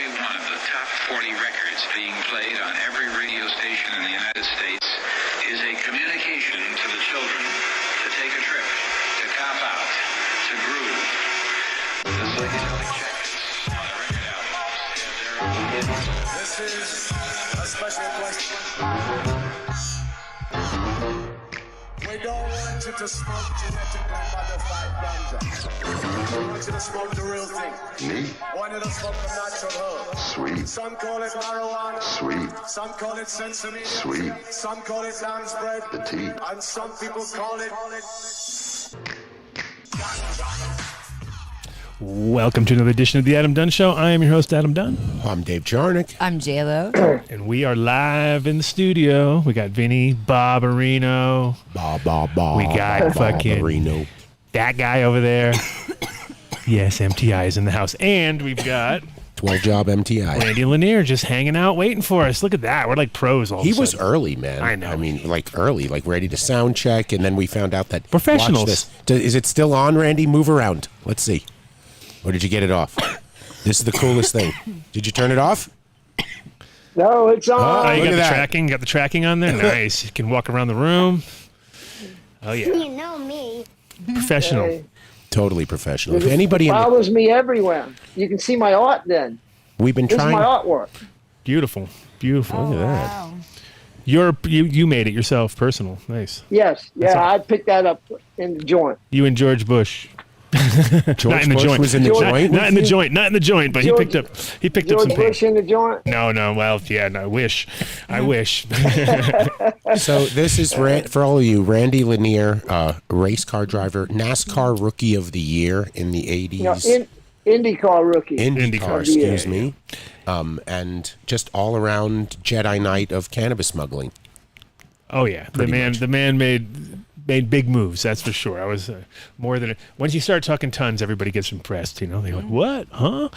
every one of the top 40 records being played on every radio station in the United States is a communication to the children to take a trip, to cop out, to groove. The psychedelic jackets on the record albums have their own hits. This is a special question. We don't want you to smoke genetically modified ganja. We want you to smoke the real thing. Me? Want you to smoke the natural herb. Sweet. Some call it marijuana. Sweet. Some call it sensimilla. Sweet. Some call it lamb's bread. The tea. And some people call it... Welcome to another edition of the Adam Dunn Show. I am your host, Adam Dunn. I'm Dave Jarnick. I'm JLo. And we are live in the studio. We got Vinny Barbarino. We got fucking that guy over there. Yes, MTI is in the house. And we've got 12-job MTI. Randy Lanier just hanging out, waiting for us. Look at that. We're like pros all of a He was sudden. early, man. I know. I mean, like early, like ready to sound check, and then we found out that... Professionals. Watch this. Is it still on, Randy? Move around. Let's see. Or did you get it off? This is the coolest thing. Did you turn it off? No, it's on. Oh, you Look got at the that. tracking? Got the tracking on there? Nice. You can walk around the room. Oh, yeah. You know me. Professional. Hey, Totally professional. If anybody... it follows me everywhere. You can see my art then. We've been This is trying... my artwork. Beautiful. Beautiful. Look at that. Wow. You made it yourself, personal. Nice. Yes. That's Yeah, I picked that up in the joint. You and George Bush. George Not in the Bush joint. was in the George- joint? Not in the joint. Not in the joint, but George- he picked up some George paint. Bush in the joint. No. Well, yeah. No, I wish. So this is, for all of you, Randy Lanier, race car driver, NASCAR Rookie of the Year in the 80s. You know, IndyCar rookie. IndyCar, IndyCar. excuse me. And just all-around Jedi Knight of cannabis smuggling. Oh yeah, the man made big moves. That's for sure. I was more than once you start talking tons, everybody gets impressed. You know, they're like, "What? Huh?"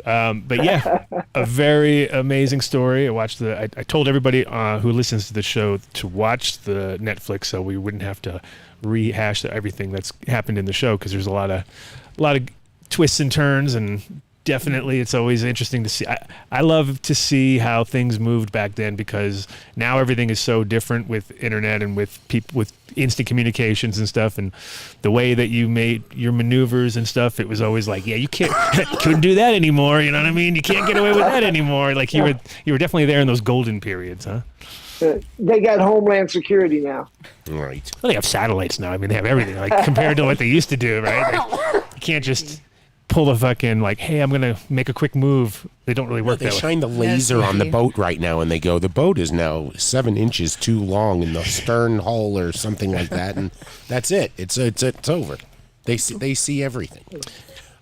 But yeah, a very amazing story. I told everybody who listens to the show to watch the Netflix, so we wouldn't have to rehash everything that's happened in the show because there's a lot of twists and turns, and definitely it's always interesting to see. I love to see how things moved back then because now everything is so different with internet and with people with instant communications and stuff, and the way that you made your maneuvers and stuff. It was always like, yeah, you couldn't do that anymore. You know what I mean? You can't get away with that anymore. Like you were definitely there in those golden periods, huh? They got Homeland Security now. Right. Well, they have satellites now. I mean, they have everything. Like compared to what they used to do, right? Like, you can't just pull a fucking like, hey, I'm gonna make a quick move. They don't really work They that way. shine the laser on the right. boat right now, and they go, the boat is now 7 inches too long in the stern hull or something like that, and that's it. It's over. They see everything.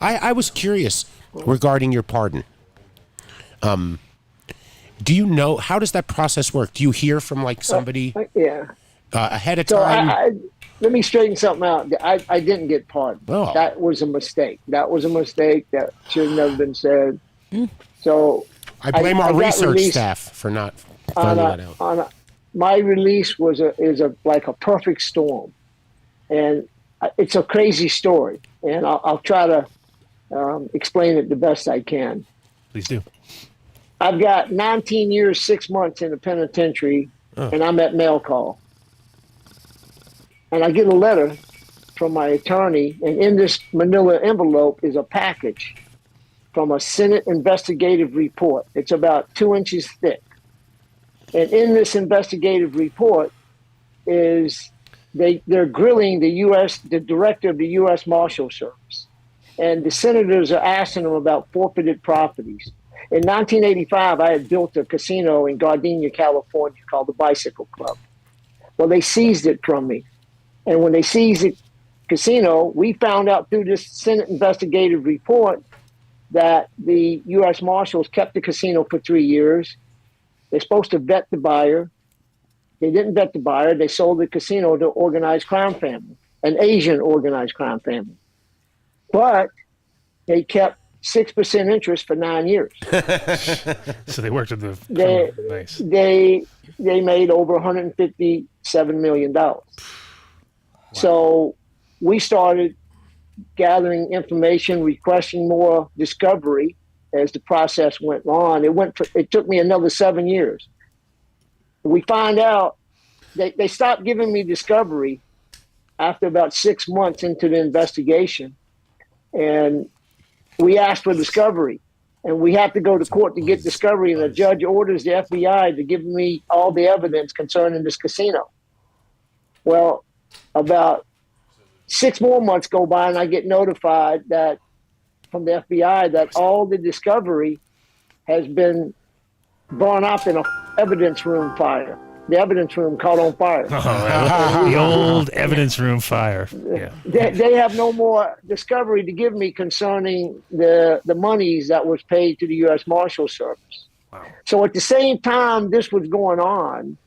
I was curious regarding your pardon. Do you know, how does that process work? Do you hear from like somebody Yeah. ahead of So time? let me straighten something out. I didn't get pardoned. Oh. That was a mistake. That should have never been said. So I blame our got research released staff for not finding that out. my release is like a perfect storm, and it's a crazy story, and I'll try to explain it the best I can. Please do. I've got 19 years, 6 months in the penitentiary, and I'm at mail call. And I get a letter from my attorney, and in this manila envelope is a package from a Senate investigative report. It's about 2 inches thick. And in this investigative report is they're grilling the director of the U.S. Marshal Service. And the senators are asking them about forfeited properties. In 1985, I had built a casino in Gardenia, California called the Bicycle Club. Well, they seized it from me. And when they seized the casino, we found out through this Senate investigative report that the U.S. Marshals kept the casino for 3 years. They're supposed to vet the buyer. They didn't vet the buyer. They sold the casino to an organized crime family, an Asian organized crime family. But they kept 6% interest for 9 years. So they worked with the nice. They made over $157 million. Wow. So we started gathering information, requesting more discovery, as the process went on. It took me another 7 years. We find out they stopped giving me discovery after about 6 months into the investigation. And we asked for discovery. And we have to go to court to get discovery. And the judge orders the FBI to give me all the evidence concerning this casino. Well, about 6 more months go by, and I get notified that from the FBI that all the discovery has been burned up in a evidence room fire. The evidence room caught on fire. The old evidence room fire. Yeah. They have no more discovery to give me concerning the monies that was paid to the U.S. Marshal Service. Wow. So at the same time this was going on,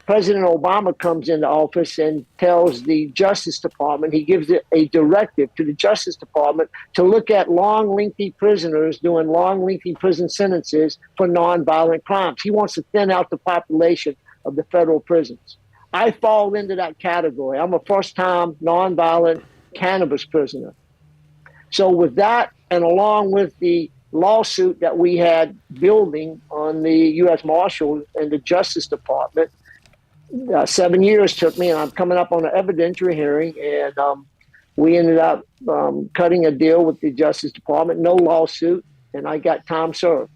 President Obama comes into office and tells the Justice Department, he gives a directive to the Justice Department to look at long, lengthy prisoners doing long, lengthy prison sentences for nonviolent crimes. He wants to thin out the population of the federal prisons. I fall into that category. I'm a first-time nonviolent cannabis prisoner. So with that, and along with the lawsuit that we had building on the U.S. Marshal and the Justice Department, 7 years took me, and I'm coming up on an evidentiary hearing, and we ended up cutting a deal with the Justice Department, no lawsuit, and I got time served.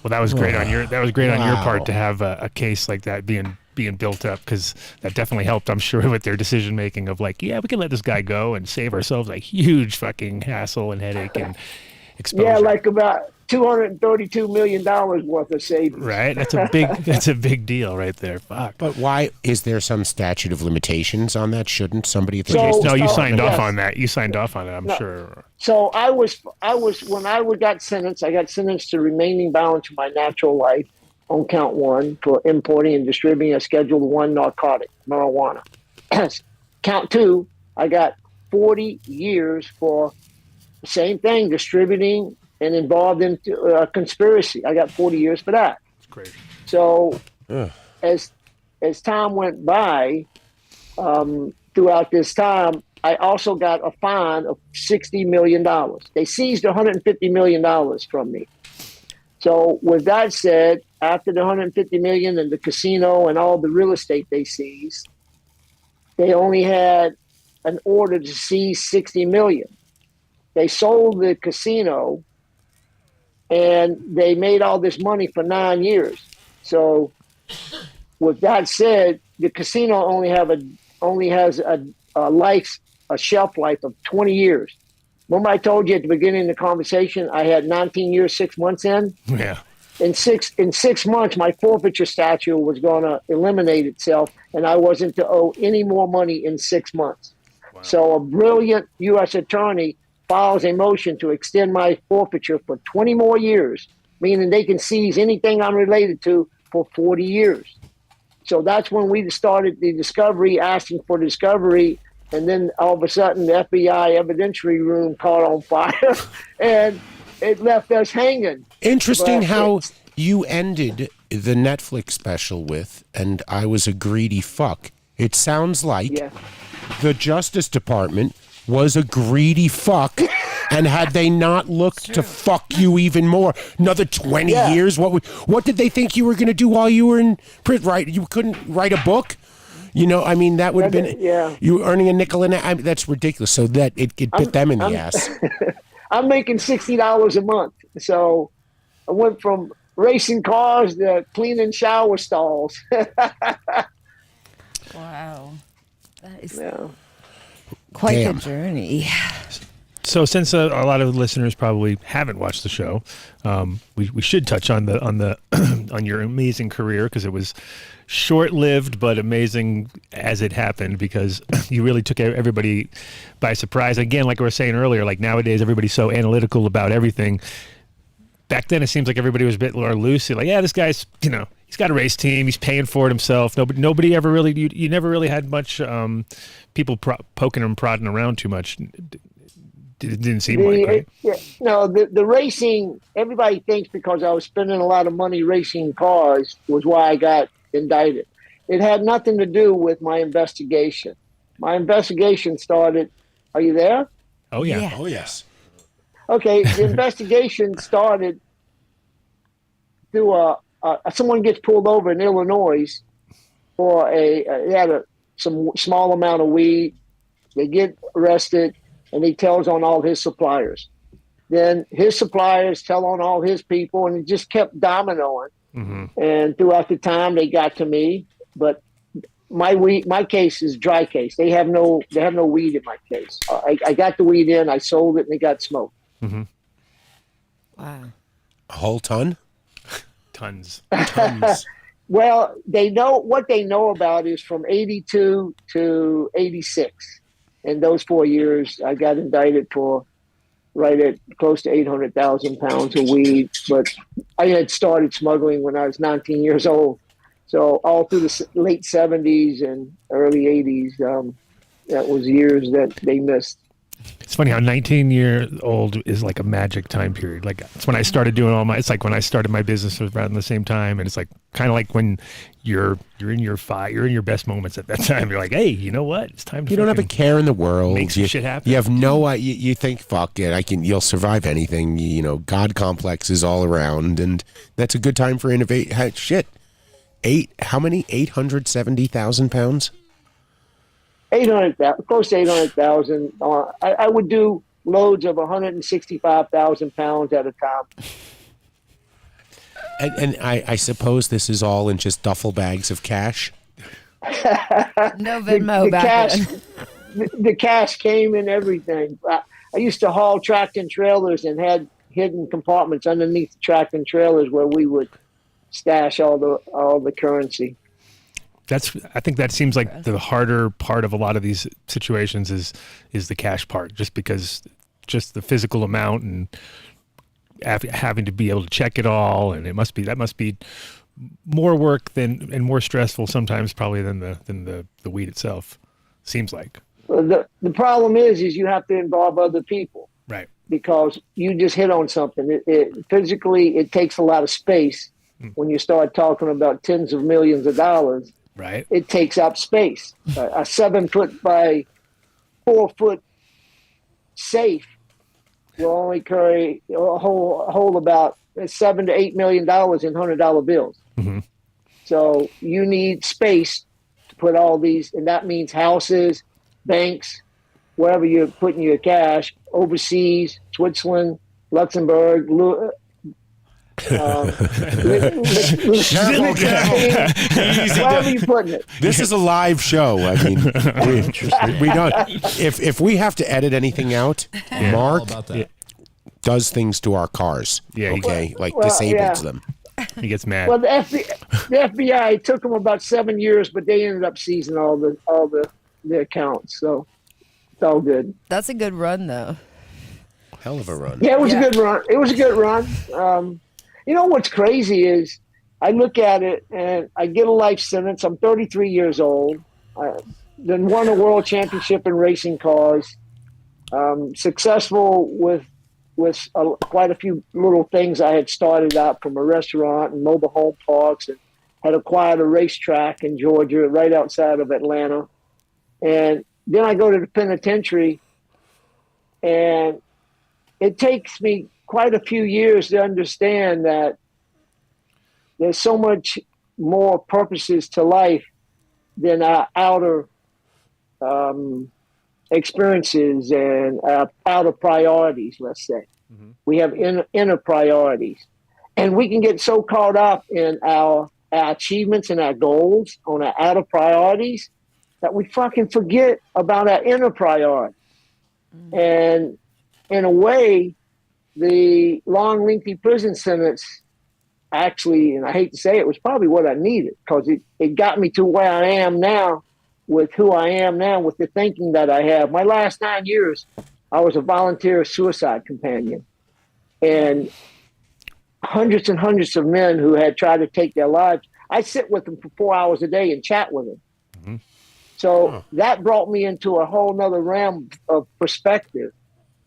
Well, that was great on your part to have a case like that being built up, because that definitely helped, I'm sure, with their decision making of like, yeah, we can let this guy go and save ourselves a huge fucking hassle and headache and exposure. Yeah, like about $232 million worth of savings. Right, that's a big deal right there. Fuck. But why is there some statute of limitations on that? Shouldn't somebody at the No, you signed off on that. You signed off on it, I'm sure. So I was when I got sentenced, I got sentenced to remaining bound to my natural life on count 1 for importing and distributing a Schedule 1 narcotic, marijuana. Count 2, I got 40 years for the same thing, distributing and involved in a conspiracy. I got 40 years for that. That's crazy. So as time went by, throughout this time, I also got a fine of $60 million. They seized $150 million from me. So with that said, after the $150 million and the casino and all the real estate they seized, they only had an order to seize $60 million. They sold the casino, and they made all this money for 9 years. So with that said, the casino only has a shelf life of 20 years. Remember I told you at the beginning of the conversation, I had 19 years, 6 months in? Yeah. In 6 months, my forfeiture statute was going to eliminate itself, and I wasn't to owe any more money in 6 months. Wow. So a brilliant U.S. attorney files a motion to extend my forfeiture for 20 more years, meaning they can seize anything I'm related to for 40 years. So that's when we started the discovery, asking for discovery, and then all of a sudden the FBI evidentiary room caught on fire, and it left us hanging. Interesting how you ended the Netflix special with, and I was a greedy fuck. It sounds like the Justice Department was a greedy fuck, and had they not looked to fuck you even more, another 20 years, what did they think you were going to do while you were in prison? Right? You couldn't write a book? You know, I mean, that would have been, you were earning a nickel an hour. That's ridiculous. So that it bit them in the ass. I'm making $60 a month. So I went from racing cars to cleaning shower stalls. Wow. That is quite a journey. So since a lot of the listeners probably haven't watched the show, we should touch on on your amazing career, because it was short-lived but amazing as it happened, because you really took everybody by surprise. Again, like I was saying earlier, like nowadays everybody's so analytical about everything. Back then it seems like everybody was a bit more loose. Like, yeah, this guy's, he's got a race team, he's paying for it himself. Nobody ever really, you never really had much people poking and prodding around too much. It didn't seem like, right? No, the racing, everybody thinks because I was spending a lot of money racing cars was why I got indicted. It had nothing to do with my investigation. My investigation started, are you there? Oh, yeah. Oh, yes. Okay, the investigation started through someone gets pulled over in Illinois for they had some small amount of weed. They get arrested, and he tells on all his suppliers. Then his suppliers tell on all his people, and it just kept dominoing. And throughout the time, they got to me. But my case is dry case. They have no weed in my case. I got the weed in, I sold it, and it got smoked. Wow. A whole ton? Tons. Well, what they know about is from 82 to 86. In those 4 years, I got indicted for right at close to 800,000 pounds of weed. But I had started smuggling when I was 19 years old. So all through the late 70s and early 80s, that was years that they missed. It's funny how 19-year-old is like a magic time period. Like it's when I started doing it's like when I started my business was around the same time, and it's like kind of like when you're in your best moments at that time. You're like, hey, you know what? It's time to. You don't have a care in the world. Make some shit happen. You have you think, fuck it, you'll survive anything. God complex is all around, and that's a good time for innovate. Shit, how many? 870,000 pounds. 800,000, close to 800,000. I would do loads of 165,000 pounds at a time. And I suppose this is all in just duffel bags of cash. No Venmo back then. The cash came in everything. I used to haul tractor trailers and had hidden compartments underneath the tractor trailers where we would stash all the currency. I think that seems like the harder part of a lot of these situations is the cash part, just because just the physical amount and having to be able to check it all, and that must be more work and more stressful sometimes probably than the weed itself. Seems like. Well, the problem is you have to involve other people, right? Because you just hit on something. Physically, it takes a lot of space when you start talking about tens of millions of dollars. Right. It takes up space. A 7 foot by 4 foot safe will only carry hold about $7 to $8 million in $100 bills. So you need space to put all these, and that means houses, banks, wherever you're putting your cash, overseas, Switzerland, Luxembourg, wherever you're putting it. This is a live show. I mean, we don't. If we have to edit anything out, Mark does things to our cars. Yeah, okay, disables them. He gets mad. Well, the FBI took them about 7 years, but they ended up seizing all the accounts. So it's all good. That's a good run, though. Hell of a run. Yeah, it was a good run. It was a good run. You know what's crazy is I look at it and I get a life sentence. I'm 33 years old. Then won a world championship in racing cars. Successful with quite a few little things I had started out, from a restaurant and mobile home parks, and had acquired a racetrack in Georgia right outside of Atlanta. And then I go to the penitentiary, and it takes me quite a few years to understand that there's so much more purposes to life than our outer experiences and outer priorities, let's say. We have inner priorities. And we can get so caught up in our achievements and our goals on our outer priorities that we fucking forget about our inner priorities. And in a way, the long, lengthy prison sentence actually, and I hate to say it, was probably what I needed, because it got me to where I am now, with who I am now, with the thinking that I have. My last 9 years, I was a volunteer suicide companion. And hundreds and hundreds of men who had tried to take their lives, I sit with them for 4 hours a day and chat with them. So that brought me into a whole nother realm of perspective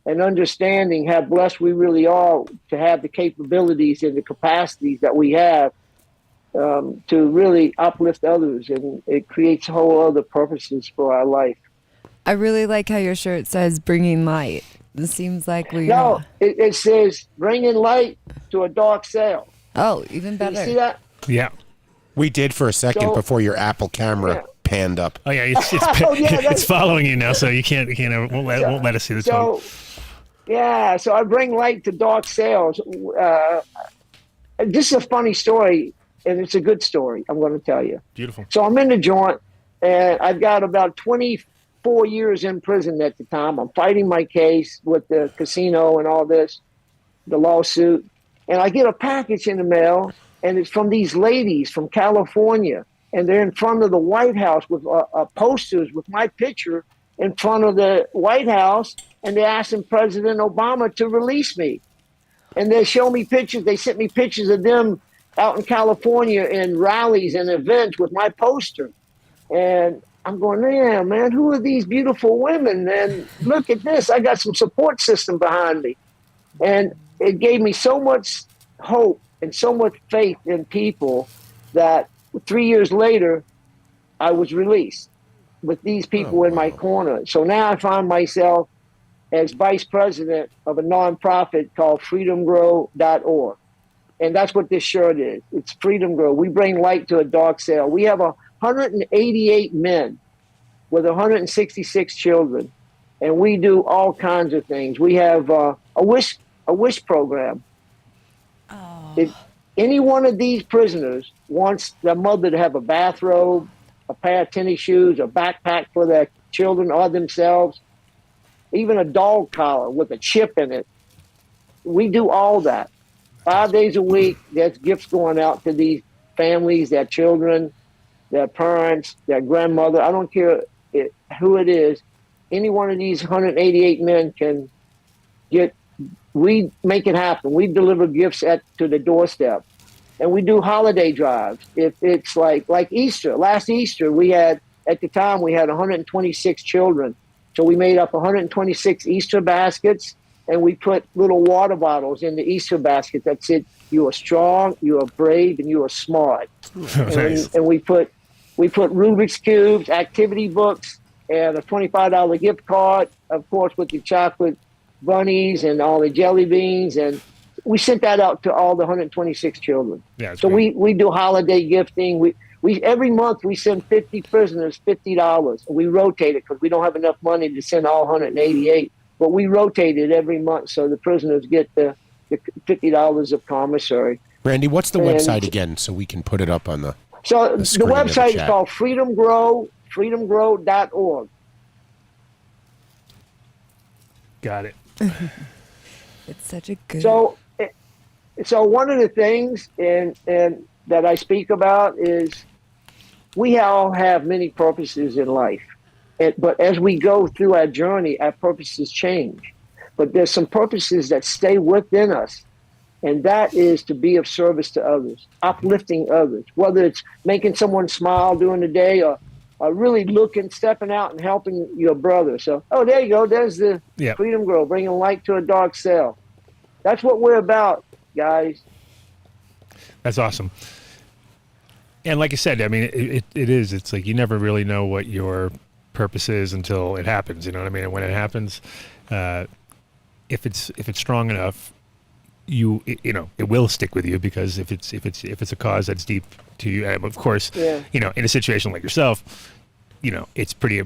and understanding how blessed we really are to have the capabilities and the capacities that we have to really uplift others. And it creates whole other purposes for our life. I really like how your shirt says "Bringing Light." This seems like we. No, it says bringing light to a dark cell. Oh, even better. Did you see that? Yeah. We did for a second So- before your Apple camera panned up. Oh yeah, it's that's- it's following you now, so you can't won't let us see this one. So, yeah, so I bring light to dark cells. This is a funny story, and it's a good story, I'm going to tell you. Beautiful. So I'm in the joint, and I've got about 24 years in prison at the time. I'm fighting my case with the casino and all this, the lawsuit. And I get a package in the mail, and it's from these ladies from California. And they're in front of the White House with posters with my picture in front of the White House. And they're asking President Obama to release me. And they show me pictures. They sent me pictures of them out in California in rallies and events with my poster. And I'm going, yeah, man, who are these beautiful women? And look at this. I got some support system behind me. And it gave me so much hope and so much faith in people that 3 years later, I was released with these people in my corner. So now I find myself as vice president of a nonprofit called freedomgrow.org. And that's what this shirt is. It's Freedom Grow. We bring light to a dark cell. We have 188 men with 166 children, and we do all kinds of things. We have a wish program. If any one of these prisoners wants their mother to have a bathrobe, a pair of tennis shoes, a backpack for their children or themselves, even a dog collar with a chip in it, we do all that. 5 days a week, there's gifts going out to these families, their children, their parents, their grandmother. I don't care who it is. Any one of these 188 men can get, we make it happen. We deliver gifts to the doorstep. And we do holiday drives. If it's like Easter, last Easter, at the time, we had 126 children. So we made up 126 Easter baskets, and we put little water bottles in the Easter basket that said, you are strong, you are brave, and you are smart. Nice. And we put Rubik's Cubes, activity books, and a $25 gift card, of course, with the chocolate bunnies and all the jelly beans. And we sent that out to all the 126 children. Yeah, so we do holiday gifting. We every month we send 50 prisoners $50. We rotate it because we don't have enough money to send all 188. But we rotate it every month so the prisoners get the $50 of commissary. Randy, what's the website again so we can put it up on the So the screen of the website is chat? called freedomgrow.org. Got it. It's such a good. So one of the things and that I speak about is we all have many purposes in life. But as we go through our journey, our purposes change. But there's some purposes that stay within us, and that is to be of service to others, uplifting others, whether it's making someone smile during the day or really stepping out and helping your brother. So, there you go. There's the Freedom Grow, bringing light to a dark cell. That's what we're about, guys. That's awesome. And like I said, I mean, it is. It's like you never really know what your purpose is until it happens. You know what I mean? And when it happens, if it's strong enough, it will stick with you, because if it's a cause that's deep to you, of course, in a situation like yourself, it's pretty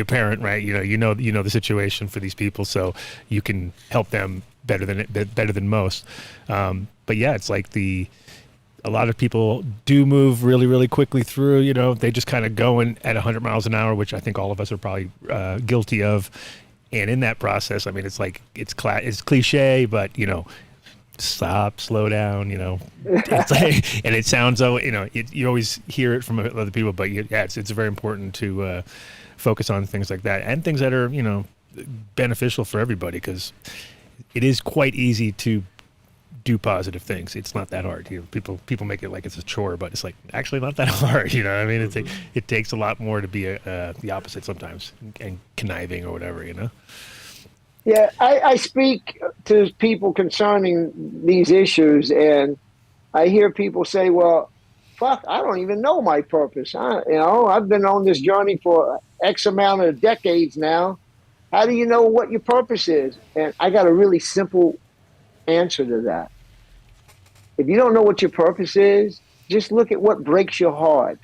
apparent, right? You know the situation for these people, so you can help them better than most. But yeah, it's like a lot of people do move really, really quickly through. They just kind of going at 100 miles an hour, which I think all of us are probably guilty of. And in that process, I mean, it's like it's cliche, but stop, slow down. It's like, and it sounds you always hear it from other people, but it's very important to focus on things like that and things that are beneficial for everybody, because it is quite easy to do positive things. It's not that hard. People make it like it's a chore, but it's like actually not that hard. I mean, it's like, it takes a lot more to be the opposite sometimes, and conniving or whatever. Yeah, I speak to people concerning these issues, and I hear people say, "Well, fuck, I don't even know my purpose. I've been on this journey for X amount of decades now, How do you know what your purpose is? And I got a really simple answer to that. If you don't know what your purpose is, just look at what breaks your heart.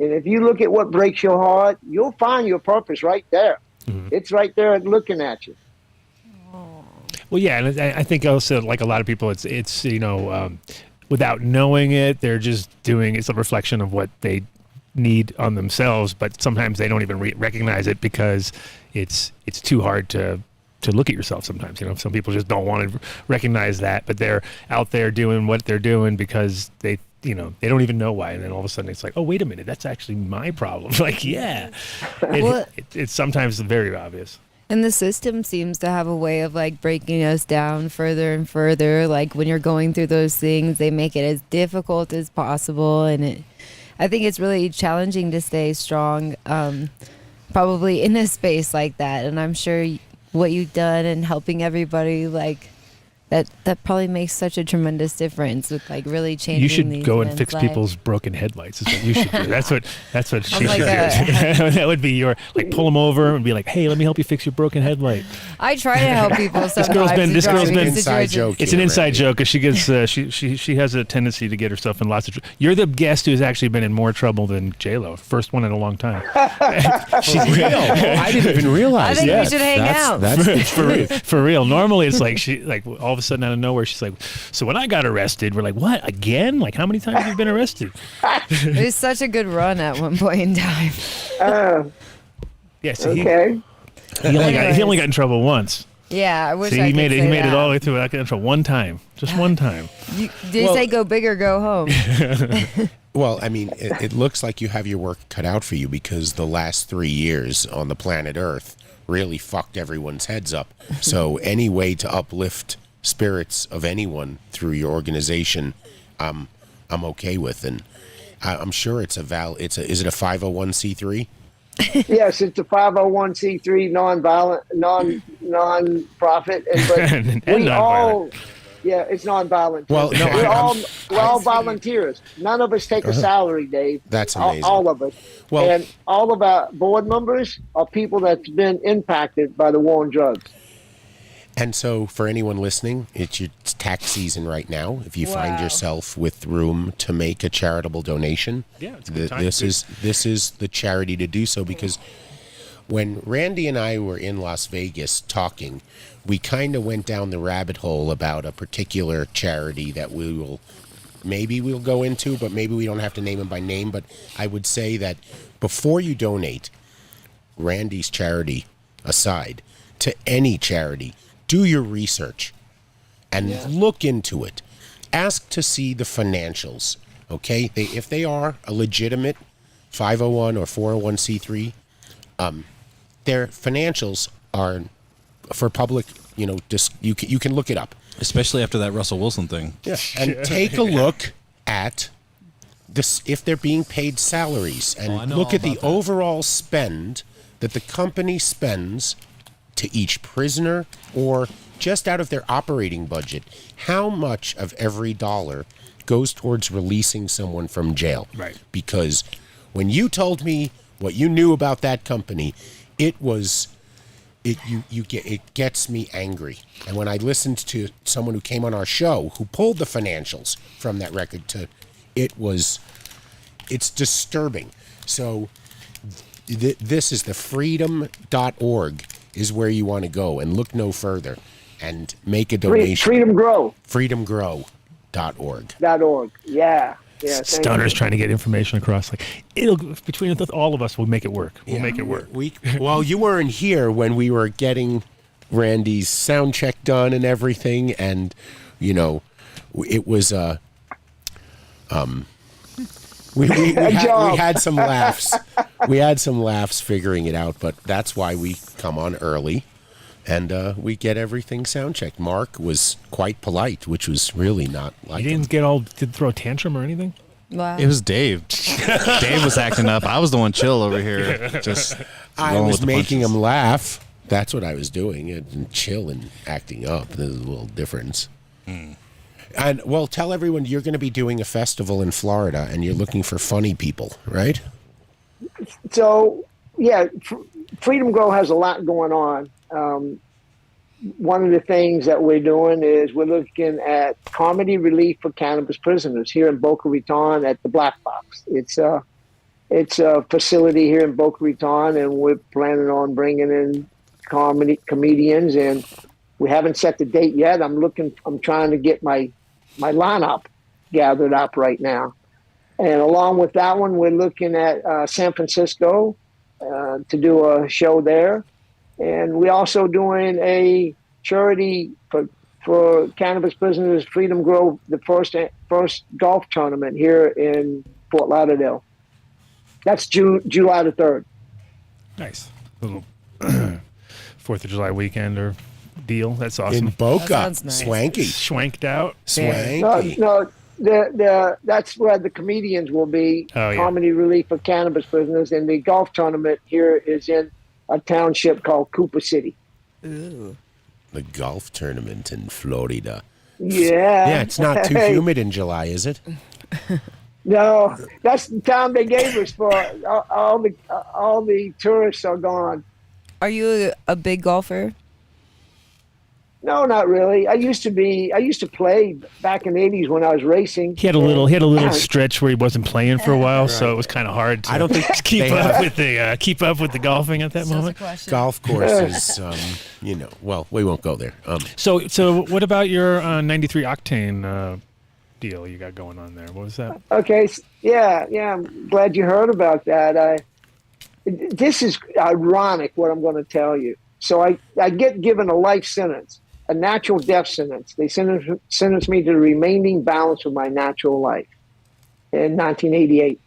And if you look at what breaks your heart, you'll find your purpose right there. Mm-hmm. It's right there looking at you. Well, yeah, and I think also, like a lot of people, it's without knowing it, they're just doing, it's a reflection of what they need on themselves, but sometimes they don't even recognize it because it's too hard to look at yourself sometimes. Some people just don't want to recognize that, but they're out there doing what they're doing because they don't even know why, and then all of a sudden it's like, oh, wait a minute, that's actually my problem. Like, yeah, it's sometimes very obvious. And the system seems to have a way of like breaking us down further and further. Like when you're going through those things, they make it as difficult as possible. And I think it's really challenging to stay strong, probably in a space like that. And I'm sure what you've done and helping everybody, like that probably makes such a tremendous difference with like really changing. You should these go and fix lives. people's broken headlights. Is what you should do. That's what she like should do. That would be your, like, pull them over and be like, hey, let me help you fix your broken headlight. I try to help people sometimes. This girl's been inside joke. It's an inside joke because she gets she has a tendency to get herself in lots of trouble. You're the guest who's actually been in more trouble than JLo. First one in a long time. She's real. I didn't even realize. I think we should hang out. That's for real. Normally it's like she, like, all of a sudden out of nowhere she's like, so when I got arrested, we're like, what, again? Like, how many times have you been arrested? It was such a good run at one point in time. Yeah, so Okay. he only got in trouble once. Yeah, I wish See, I he could made say it. He made it that. all the way through. I got in trouble one time, just one time. They say go big or go home. Well, I mean, it looks like you have your work cut out for you because the last 3 years on the planet Earth really fucked everyone's heads up. So any way to uplift spirits of anyone through your organization, I'm okay with, and I'm sure it's is it a 501c3? Yes, it's a 501c3 non-profit, but And we non-violent. all, yeah, it's non-violent. Well, no, we're all volunteers. None of us take a salary, Dave. That's amazing. All of us. Well- And all of our board members are people that's been impacted by the war on drugs. And so, for anyone listening, it's tax season right now. If you find Wow. yourself with room to make a charitable donation, Yeah, it's a good time this to- is the charity to do so. Because when Randy and I were in Las Vegas talking, we kind of went down the rabbit hole about a particular charity that we'll go into, but maybe we don't have to name them by name. But I would say that before you donate, Randy's charity aside, to any charity, do your research and look into it. Ask to see the financials, okay? If they are a legitimate 501 or 401c3, their financials are for public, you can look it up. Especially after that Russell Wilson thing. Yeah. And take a look at this, if they're being paid salaries, and look at the overall spend that the company spends to each prisoner, or just out of their operating budget, how much of every dollar goes towards releasing someone from jail. Right. Because when you told me what you knew about that company, it gets me angry. And when I listened to someone who came on our show who pulled the financials from that record, it's disturbing. So this is the freedom.org is where you want to go, and look no further and make a donation. Freedom Grow. Freedomgrow.org. .org. Yeah. Stunner's trying to get information across. Like, between all of us, we'll make it work. We'll make it work. Well, you weren't here when we were getting Randy's sound check done and everything, and it was we had some laughs. We had some laughs figuring it out, but that's why we come on early, and we get everything sound checked. Mark was quite polite, which was really not like You didn't throw a tantrum or anything? Wow. It was Dave. Dave was acting up. I was the one chill over here. Just I rolling was with the making punches. him laugh. That's what I was doing, and chill and acting up. There's a little difference. And, well, tell everyone you're going to be doing a festival in Florida, and you're looking for funny people, right? So, yeah, Freedom Grow has a lot going on. One of the things that we're doing is we're looking at comedy relief for cannabis prisoners here in Boca Raton at the Black Box. It's a facility here in Boca Raton, and we're planning on bringing in comedians, and we haven't set the date yet. I'm trying to get my lineup gathered up right now. And along with that one, we're looking at San Francisco to do a show there. And we're also doing a charity for cannabis prisoners, Freedom Grow, the first golf tournament here in Fort Lauderdale. That's July the 3rd. Nice. Little 4th of July weekend or deal. That's awesome. In Boca. That sounds nice. Swanky. Schwanked out. Swanky. No, that's where the comedians will be. Oh, yeah. Comedy relief for cannabis prisoners, and the golf tournament here is in a township called Cooper City. Ooh. The golf tournament in Florida. Yeah. Yeah, it's not too humid in July, is it? No, that's the time they gave us for all the tourists are gone. Are you a big golfer? No, not really. I used to play back in the 80s when I was racing. He had a little stretch where he wasn't playing for a while, so it was kind of hard to I don't think keep they up have- keep up with the golfing at that moment. Golf courses, well, we won't go there. So what about your 93 octane deal you got going on there? What was that? Okay, yeah, I'm glad you heard about that. This is ironic what I'm going to tell you. So I get given a life sentence, a natural death sentence. They sentence me to the remaining balance of my natural life in 1988.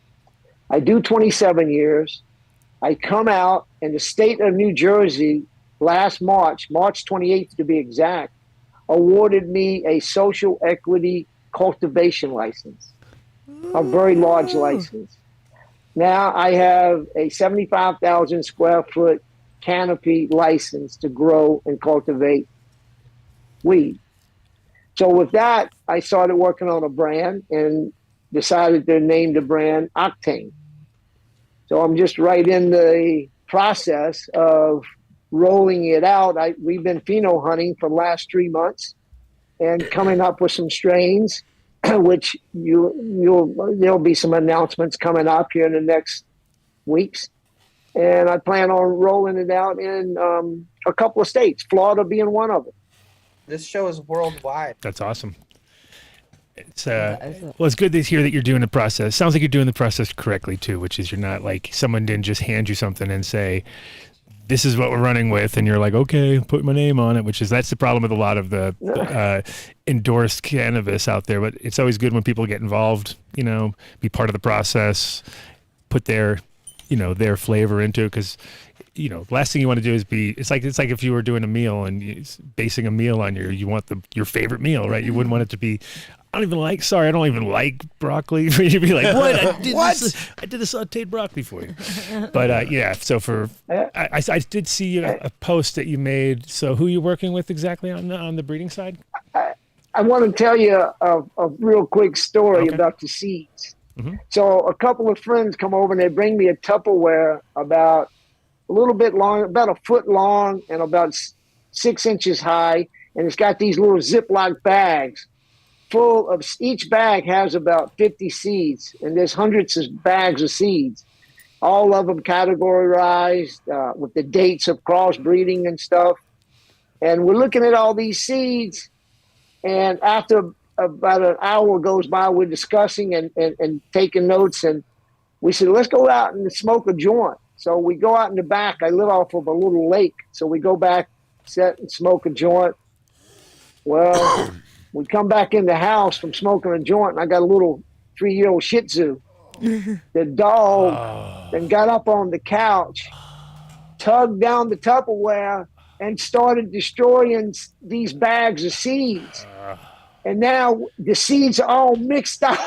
I do 27 years. I come out, and the state of New Jersey last March 28th to be exact, awarded me a social equity cultivation license, a very large license. Now I have a 75,000 square foot canopy license to grow and cultivate weed. So with that, I started working on a brand and decided to name the brand Octane. So I'm just right in the process of rolling it out. We've been pheno hunting for the last 3 months and coming up with some strains, which there'll be some announcements coming up here in the next weeks. And I plan on rolling it out in a couple of states, Florida being one of them. This show is worldwide. That's awesome. It's it's good to hear that you're doing the process. Sounds like you're doing the process correctly too, which is you're not like someone didn't just hand you something and say, this is what we're running with, and you're like, okay, put my name on it, that's the problem with a lot of the endorsed cannabis out there. But it's always good when people get involved, be part of the process, put their flavor into it, because last thing you want to do is it's like if you were doing a meal and basing a meal on you want your favorite meal, right? You wouldn't want it to be, I don't even like broccoli. You'd be like, what? I did a sauteed broccoli for you. But so I did see a post that you made. So who are you working with exactly on the breeding side? I want to tell you a real quick story about the seeds. Mm-hmm. So a couple of friends come over and they bring me a Tupperware about a little bit long, about a foot long and about 6 inches high. And it's got these little Ziploc bags full of, each bag has about 50 seeds, and there's hundreds of bags of seeds, all of them categorized with the dates of crossbreeding and stuff. And we're looking at all these seeds, and after about an hour goes by, we're discussing and taking notes, and we said, let's go out and smoke a joint. So we go out in the back. I live off of a little lake, so we go back, sit and smoke a joint. Well, we come back in the house from smoking a joint, and I got a little 3-year-old Shih Tzu. The dog then got up on the couch, tugged down the Tupperware, and started destroying these bags of seeds. And now the seeds are all mixed up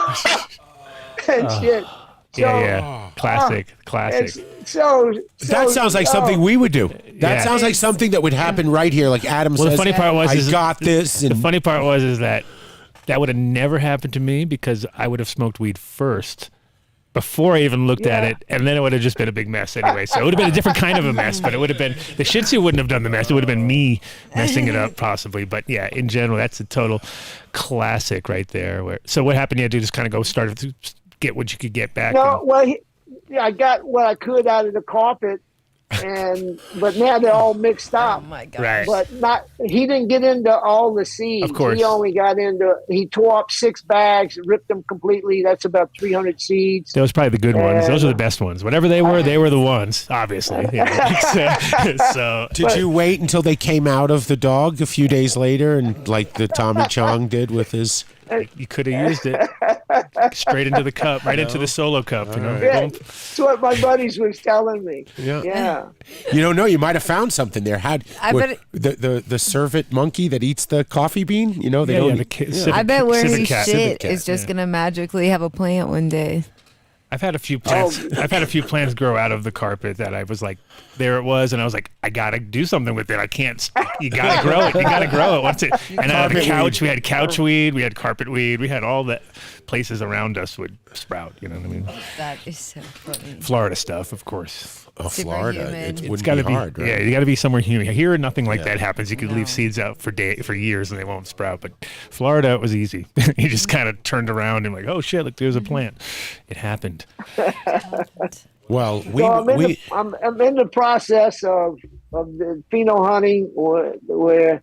and shit. Classic. So that sounds like something we would do. That sounds like something that would happen right here. Like Adam says, the funny part was, I got this. The funny part was that would have never happened to me because I would have smoked weed first before I even looked at it, and then it would have just been a big mess anyway. So it would have been a different kind of a mess, but it would have been, the Shih Tzu wouldn't have done the mess. It would have been me messing it up possibly. But yeah, in general, that's a total classic right there. So what happened? You had to just kind of go start to get what you could get back. No, well, I got what I could out of the carpet, but now they're all mixed up. Oh my God! Right. But he didn't get into all the seeds. Of course. He only got into. He tore up 6 bags, ripped them completely. That's about 300 seeds. Those are probably the good ones. Those are the best ones. Whatever they were the ones, obviously. So Did you wait until they came out of the dog a few days later, and like the Tommy Chong did with his? you could have used it straight into the cup, right into the solo cup. You know, Yeah, that's what my buddies was telling me. Yeah. You don't know. You might have found something there. The servant monkey that eats the coffee bean? You know, they don't. I bet where he cat. shit is just gonna magically have a plant one day. I've had a few plants. I've had a few plants grow out of the carpet that I was like, there it was, and I was like, I gotta do something with it. I can't. You gotta grow it. You gotta grow it. Once it. And on the couch, we had couch weed, we had carpet weed, we had all the places around us would sprout. You know what I mean? That is so funny. Florida stuff, of course. Oh, Super Florida. humid. It wouldn't be hard, right? Yeah, you got to be somewhere humid. Here, nothing like that happens. You could leave seeds out for years and they won't sprout. But Florida, it was easy. You just kind of turned around and like, oh shit, look, there's a plant. It happened. Well, I'm in the process of the pheno hunting, where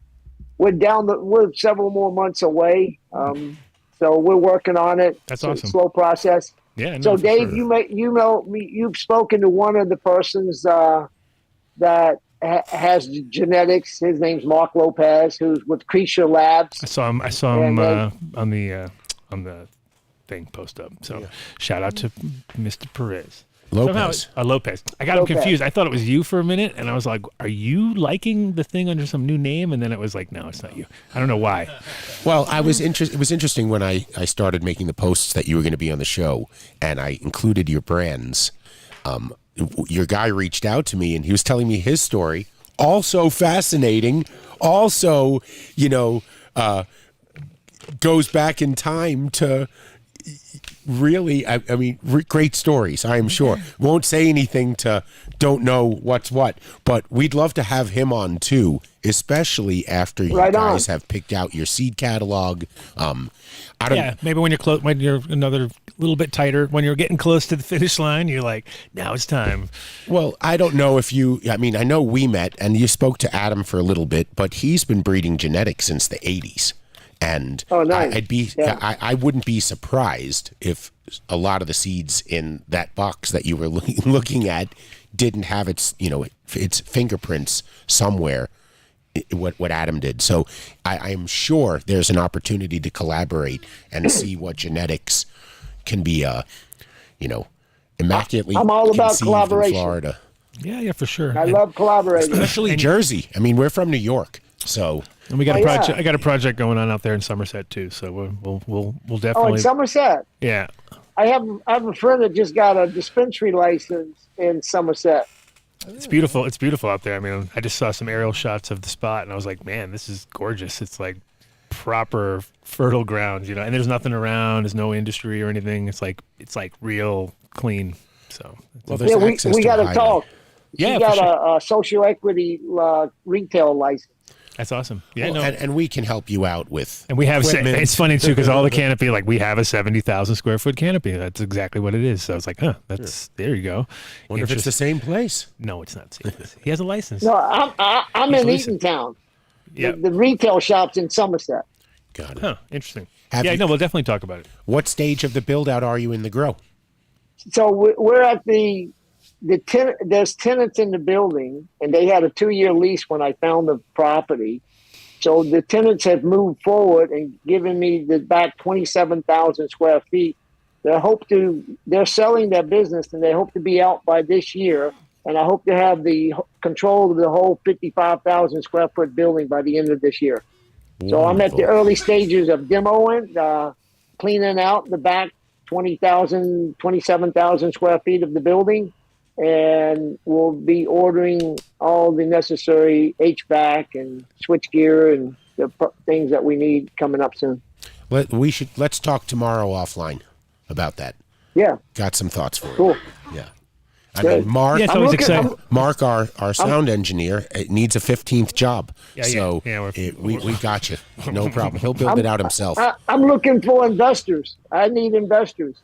we're several more months away. So we're working on it. That's awesome. Slow process. Yeah. So Dave, you've spoken to one of the persons that has genetics. His name's Mark Lopez, who's with Creature Labs. I saw him on the thing post up. So shout out to Mr. Perez. Lopez. Lopez. I got him confused. I thought it was you for a minute, and I was like, are you liking the thing under some new name? And then it was like, no, it's not you. I don't know why. Well, it was interesting when I started making the posts that you were going to be on the show, and I included your brands. Your guy reached out to me, and he was telling me his story. Also fascinating. Also, goes back in time to... Really, I mean, great stories, I am sure. Won't say anything to don't know what's what, but we'd love to have him on too, especially after you guys have picked out your seed catalog. Maybe when you're when you're another little bit tighter, when you're getting close to the finish line, you're like, now it's time. Well, I don't know if I know we met and you spoke to Adam for a little bit, but he's been breeding genetics since the 80s. And nice. I wouldn't be surprised if a lot of the seeds in that box that you were looking at didn't have its fingerprints somewhere. What Adam did. So I am sure there's an opportunity to collaborate and see what genetics can be. Immaculately. I'm all about collaboration. In Florida. Yeah, for sure. I love collaborating, especially Jersey. I mean, we're from New York, so. And we got a project. Yeah. I got a project going on out there in Somerset too. So we'll definitely. Oh, in Somerset. Yeah. I have a friend that just got a dispensary license in Somerset. It's beautiful. It's beautiful out there. I mean, I just saw some aerial shots of the spot, and I was like, man, this is gorgeous. It's like proper fertile ground, and there's nothing around. There's no industry or anything. It's like real clean. So we got to talk. Yeah, we got a social equity retail license. That's awesome. Yeah, and we can help you out with. And we have. It's funny too because all the canopy, we have a 70,000 square foot canopy. That's exactly what it is. So I was like, there you go. Wonder if it's the same place. No, it's not the same place. He has a license. No, I'm in Eatontown. Yeah, the retail shop's in Somerset. Got it. Huh? Interesting. We'll definitely talk about it. What stage of the build out are you in the grow? So we're at there's tenants in the building, and they had a 2-year lease when I found the property. So the tenants have moved forward and given me back 27,000 square feet. They're selling their business, and they hope to be out by this year. And I hope to have the control of the whole 55,000 square foot building by the end of this year. Wonderful. So I'm at the early stages of demoing, cleaning out the back 27,000 square feet of the building. And we'll be ordering all the necessary HVAC and switchgear and the things that we need coming up soon. Let's talk tomorrow offline about that. Yeah. got some thoughts for Cool. you. Yeah. I mean, Mark, Yeah, it's always exciting. Mark, our sound engineer, it needs a 15th job. So we got you. No problem. He'll build it out himself. I'm looking for investors. I need investors.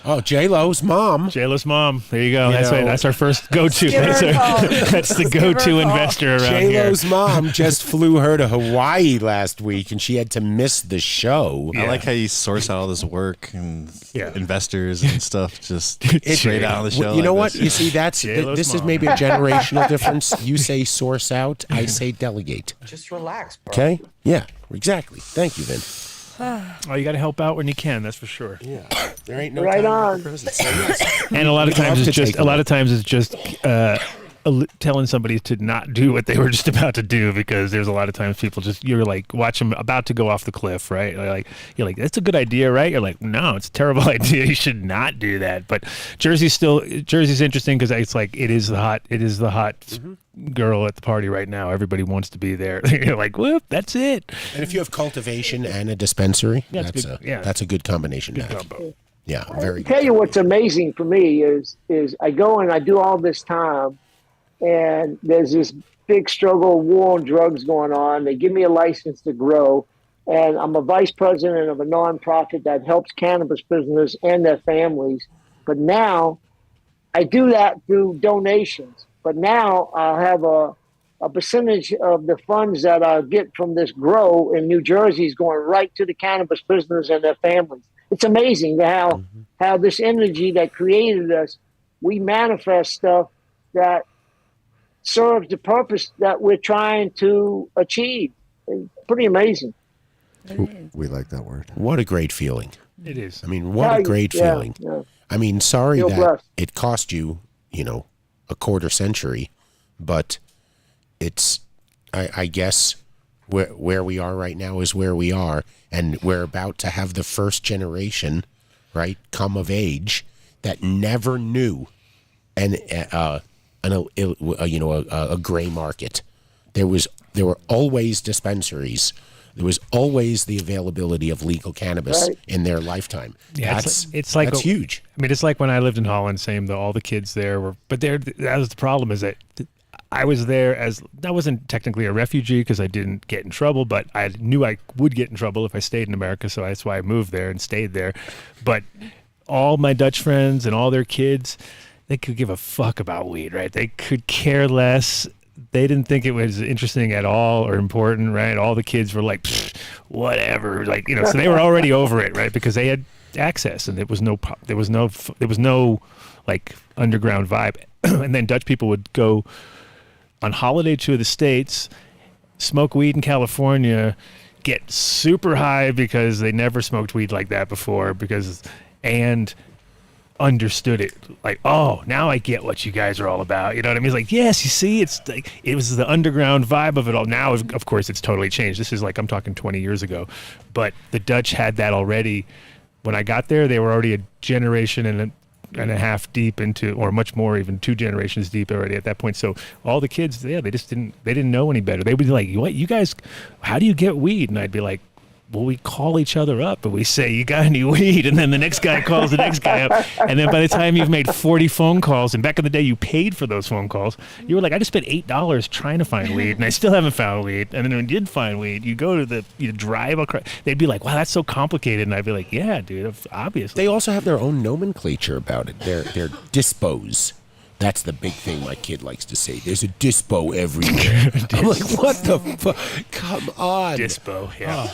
Oh, JLo's mom. JLo's mom. There you go. That's know, right. That's our first go-to. Give her a call. That's the go-to investor around here. JLo's mom just flew her to Hawaii last week, and she had to miss the show. I like how you source out all this work and investors and stuff just straight out on the show. You know like what? this. You see, this is maybe a generational difference. You say source out, I say delegate. Just relax, bro. Okay? Yeah, exactly. Thank you, Vin. Oh, you got to help out when you can. That's for sure. Yeah, there ain't no Right time on. for presents. So yes. And a lot of We'd times love it's to just take telling somebody to not do what they were just about to do, because there's a lot of times people just, you're like, watch them about to go off the cliff, right? You're like, that's a good idea, right? You're like, no, it's a terrible idea. You should not do that. But Jersey's interesting because it's like it is the hot girl at the party right now. Everybody wants to be there. You're like, whoop, that's it. And if you have cultivation and a dispensary, Yeah, that's a good combination. Good to have. combo. Yeah, very Tell good. you what's amazing for me is I go and I do all this time, and there's this big struggle, war on drugs going on. They give me a license to grow, and I'm a vice president of a nonprofit that helps cannabis business and their families. But now I do that through donations. But now I'll have a percentage of the funds that I get from this grow in New Jersey is going right to the cannabis business and their families. It's amazing how this energy that created us, we manifest stuff that serves the purpose that we're trying to achieve. It's pretty amazing. We like that word. What a great feeling. It is. I mean, what a great feeling. Yeah. I mean, sorry Feel that blessed. it cost you, a quarter century, but it's, I guess, where we are right now is where we are, and we're about to have the first generation, right, come of age that never knew a gray market. There were always dispensaries. There was always the availability of legal cannabis in their lifetime. Yeah, that's huge. I mean, it's like when I lived in Holland. Same though. All the kids there were, but that was the problem. Is that I was there I wasn't technically a refugee because I didn't get in trouble, but I knew I would get in trouble if I stayed in America. So that's why I moved there and stayed there. But all my Dutch friends and all their kids, they could give a fuck about weed, right? They could care less. They didn't think it was interesting at all or important, right? All the kids were like, whatever, like, so they were already over it, right? Because they had access, and there was no like underground vibe. And then Dutch people would go on holiday to the States, smoke weed in California, get super high because they never smoked weed like that before, and understood it, like, oh, now I get what you guys are all about. You know what I mean? It's like, yes, you see, it's like it was the underground vibe of it all. Now, of course, it's totally changed. This is like, I'm talking 20 years ago, but the Dutch had that already. When I got there, they were already a generation and a half deep into, or much more, even 2 generations deep already at that point. So all the kids, they didn't know any better. They would be like, what, you guys, how do you get weed? And I'd be like, well, we call each other up and we say, you got any weed? And then the next guy calls the next guy up. And then by the time you've made 40 phone calls, and back in the day you paid for those phone calls, you were like, I just spent $8 trying to find weed and I still haven't found weed. And then when you did find weed, you drive across. They'd be like, wow, that's so complicated. And I'd be like, yeah, dude, obviously. They also have their own nomenclature about it. They're dispos. That's the big thing my kid likes to say. There's a dispo everywhere. I'm like, what the fuck? Come on. Dispo, yeah.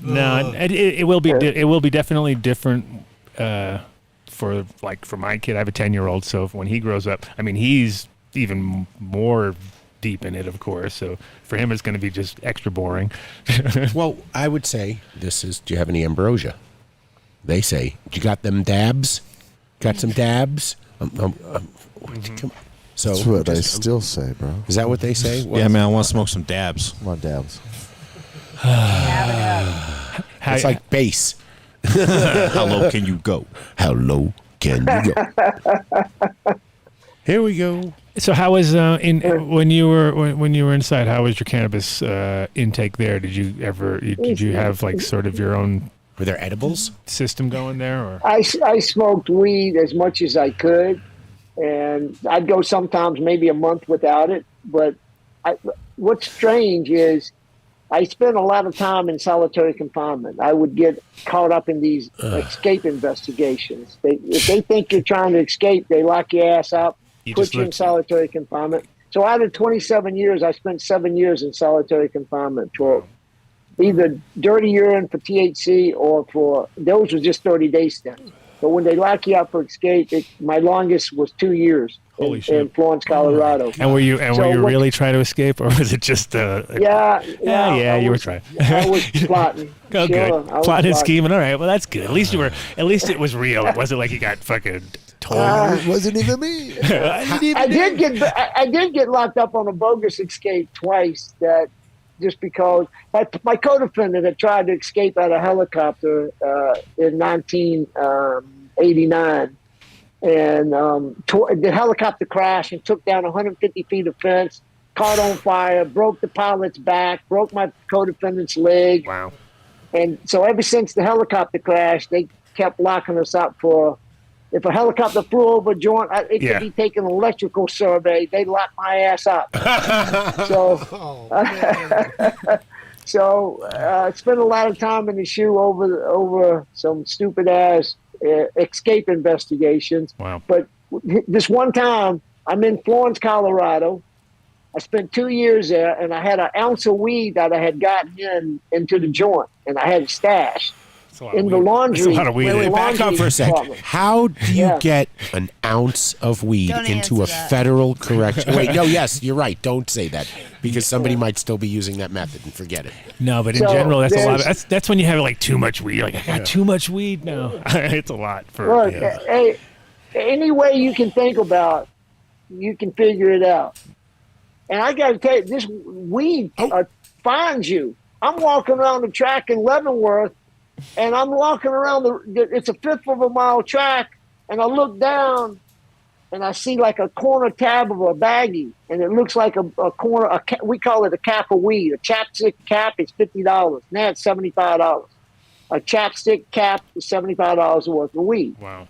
No, it will be definitely different for my kid. I have a 10-year-old, so when he grows up, I mean, he's even more deep in it, of course. So for him, it's going to be just extra boring. Well, I would say do you have any ambrosia? They say, you got them dabs? Got some dabs? So That's what they still say, bro. Is that what they say? Yeah, man, I want to smoke some dabs. Come on, dabs. It's like bass. How low can you go? How low can you go? Here we go. So how was when you were inside? How was your cannabis intake there? Did you have like sort of your own Were there edibles? System going there, or I smoked weed as much as I could, and I'd go sometimes maybe a month without it. But what's strange is I spent a lot of time in solitary confinement. I would get caught up in these escape investigations. If they think you're trying to escape, they lock your ass up, put you in solitary confinement. So out of 27 years, I spent 7 years in solitary confinement for either dirty urine for THC or for, those were just 30-day stints. But when they lock you up for escape, my longest was 2 years in Florence, Colorado. And were you really trying to escape, or was it just yeah, you were trying. I was plotting. Oh, good. Plotting and scheming. All right. Well, that's good. At least it was real. It wasn't like you got fucking told. It wasn't even me. I did get locked up on a bogus escape twice. That just because my co-defendant had tried to escape out of a helicopter in 1989, and the helicopter crashed and took down 150 feet of fence, caught on fire, broke the pilot's back, broke my co-defendant's leg. Wow. And so ever since the helicopter crash, they kept locking us up for, if a helicopter flew over a joint, it could be taking an electrical survey. They lock my ass up. So spent a lot of time in the shoe over some stupid ass escape investigations. Wow. But this one time, I'm in Florence, Colorado. I spent 2 years there, and I had an ounce of weed that I had gotten into the joint, and I had it stashed in the laundry. That's a lot of weed. Wait, back up for a second. How do you get an ounce of weed into a federal correction? Wait, no, yes, you're right. Don't say that, because somebody might still be using that method and forget it. No, but in general, that's a lot. That's when you have like too much weed. You're like, I got too much weed. No, it's a lot for. Look, hey, any way you can think about, you can figure it out. And I got to tell you, this weed finds you. I'm walking around the track in Leavenworth, and I'm walking around it's a fifth of a mile track, and I look down, and I see like a corner tab of a baggie, and it looks like a corner. We call it a cap of weed. A chapstick cap is $50. Now it's $75. A chapstick cap is $75 worth of weed. Wow.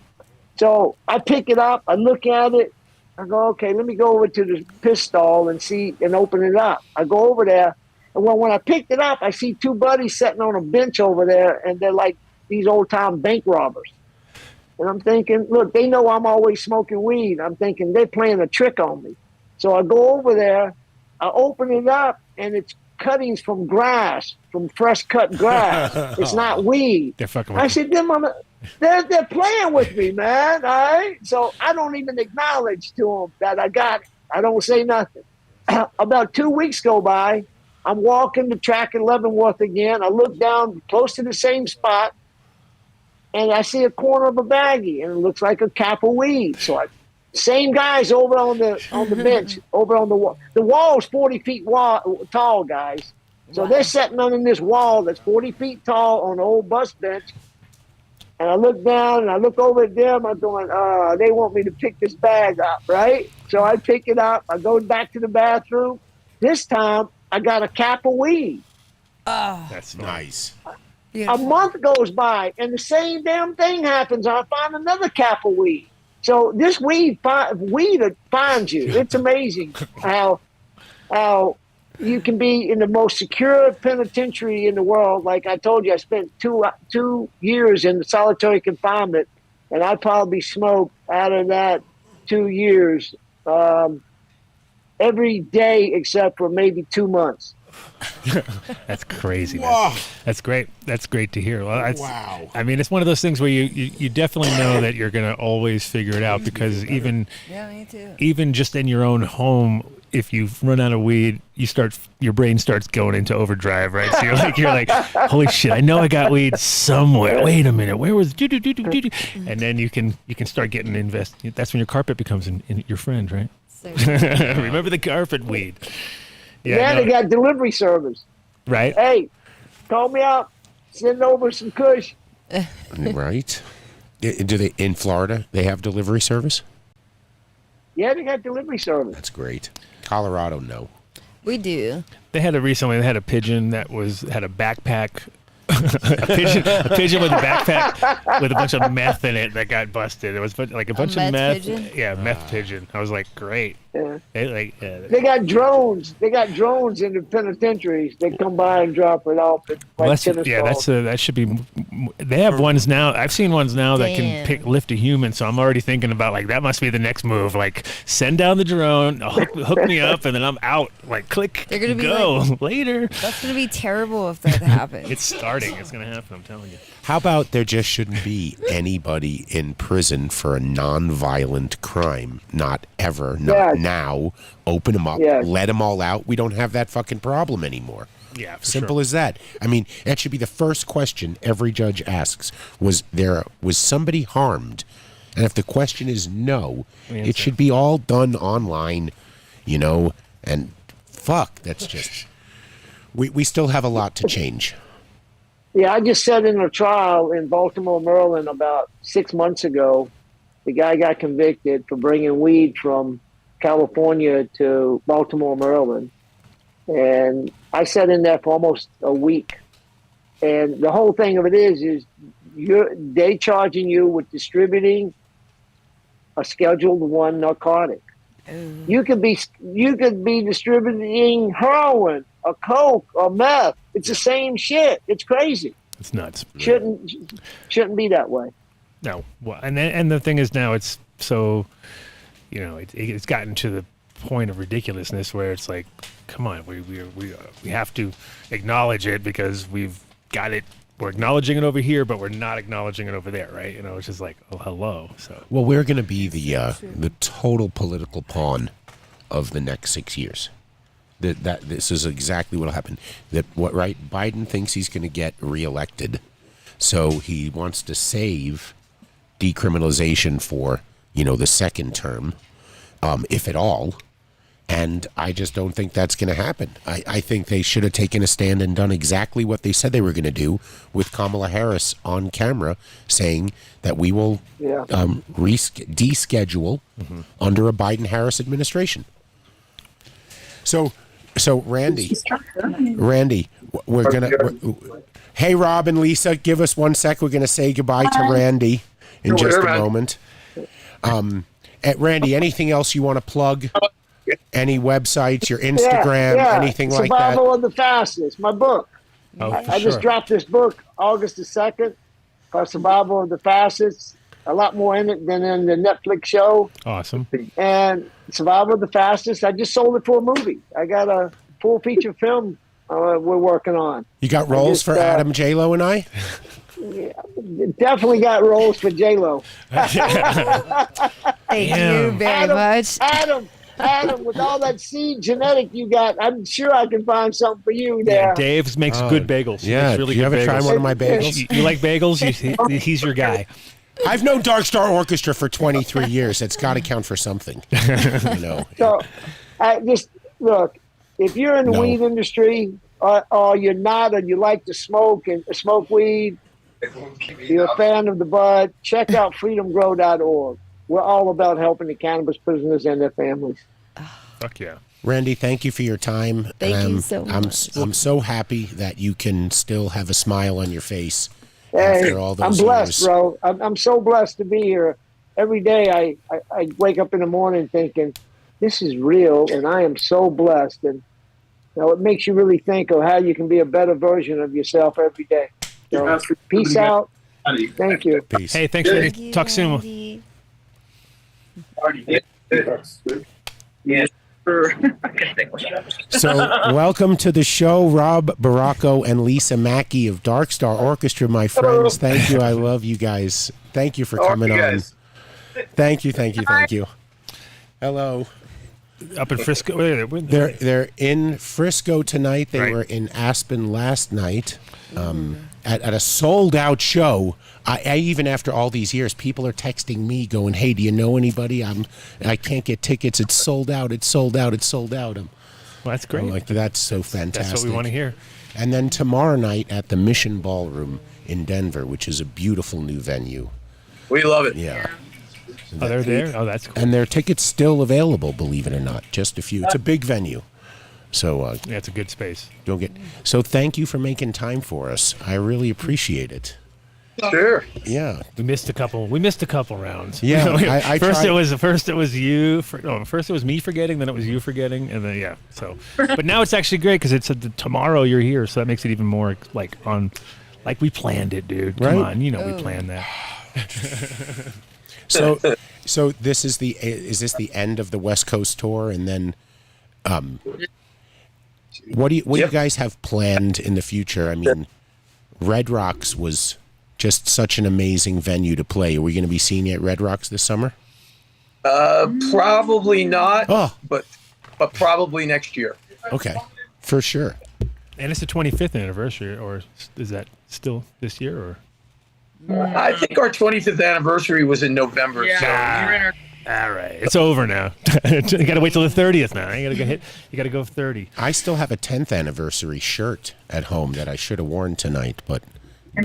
So I pick it up, I look at it, I go, okay, let me go over to the piss stall and see and open it up. I go over there, and when I picked it up, I see two buddies sitting on a bench over there, and they're like these old-time bank robbers. And I'm thinking, look, they know I'm always smoking weed. I'm thinking they're playing a trick on me. So I go over there, I open it up, and it's cuttings from grass, from fresh-cut grass. It's not weed. They're fucking with I said, they're playing with me, man. All right? So I don't even acknowledge to them that I got it. I don't say nothing. About 2 weeks go by. I'm walking the track in Leavenworth again. I look down close to the same spot, and I see a corner of a baggie, and it looks like a cap of weed. So same guys over on the bench, over on the wall. The wall's 40 feet tall, guys. So they're sitting under this wall that's 40 feet tall on an old bus bench. And I look down and I look over at them. I'm going, they want me to pick this bag up, right? So I pick it up. I go back to the bathroom. This time, I got a cap of weed. That's nice. A month goes by, and the same damn thing happens. I find another cap of weed. So this weed finds you. It's amazing how you can be in the most secure penitentiary in the world. Like I told you, I spent two years in solitary confinement, and I probably smoked out of that 2 years every day except for maybe 2 months. That's crazy. That's great. That's great to hear. Well, wow. I mean, it's one of those things where you definitely know that you're going to always figure it out, because even just in your own home, if you run out of weed, your brain starts going into overdrive, right? So you're like, holy shit, I know I got weed somewhere. Wait a minute, where was and then you can start getting invested. That's when your carpet becomes your friend, right? Remember the carpet weed. Yeah, they got delivery service. Right. Hey, call me up. Send over some kush. Right. Do they in Florida? They have delivery service? Yeah, they got delivery service. That's great. Colorado, no. We do. They had a pigeon that had a backpack a pigeon with a backpack with a bunch of meth in it that got busted. It was like a bunch of meth. pigeon? Yeah, meth pigeon. I was like, great. Yeah. They got drones. They got drones in the penitentiaries. They come by and drop it off. That should be. They have ones now. I've seen ones now that can lift a human. So I'm already thinking about like that must be the next move. Like send down the drone, hook me up, and then I'm out. Like click, They're gonna be go later. That's gonna be terrible if that happens. It's starting. It's gonna happen. I'm telling you. How about there just shouldn't be anybody in prison for a non-violent crime? Not ever. Not now. Open them up. Let them all out. We don't have that fucking problem anymore. Yeah, for Simple as that. I mean, that should be the first question every judge asks. Was somebody harmed? And if the question is no, it should be all done online, you know, and fuck, that's just... We still have a lot to change. Yeah, I just sat in a trial in Baltimore, Maryland about 6 months ago. The guy got convicted for bringing weed from California to Baltimore, Maryland. And I sat in there for almost a week. And the whole thing of it is they charging you with distributing a Schedule 1 narcotic. You could be distributing heroin, or coke, or meth. It's the same shit. It's crazy. It's nuts. Shouldn't be that way. No. Well, and the thing is now it's so, you know, it's gotten to the point of ridiculousness where it's like, come on, we have to acknowledge it because we've got it. We're acknowledging it over here, but we're not acknowledging it over there, right? You know, it's just like, oh, hello. So well, we're going to be the total political pawn of the next 6 years. That this is exactly what will happen. Biden thinks he's going to get reelected, so he wants to save decriminalization for the second term, if at all. And I just don't think that's going to happen. I think they should have taken a stand and done exactly what they said they were going to do with Kamala Harris on camera saying that we will deschedule under a Biden-Harris administration. So Randy, we're going to... Hey, Rob and Lisa, give us 1 sec. We're going to say goodbye to Randy in just a moment. Randy, anything else you want to plug? Any websites, your Instagram, anything like that? Survival of the Fastest, my book. I just dropped this book August the 2nd called Survival of the Fastest. A lot more in it than in the Netflix show. Awesome. And Survival of the Fastest, I just sold it for a movie. I got a full feature film we're working on. You got roles for Adam, JLo, and I? Yeah, definitely got roles for JLo. Thank you very much. Adam, with all that seed genetic you got, I'm sure I can find something for you there. Yeah, Dave makes good bagels. Yeah, really do you good ever try one of my bagels? You like bagels? He's your guy. I've known Dark Star Orchestra for 23 years. That's got to count for something. So, just look, if you're in the weed industry, or you're not, or you like to smoke weed, you're a fan of the bud, check out freedomgrow.org. We're all about helping the cannabis prisoners and their families. Fuck yeah. Randy, thank you for your time. Thank you so much. I'm so happy that you can still have a smile on your face Hey, after all those I'm blessed, years. bro. I'm so blessed to be here. Every day I wake up in the morning thinking, this is real, and I am so blessed. And it makes you really think of how you can be a better version of yourself every day. So, peace out. Thank you. Peace. Hey, thanks, Randy. Talk soon. Randy. So, welcome to the show, Rob Barraco and Lisa Mackey of Dark Star Orchestra, my friends. Thank you. I love you guys. Thank you for coming on. Thank you. Hello. Up in Frisco. They're in Frisco tonight. They Right. were in Aspen last night at a sold-out show. I even after all these years, people are texting me going, "Hey, do you know anybody? I can't get tickets. It's sold out. It's sold out. It's sold out." Well, that's great. I'm like, that's so fantastic. That's what we want to hear. And then tomorrow night at the Mission Ballroom in Denver, which is a beautiful new venue. We love it. Yeah. Oh, they're there? Oh, that's cool. And there are tickets still available, believe it or not. Just a few. It's a big venue. So Yeah, it's a good space. So thank you for making time for us. I really appreciate it. Sure. Yeah. We missed a couple rounds. Yeah. First it was you. First it was me forgetting, then it was you forgetting, and then yeah. So, but now it's actually great because it's tomorrow you're here, so that makes it even more like we planned it, dude. Come on, we planned that. So this is this the end of the West Coast tour, and then what do you guys have planned in the future? I mean, Red Rocks was just such an amazing venue to play. Are we going to be seeing you at Red Rocks this summer? Probably not. But probably next year. Okay, for sure. And it's the 25th anniversary, or is that still this year? Or I think our 25th anniversary was in November. Yeah. All right, it's over now. You got to wait till the 30th now. You got to go 30. I still have a 10th anniversary shirt at home that I should have worn tonight, but I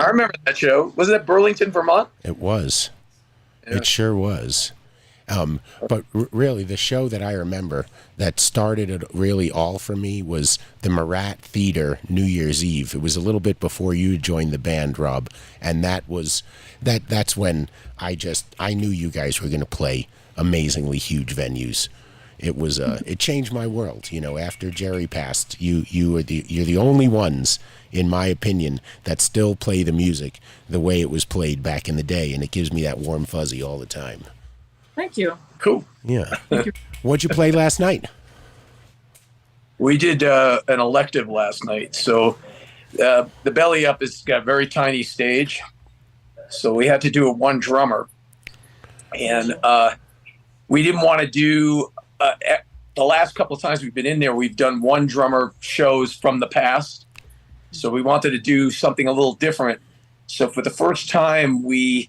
remember that show. Was it Burlington, Vermont? It was. Yeah. It sure was. But really, the show that I remember that started it really all for me was the Murat Theater New Year's Eve. It was a little bit before you joined the band, Rob, and that's when I knew you guys were going to play amazingly huge venues. It was it changed my world. After Jerry passed, you're the only ones, in my opinion, that still play the music the way it was played back in the day, and it gives me that warm fuzzy all the time. Thank you. Cool. Yeah. What'd you play last night? We did an elective last night. So the Belly Up has got a very tiny stage. So we had to do a one drummer. And we didn't want to do the last couple of times we've been in there, we've done one drummer shows from the past. So we wanted to do something a little different. So for the first time, we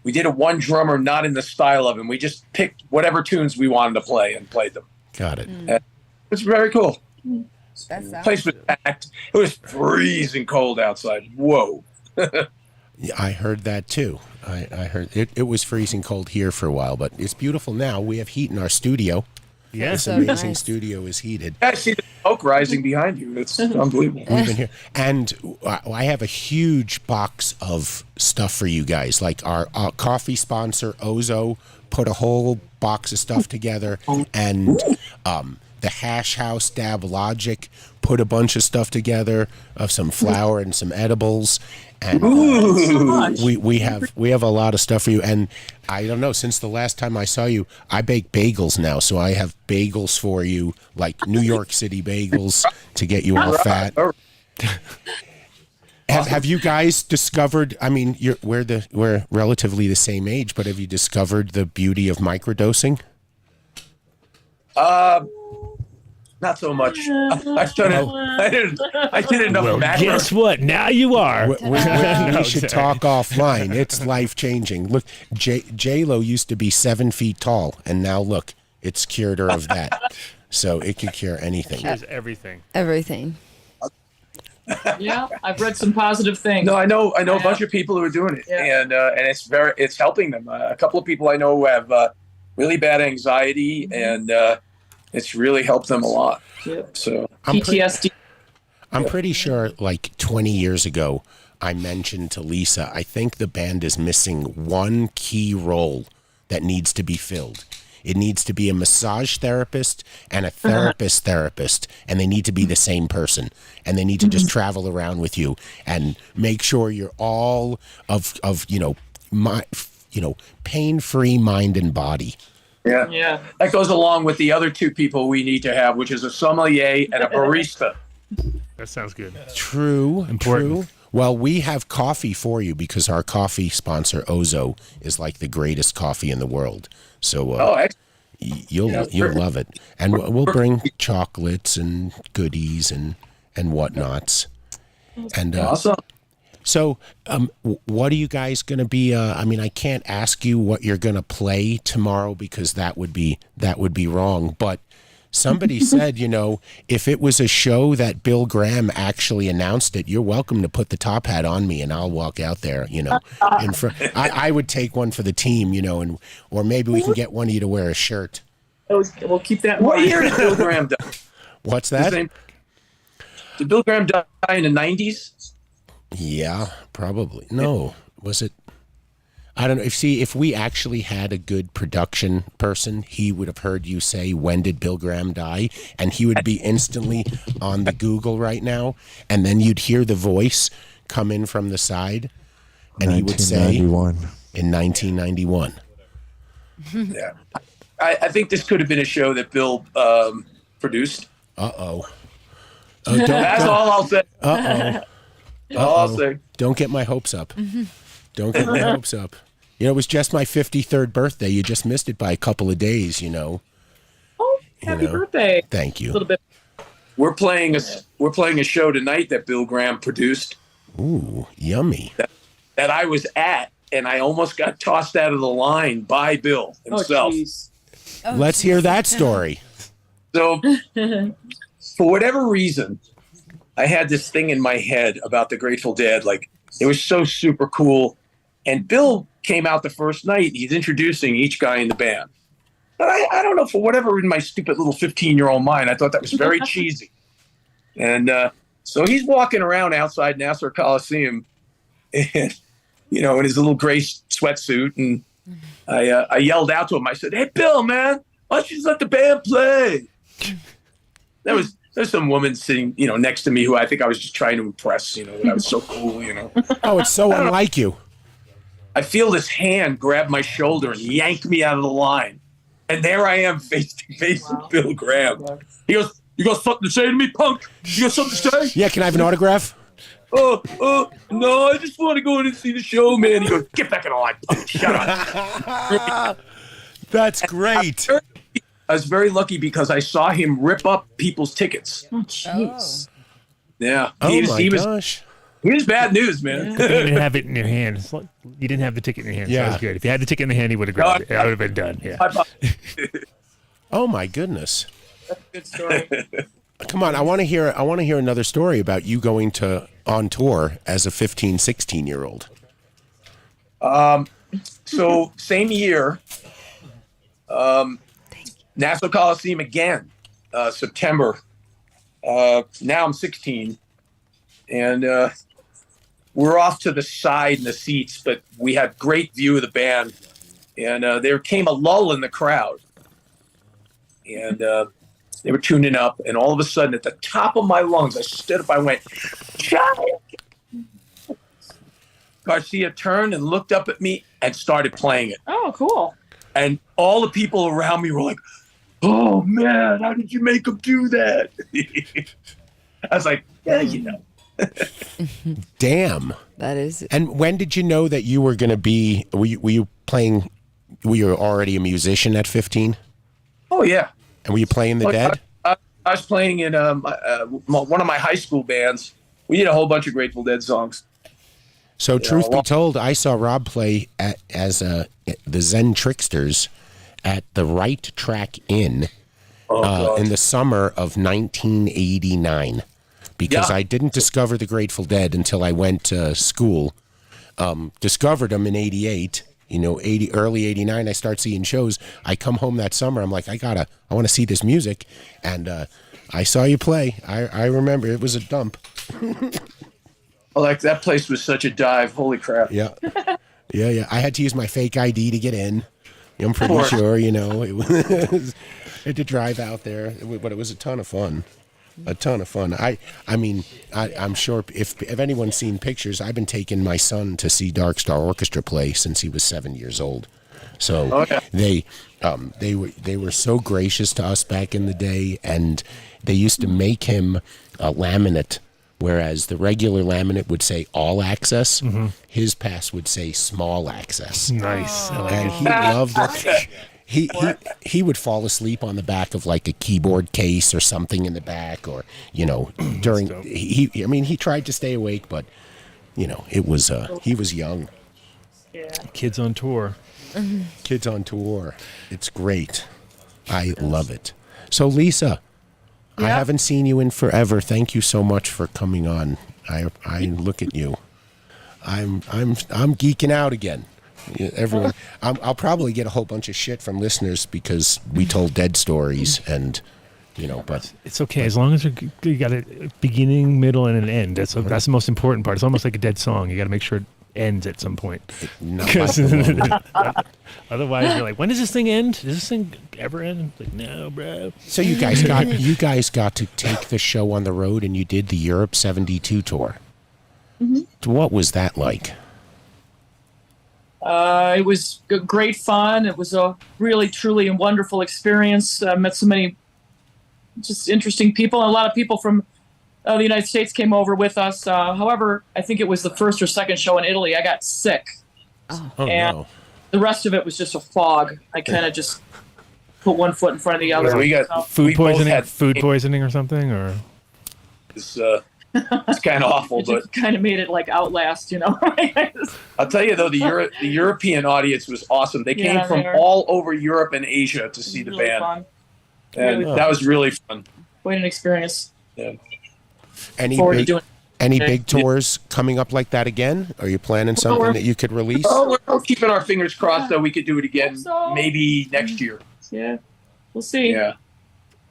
did a one drummer, not in the style of him. We just picked whatever tunes we wanted to play and played them. Got it. It was very cool. The Place was packed. It was freezing cold outside. Whoa. Yeah, I heard that too. I heard it was freezing cold here for a while, but it's beautiful now. We have heat in our studio. Yes, this amazing studio is heated. I see the smoke rising behind you. It's unbelievable. We've been here, and I have a huge box of stuff for you guys. Like our coffee sponsor, Ozo, put a whole box of stuff together, and the Hash House Dab Logic put a bunch of stuff together of some flour and some edibles. And we have a lot of stuff for you. And I don't know, since the last time I saw you, I bake bagels now. So I have bagels for you, like New York City bagels to get you all fat. Have you guys discovered, I mean, we're relatively the same age, but have you discovered the beauty of microdosing? Not so much. I've done it. I did enough. Well, guess what? Now you are. We should talk offline. It's life changing. Look, JLo used to be 7 feet tall, and now look, it's cured her of that. So it could cure anything. Cures everything. Everything. Yeah, I've read some positive things. No, I know a bunch of people who are doing it, and it's helping them. A couple of people I know who have really bad anxiety, and it's really helped them a lot. Yeah. So PTSD. I'm pretty sure like 20 years ago, I mentioned to Lisa, I think the band is missing one key role that needs to be filled. It needs to be a massage therapist and a therapist, and they need to be the same person. And they need to just travel around with you and make sure you're all of pain-free mind and body. Yeah. That goes along with the other two people we need to have, which is a sommelier and a barista. That sounds good. True. Important. True. Well, we have coffee for you because our coffee sponsor, Ozo, is like the greatest coffee in the world. So you'll love it. And we'll bring chocolates and goodies and whatnots. And awesome. So, what are you guys going to be? I mean, I can't ask you what you're going to play tomorrow because that would be wrong. But somebody said, if it was a show that Bill Graham actually announced it, you're welcome to put the top hat on me, and I'll walk out there. And I would take one for the team, or maybe we can get one of you to wear a shirt. We'll keep that in What mind. year did Bill Graham die? What's that? Did Bill Graham die in the 90s? Yeah, probably. No, was it? I don't know. If we actually had a good production person, he would have heard you say, "When did Bill Graham die?" And he would be instantly on the Google right now. And then you'd hear the voice come in from the side, and he would say, "In 1991." Yeah, I think this could have been a show that Bill produced. That's all I'll say. All I'll say. Don't get my hopes up. Don't get my hopes up. You know, it was just my 53rd birthday. You just missed it by a couple of days, you know. Oh, happy birthday. Thank you. A little bit. We're playing a show tonight that Bill Graham produced. Ooh, yummy. That I was at, and I almost got tossed out of the line by Bill himself. Let's hear that story. So, for whatever reason, I had this thing in my head about the Grateful Dead. Like, it was so super cool. And Bill came out the first night. He's introducing each guy in the band. But I don't know, for whatever in my stupid little 15-year-old mind, I thought that was very cheesy. And so he's walking around outside Nassau Coliseum, and, you know, in his little gray sweatsuit. And I yelled out to him. I said, "Hey, Bill, man, why don't you just let the band play?" There's some woman sitting, you know, next to me who I think I was just trying to impress, you know, that I was so cool, you know. Oh, it's so unlike you. I feel this hand grab my shoulder and yank me out of the line. And there I am face to face with Bill Graham. He goes, "You got something to say to me, punk? You got something to say?" Yeah, can I have an autograph? No, I just want to go in and see the show, man. He goes, "Get back in the line, punk. Shut up." That's great. I was very lucky because I saw him rip up people's tickets. Oh, jeez. Yeah. Oh, my gosh. He was bad news, man. You didn't have it in your hand. It's like, you didn't have the ticket in your hand. So that was good. If you had the ticket in the hand, he would have grabbed it. That would have been done. Yeah. Oh my goodness. That's a good story. Come on, I want to hear another story about you going on tour as a 15, 16-year-old. So same year, Nassau Coliseum again, September. Now I'm 16, and we're off to the side in the seats, but we had great view of the band, and there came a lull in the crowd, and they were tuning up, and all of a sudden, at the top of my lungs, I stood up, I went, "Giant!" Garcia turned and looked up at me and started playing it. Oh, cool. And all the people around me were like, "Oh, man, how did you make him do that?" I was like, "Yeah, you know." Damn. That is. And when did you know that you were going to be, were you already a musician at 15? Oh, yeah. And were you playing the Dead? I was playing in one of my high school bands. We did a whole bunch of Grateful Dead songs. So truth be told, I saw Rob play as the Zen Tricksters at the Right Track Inn in the summer of 1989. Because I didn't discover the Grateful Dead until I went to school. Discovered them in 88. You know, early 89, I start seeing shows. I come home that summer. I'm like, I want to see this music. And I saw you play. I remember it was a dump. Oh, like that place was such a dive. Holy crap. Yeah. Yeah. I had to use my fake ID to get in. I'm pretty sure, you know, it was, I had to drive out there, but it was a ton of fun. A ton of fun. I'm sure if anyone's seen pictures, I've been taking my son to see Dark Star Orchestra play since he was 7 years old. So they were so gracious to us back in the day, and they used to make him a laminate, whereas the regular laminate would say all access. Mm-hmm. His pass would say small access. Nice. And he loved it. He would fall asleep on the back of like a keyboard case or something in the back, or during he tried to stay awake, but it was he was young. Yeah. Kids on tour. Kids on tour. It's great. I love it. So Lisa, I haven't seen you in forever. Thank you so much for coming on. I look at you. I'm geeking out again. Everyone, I'll probably get a whole bunch of shit from listeners because we told dead stories, and But it's okay as long as you got a beginning, middle, and an end. That's the most important part. It's almost like a dead song. You got to make sure it ends at some point. Otherwise, you're like, when does this thing end? Does this thing ever end? Like, no, bro. So you guys got to take the show on the road, and you did the Europe 72 tour. Mm-hmm. What was that like? It was great fun. It was a really, truly wonderful experience. Met so many just interesting people. A lot of people from the United States came over with us. However, I think it was the first or second show in Italy. I got sick. And the rest of it was just a fog. I kind of just put one foot in front of the other. We got food poisoning or something, or it's kind of awful, but kind of made it like Outlast, I'll tell you though, the European audience was awesome. They came from all over Europe and Asia to see the really band, fun. and that was really fun. Quite an experience. Yeah. Any big tours coming up like that again? Are you planning something that you could release? Oh, we're keeping our fingers crossed that we could do it again, maybe next year. Yeah, we'll see. Yeah,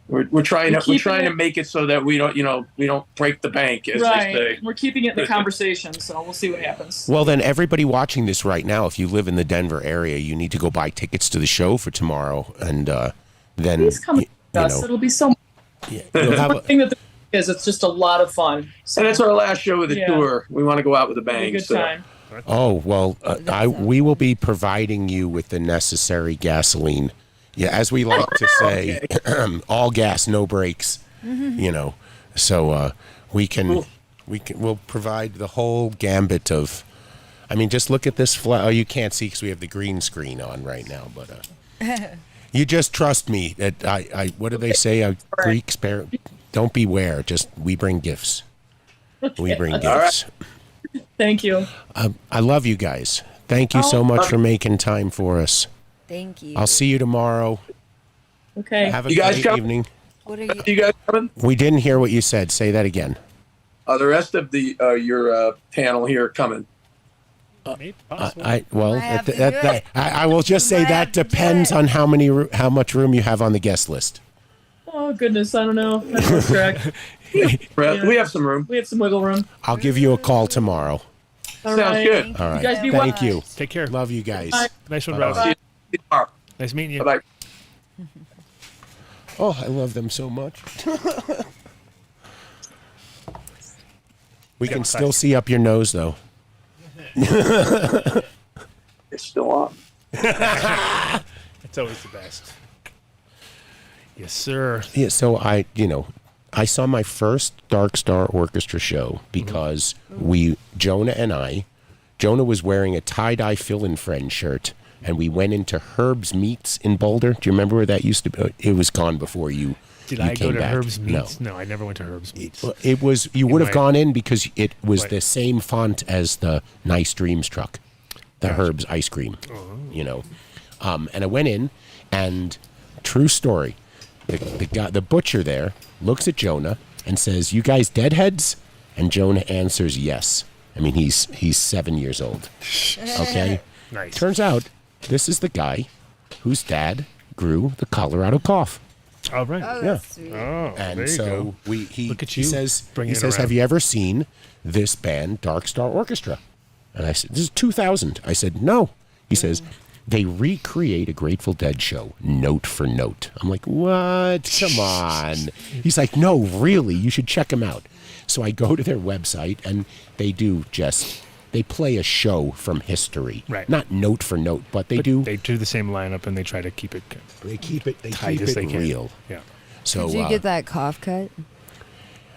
we're trying to make it so that we don't break the bank, as they say. We're keeping it in the conversation, so we'll see what happens. Well, then everybody watching this right now, if you live in the Denver area, you need to go buy tickets to the show for tomorrow, and then please come with us. It'll be so. Yeah, you'll have thing that it's just a lot of fun. So, and it's our last show of the tour. We want to go out with a bang. Good time. Oh, well, we will be providing you with the necessary gasoline. Yeah, as we like to say, all gas, no brakes. Mm-hmm. So we'll provide the whole gambit of. I mean, just look at this. Oh, you can't see because we have the green screen on right now, but you just trust me that I. What do they say? Greeks, don't beware. Just we bring gifts. We bring gifts. Right. Thank you. I love you guys. Thank you so much for making time for us. Thank you. I'll see you tomorrow. Okay. Have a great evening. What are you guys coming? We didn't hear what you said. Say that again. The rest of your panel here are coming. I will just say that depends on how much room you have on the guest list. Oh goodness, I don't know. That's lost track. We have some room. We have some wiggle room. I'll give you a call tomorrow. Sounds good. All right. You guys be Thank you. Take care. Love you guys. Bye. Nice one, Rob. Nice meeting you. Bye. Oh, I love them so much. We can still see up your nose, though. It's still on. It's always the best. Yes, sir. Yeah, so I saw my first Dark Star Orchestra show because Jonah was wearing a tie-dye Phil and Friend shirt, and we went into Herb's Meats in Boulder. Do you remember where that used to be? It was gone before you. Did I go to Herb's Meats? No, I never went to Herb's Meats. It was. You would have gone in because it was the same font as the Nice Dreams truck, the Herb's ice cream. And I went in, and true story, the butcher there looks at Jonah and says, "You guys deadheads?" And Jonah answers, "Yes." I mean, he's 7 years old. Okay. Nice. Turns out this is the guy whose dad grew the Colorado cough. Oh, right. Oh, that's sweet. Oh, And there you so go. Look at you. he says, bringing it "Have around. you ever seen this band, Dark Star Orchestra?" And I said, "This is 2000." I said, "No." He says, "They recreate a Grateful Dead show, note for note." I'm like, "What? Come on." He's like, "No, really, you should check them out." So I go to their website, and they play a show from history. Right. Not note for note, but they do. They do the same lineup, and they try to keep it. They keep it tight as they can. real. Yeah. So Did you get that cough cut?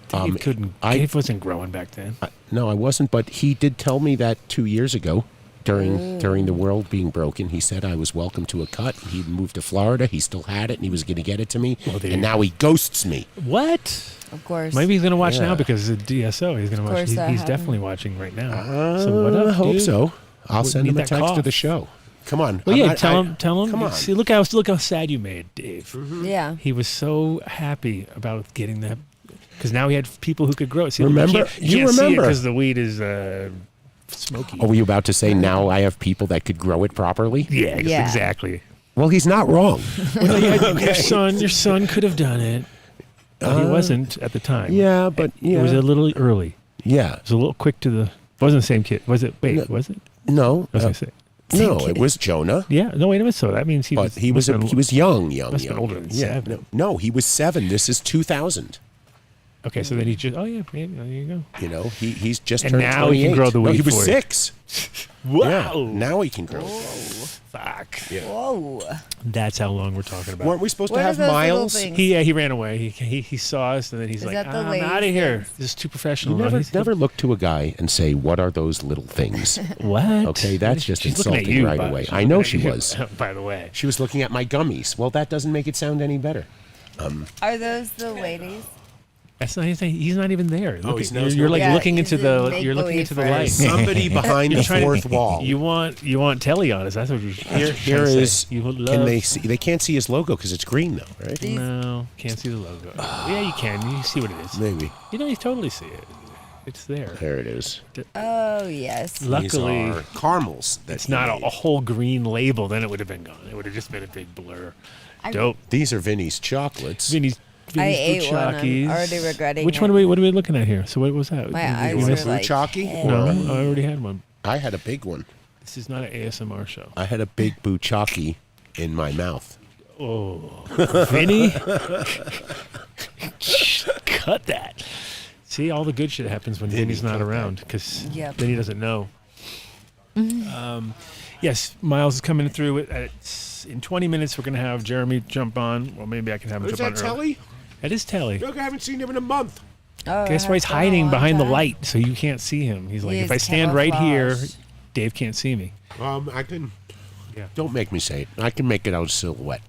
Dave couldn't. Dave wasn't growing back then. No, I wasn't, but he did tell me that 2 years ago during the world being broken. He said I was welcome to a cut. He moved to Florida. He still had it, and he was going to get it to me. And now he ghosts me. What? Of course. Maybe he's going to watch now because of DSO. He's going to watch. He's definitely watching right now. So what up, I hope dude? so. I'll send him a text cough. to the show. Come on. Well, tell him. Come on. See, look how sad you made, Dave. Mm-hmm. Yeah. He was so happy about getting that because now he had people who could grow it. See, Remember? you can't see it remember because the weed is smoky. Oh, were you about to say now I have people that could grow it properly? Yeah, exactly. Well, he's not wrong. Well, your son could have done it. He wasn't at the time. Yeah, but It was a little early. Yeah. It was a little quick to the... Wasn't the same kid. Was it? Wait, was it? No. I was going to say. No, it was Jonah. Yeah. No, wait a minute. So that means he But was... he was young. Must have been older than 7. No, he was 7. This is 2000. Okay, so then he just... Oh, yeah. Maybe, there you go. You know, he's just And turned now 28. he can grow the No, weed he was for you. 6. Wow. Yeah, now he can grow. Fuck. Yeah. Whoa. That's how long we're talking about. Weren't we supposed What to are have those little Miles? things? He ran away. He saw us, and then he's Is like, that the I'm ladies' out of here. things? This is too You professional. never look to a guy and say, "What are those little things?" What? Okay, that's just She's looking at insulting you, right by- away. she's I know looking she at you, was. By the way. She was looking at my gummies. Well, that doesn't make it sound any better. Are those the ladies? That's not. He's not even there. Oh, Look, he's you're, not- you're like Yeah, looking he's into in the. You're looking make-believe into the for light. us. Somebody behind the Trying to- fourth wall. You want telly on us. That's what you're. Here is. You would Can love. they see? They can't see his logo because it's green, though, right? No, can't see the logo. Yeah, you can. You see what it is. Maybe. You know, you totally see it. It's there. There it is. Oh, yes. Luckily, These are caramels. That it's he not made. a whole green label. Then it would have been gone. It would have just been a big blur. Dope. These are Vinny's chocolates. Vinny's I ate one. I'm Buchakis. already regretting Which it. one what are we looking at here? So what was that? My You eyes want a are like... buchaki? eh. No, I already had one. I had a big one. This is not an ASMR show. I had a big buchaki in my mouth. Oh, Vinny, cut that. See, all the good shit happens when Vinny's not around because Yep. Vinny doesn't know. Yes, Miles is coming through. In 20 minutes, we're going to have Jeremy jump on. Well, maybe I can have him Is jump that on early. Telly? That is Telly. Look, I haven't seen him in a month. Oh, Guess why he's that's been a hiding long behind the time. light so you can't see him. He's like, He if is I stand right here, camouflage. Dave can't see me. I can. Yeah. Don't make me say it. I can make it out silhouette.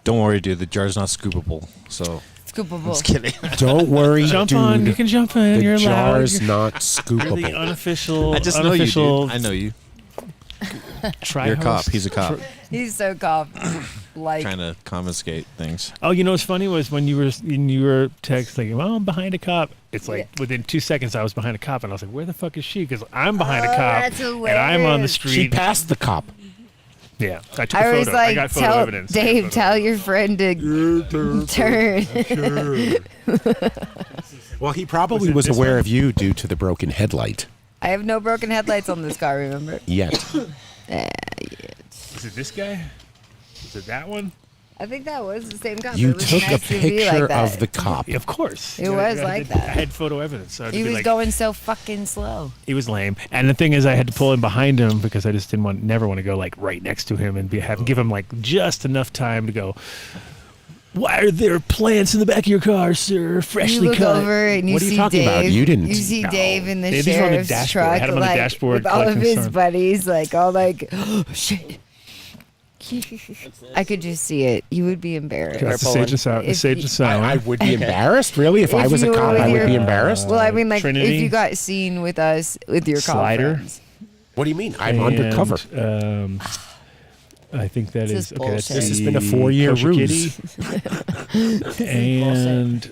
Don't worry, dude. The jar's not scoopable. So Scoopable. just kidding. Don't worry, Jump dude. on. You can jump in. The You're allowed. jar's not You're the scoopable. unofficial. I just know you, dude. I know you. You're a cop. Tri-host. He's a cop. He's so cop. Like, Trying to confiscate things. Oh, you know what's funny was when you were texting, well, I'm behind a cop. It's like within 2 seconds I was behind a cop, and I was like, where the fuck is she? Because I'm behind a Oh, cop, that's and I'm on the hilarious. street. She passed the cop. Yeah, I took a I photo. was I like, got photo tell evidence. Dave, tell your friend to turn. Well, he probably was aware of you due to the broken headlight. I have no broken headlights on this car, remember? Yet. Is it this guy? Is it that one? I think that was the same cop. You It was took an a SUV picture like that. of the cop. Yeah, of course. It was like that. I had photo evidence. So He was going so fucking slow. He was lame, and the thing is, I had to pull in behind him because I just never want to go like right next to him and give him like just enough time to go. Why are there plants in the back of your car, sir? Freshly You look cut. over and you What are you see talking Dave. about? You didn't- You see No. Dave in the These were on the sheriff's dashboard. I truck, had him on the like dashboard with all of collecting his sun. buddies, like all like, oh shit. I could just see it. You would be embarrassed. That's the sage and sound. The If sage you- and sound. I would be embarrassed, really? If I was a you were cop, with I would your- be embarrassed. Well, I mean, like Trinity? if you got seen with us with your cop Slider? friends. What do you mean? I'm undercover. I think that This is is okay. That's bullshit. This has been a 4-year Kosher ruse. Kitty. And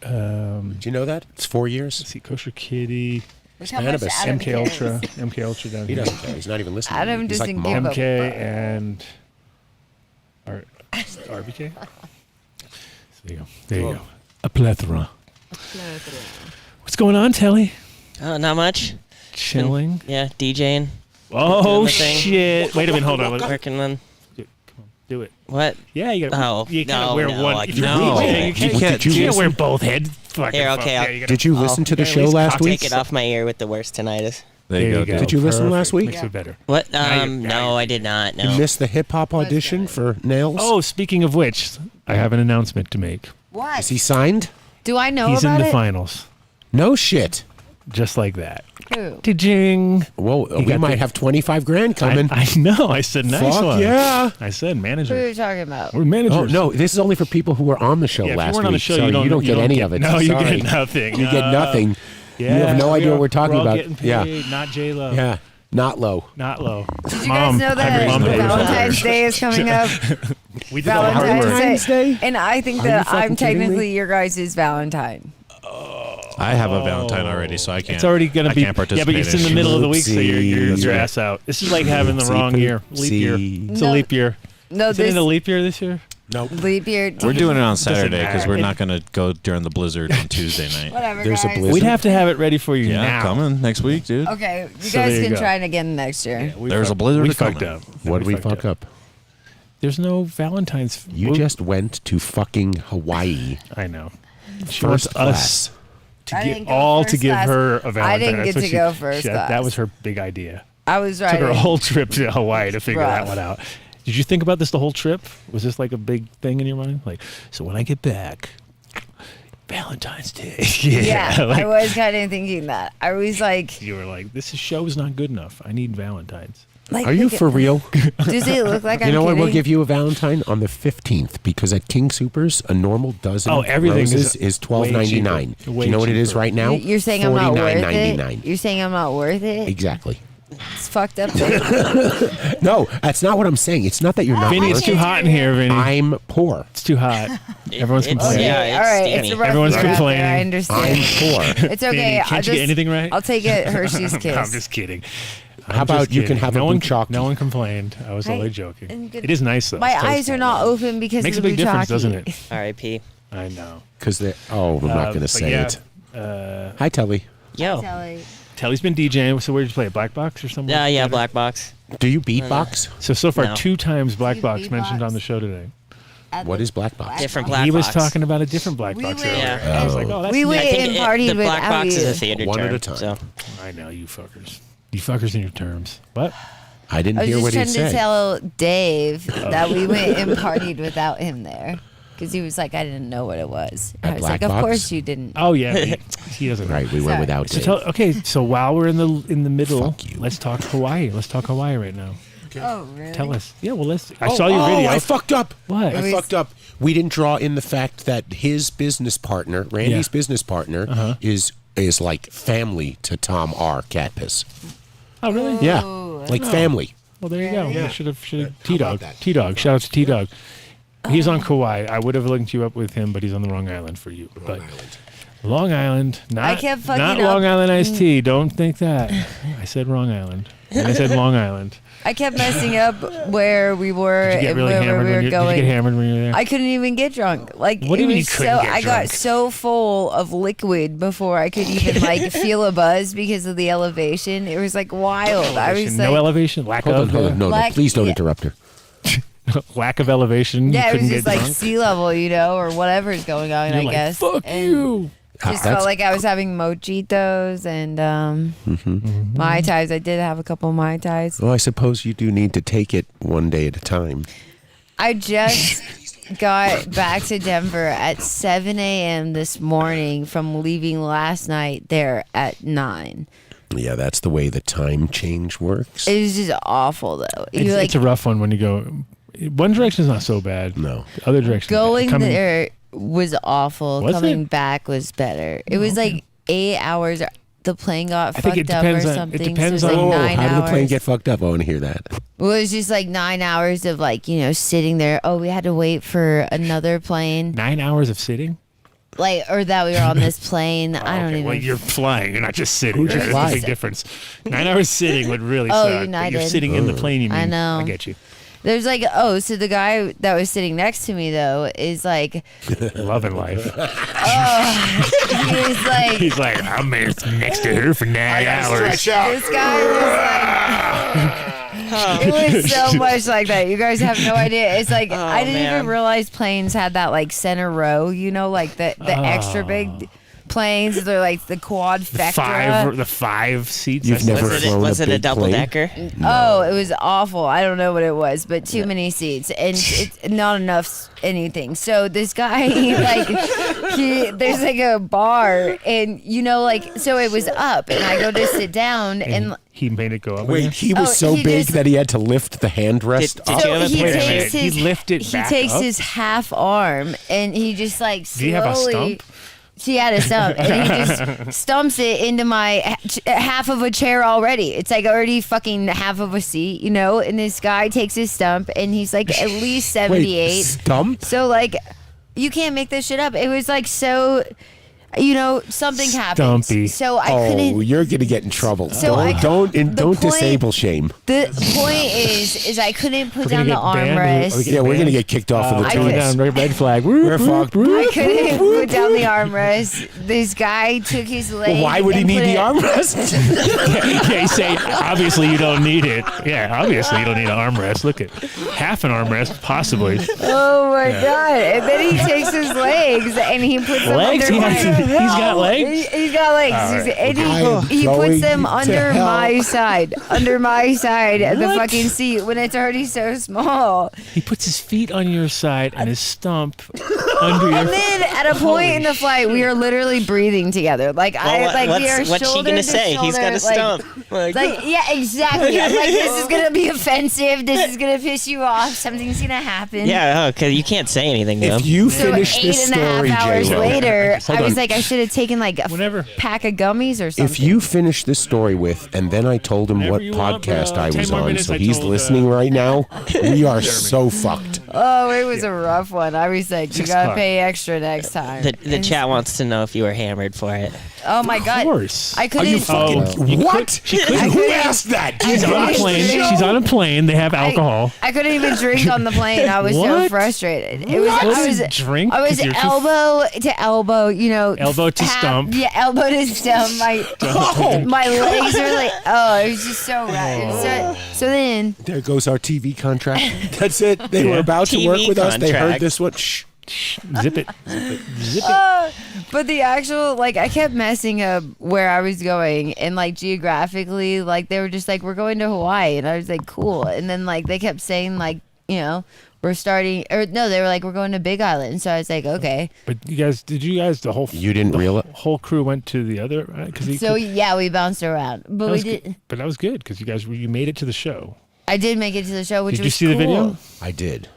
Do you know that? It's 4 years. let's see, Kosher Kitty, Look how much Cannabis. Adam MK cares. Ultra, MK Ultra down He here. doesn't care. He's not even listening. Adam He's like, doesn't Mom. give a MK fuck. and RBK. So there you go. There you go. A plethora. What's going on, Telly? Not much. Chilling. Yeah, DJing. Oh Doing the thing. shit! Wait a minute. Hold on. Working on Come on. Do it. what? Yeah, you got. Oh, you can't no, wear no, one. I you can't. can't- No. you can't, Did you you can't wear listen? both head. Fucking Here, okay, fuck. I'll- Yeah, you gotta- Did you listen to the you gotta at show least last cock week? Take it off my ear with the worst tinnitus. There you go. Did you listen last week? Makes it better. What? Now you're- No, I did not. You No. missed the hip hop audition for Nails? Oh, speaking of which, I have an announcement to make. What? Is he signed? Do I know He's in about the it? finals, No shit. just like that. Who? Ding. Well, we got might the- have 25 grand coming. I know. I said nice Fuck one. yeah. I said Who are manager. you talking about? We're managers. Oh, no, this is only for people who were on the show Yeah, if last you weren't on the week. show, so you don't get any of it. No, you Sorry. get nothing. You get nothing. Yeah, You have no idea what we're talking all about. Getting paid, Yeah. Not JLo. Yeah, not low. Not low. Did you guys know that Mom, Valentine's Day is coming up? We did all hard work. Valentine's Day. And I think Are you that fucking I'm kidding me? technically your guys' Valentine. I have a Valentine already, so I can't. It's already going to I be. can't participate. Yeah, but it's in the it. middle of the week, so you're Oopsie. your ass out. This is like having the wrong year. Leap year. It's a No, leap year. No, Is it this in a leap year this year? Nope. Leap year. We're doing it on Saturday matter. because we're not going to go during the blizzard on Tuesday night. Whatever, There's a guys. blizzard. We'd have to have it ready for you Yeah, now. coming next week, dude. Okay, you So guys there you can go. try it again next year. There's a blizzard We coming. fucked up. What did we fucked fuck up? There's no Valentine's. You just went to fucking Hawaii. I know. She First wants us to I give didn't go all first to give class. her a Valentine. I didn't That's get what to she- go first that class. was her big idea. I was Took her a right. whole trip to Hawaii to figure that Rough. one out. Did you think about this the whole trip? Was this like a big thing in your mind? Like, so when I get back, Valentine's Day. Yeah, like, I was kind of thinking that. I was like, you were like, this show is not good enough. I need Valentine's. Are you for real? Does it look like You I'm know what? We'll kidding? give you a Valentine on the 15th because at King Soopers, a normal dozen Oh, of everything roses is is $12.99. cheaper. Do Way you know what it is cheaper. right now? You're saying I'm not worth $49.99. it? You're saying I'm not worth it? Exactly. It's fucked up. No, that's not what I'm saying. It's not that you're not Vinny, it's worth too it. hot in here, Vinny. I'm poor. It's too hot. Everyone's it's- complaining. yeah, it's All right, steamy. it's a rough Everyone's year out there, complaining. I I'm understand. poor. It's okay. Vinny, can't you get anything right? I'll take it Hershey's Kiss. I'm just kidding. How about you can have a no one, bukkake? no one complained. I was Hey, only joking. and good- It is nice though. My It's eyes toasty. are not open because Makes a of the big difference, bukkake. doesn't it? R.I.P. I know. Because they're. Oh, I'm not going to But say yeah, it. Hi, Telly. Yo. Telly. Telly's been DJing. So where did you play? At Black Box or something? Yeah, Black Box. Do you beatbox? So far, No. 2 times Black You Box mentioned beatbox? on the show today. What is Black Box? Different Black He was Box. talking about a different Black We Box went- earlier. Yeah. I was like, oh, that's We neat. went I think and partied the Black without Box is you. a theater One at term. a time. So I know you fuckers. You fuckers in your terms. What? I didn't I was hear just what he trying to said. tell Dave that we went and partied without him there. Because he was like, I didn't know what it was. At I was Black like, of Box? course you didn't. Oh yeah, he doesn't. Right, we went Sorry. without So Dave. so while we're in the middle, Fuck you. let's talk Hawaii. Let's talk Hawaii right now. Oh, really? Tell us. Yeah, well, I saw your video. I fucked up. What? I fucked up. We didn't draw in the fact that his business partner, Randy's Yeah. business partner, is like family to Tom R. Catpiss. Oh really? Yeah, like family. Well, there you go. Yeah. Should have How T-Dog. about that? T-Dog. Shout out to T-Dog. He's on Kauai. I would have linked you up with him, but he's on the wrong island for you. But Long Island, not kept fucking not up. Long Island iced tea. Don't think that. I said wrong island. And I said Long Island. I kept messing up where we were Did you get and really where hammered we were Did you going. get hammered when you were there? I couldn't even get drunk. Like What do you it mean was you couldn't so get I got drunk? so full of liquid before I could even like feel a buzz because of the elevation. It was like wild. I was no like, elevation, lack Hold on, of hold on. No, Black- please don't yeah. interrupt her. lack of elevation. yeah, you it was couldn't just get like drunk. sea level, or whatever's going on. You're I like, guess. Fuck And you. Just That's- felt like I was having mojitos and mai tais. I did have a couple mai tais. Well, I suppose you do need to take it one day at a time. I just got back to Denver at 7 a.m. this morning from leaving last night there at 9. Yeah, that's the way the time change works. It was just awful though. It's a rough one when you go. One direction is not so bad. No. The other direction. Going coming, there was awful. Was Coming it? back was better. It was like 8 hours. The plane got I think it fucked up or depends on- it something. depends so it was on- like Oh, 9 how hours. did the plane get fucked up? I want to hear that. Well, it was just like 9 hours of like, sitting there. Oh, we had to wait for another plane. 9 hours of sitting. Or that we were on this plane. I don't Okay, even. well, you're flying. You're not just sitting. Who'd you There's fly? a big difference. 9 hours sitting would really Oh, suck. But United. you're sitting in the plane. You mean? I know. I get you. There's like, so the guy that was sitting next to me though is like, Loving life. he's like, He's like, I'm next to her for 9 hours. this guy was like. It was so much like that. You guys have no idea. It's like I didn't even realize planes had that like center row. Like the extra big planes. They're like the quad Vectra. The 5 seats. You've That's never nice. flown Was a it a big double plane? decker? Oh, it was awful. I don't know what it was, but too many seats and it's not enough anything. So this guy, there's like a bar, and so it was up, and I go to sit down, and he made it go up. Wait, again? he was Oh, so he big just- that he had to lift the handrest Did up? you have a he plane? takes He his lifted he back takes up? his half arm and he just like slowly. Do you have a stump? He had a stump, and he just stumps it into my half of a chair already. It's like already fucking half of a seat, And this guy takes his stump, and he's like at least 78. Wait, stump? So like, you can't make this shit up. It was like so. something happened. Stumpy. So I couldn't. you're gonna get in trouble. So don't disable shame. The point is I couldn't put down the banned. armrest. Yeah, we're gonna get kicked off of the going team. down red flag. We're fucked. I couldn't put down the armrest. This guy took his leg. Well, why would he need the armrest? Yeah, you say obviously you don't need it. Yeah, obviously you don't need an armrest. Look at half an armrest, possibly. Oh my god! And then he takes his legs and he puts them Legs? under He's got legs. He's got legs. Right. And he puts them under my side. Under my side of the fucking seat when it's already so small. He puts his feet on your side and his stump under your. And then at a point in the flight, we are literally breathing together. Like we are what's she shoulder gonna to say? shoulder. He's got a stump. Yeah, exactly. I'm like, this is gonna be offensive. This is gonna piss you off. Something's gonna happen. Yeah, because you can't say anything to him. If you So finish this 8.5 story, hours JLo, later, Hold I was on. like, I should have taken like a pack of gummies or something. If you finish this story with, and then I told him what you want, podcast bro. I 10 was more on, minutes, so I he's told, listening right now, we are so fucked. Oh, it was a rough one. I was like, you 6 gotta o'clock. pay extra next time. The chat wants to know if you were hammered for it. Oh my god! Of course. I Are couldn't. you fucking what? Who asked that? She's on a plane. She's on a plane. They have alcohol. I couldn't even drink on the plane. I was so What? frustrated. It was. What? I was Drink? I was 'Cause you're too elbow to elbow. Elbow to stump. Yeah, elbow to stump. My legs are like. Oh, it was just so right. So then. There goes our TV contract. That's it. They were about to TV work with us. They heard contract. this one. Shh. Zip it. Zip it. But the actual, I kept messing up where I was going, and geographically, they were just like, we're going to Hawaii, and I was like, cool. And then they kept saying we're starting, or no, they were like, we're going to Big Island. So I was like, okay. But the whole You didn't realize whole crew went to the other, right? Yeah, we bounced around, but we did. But that was good because you made it to the show. I did make it to the show, which Did was you see cool. the video? I did.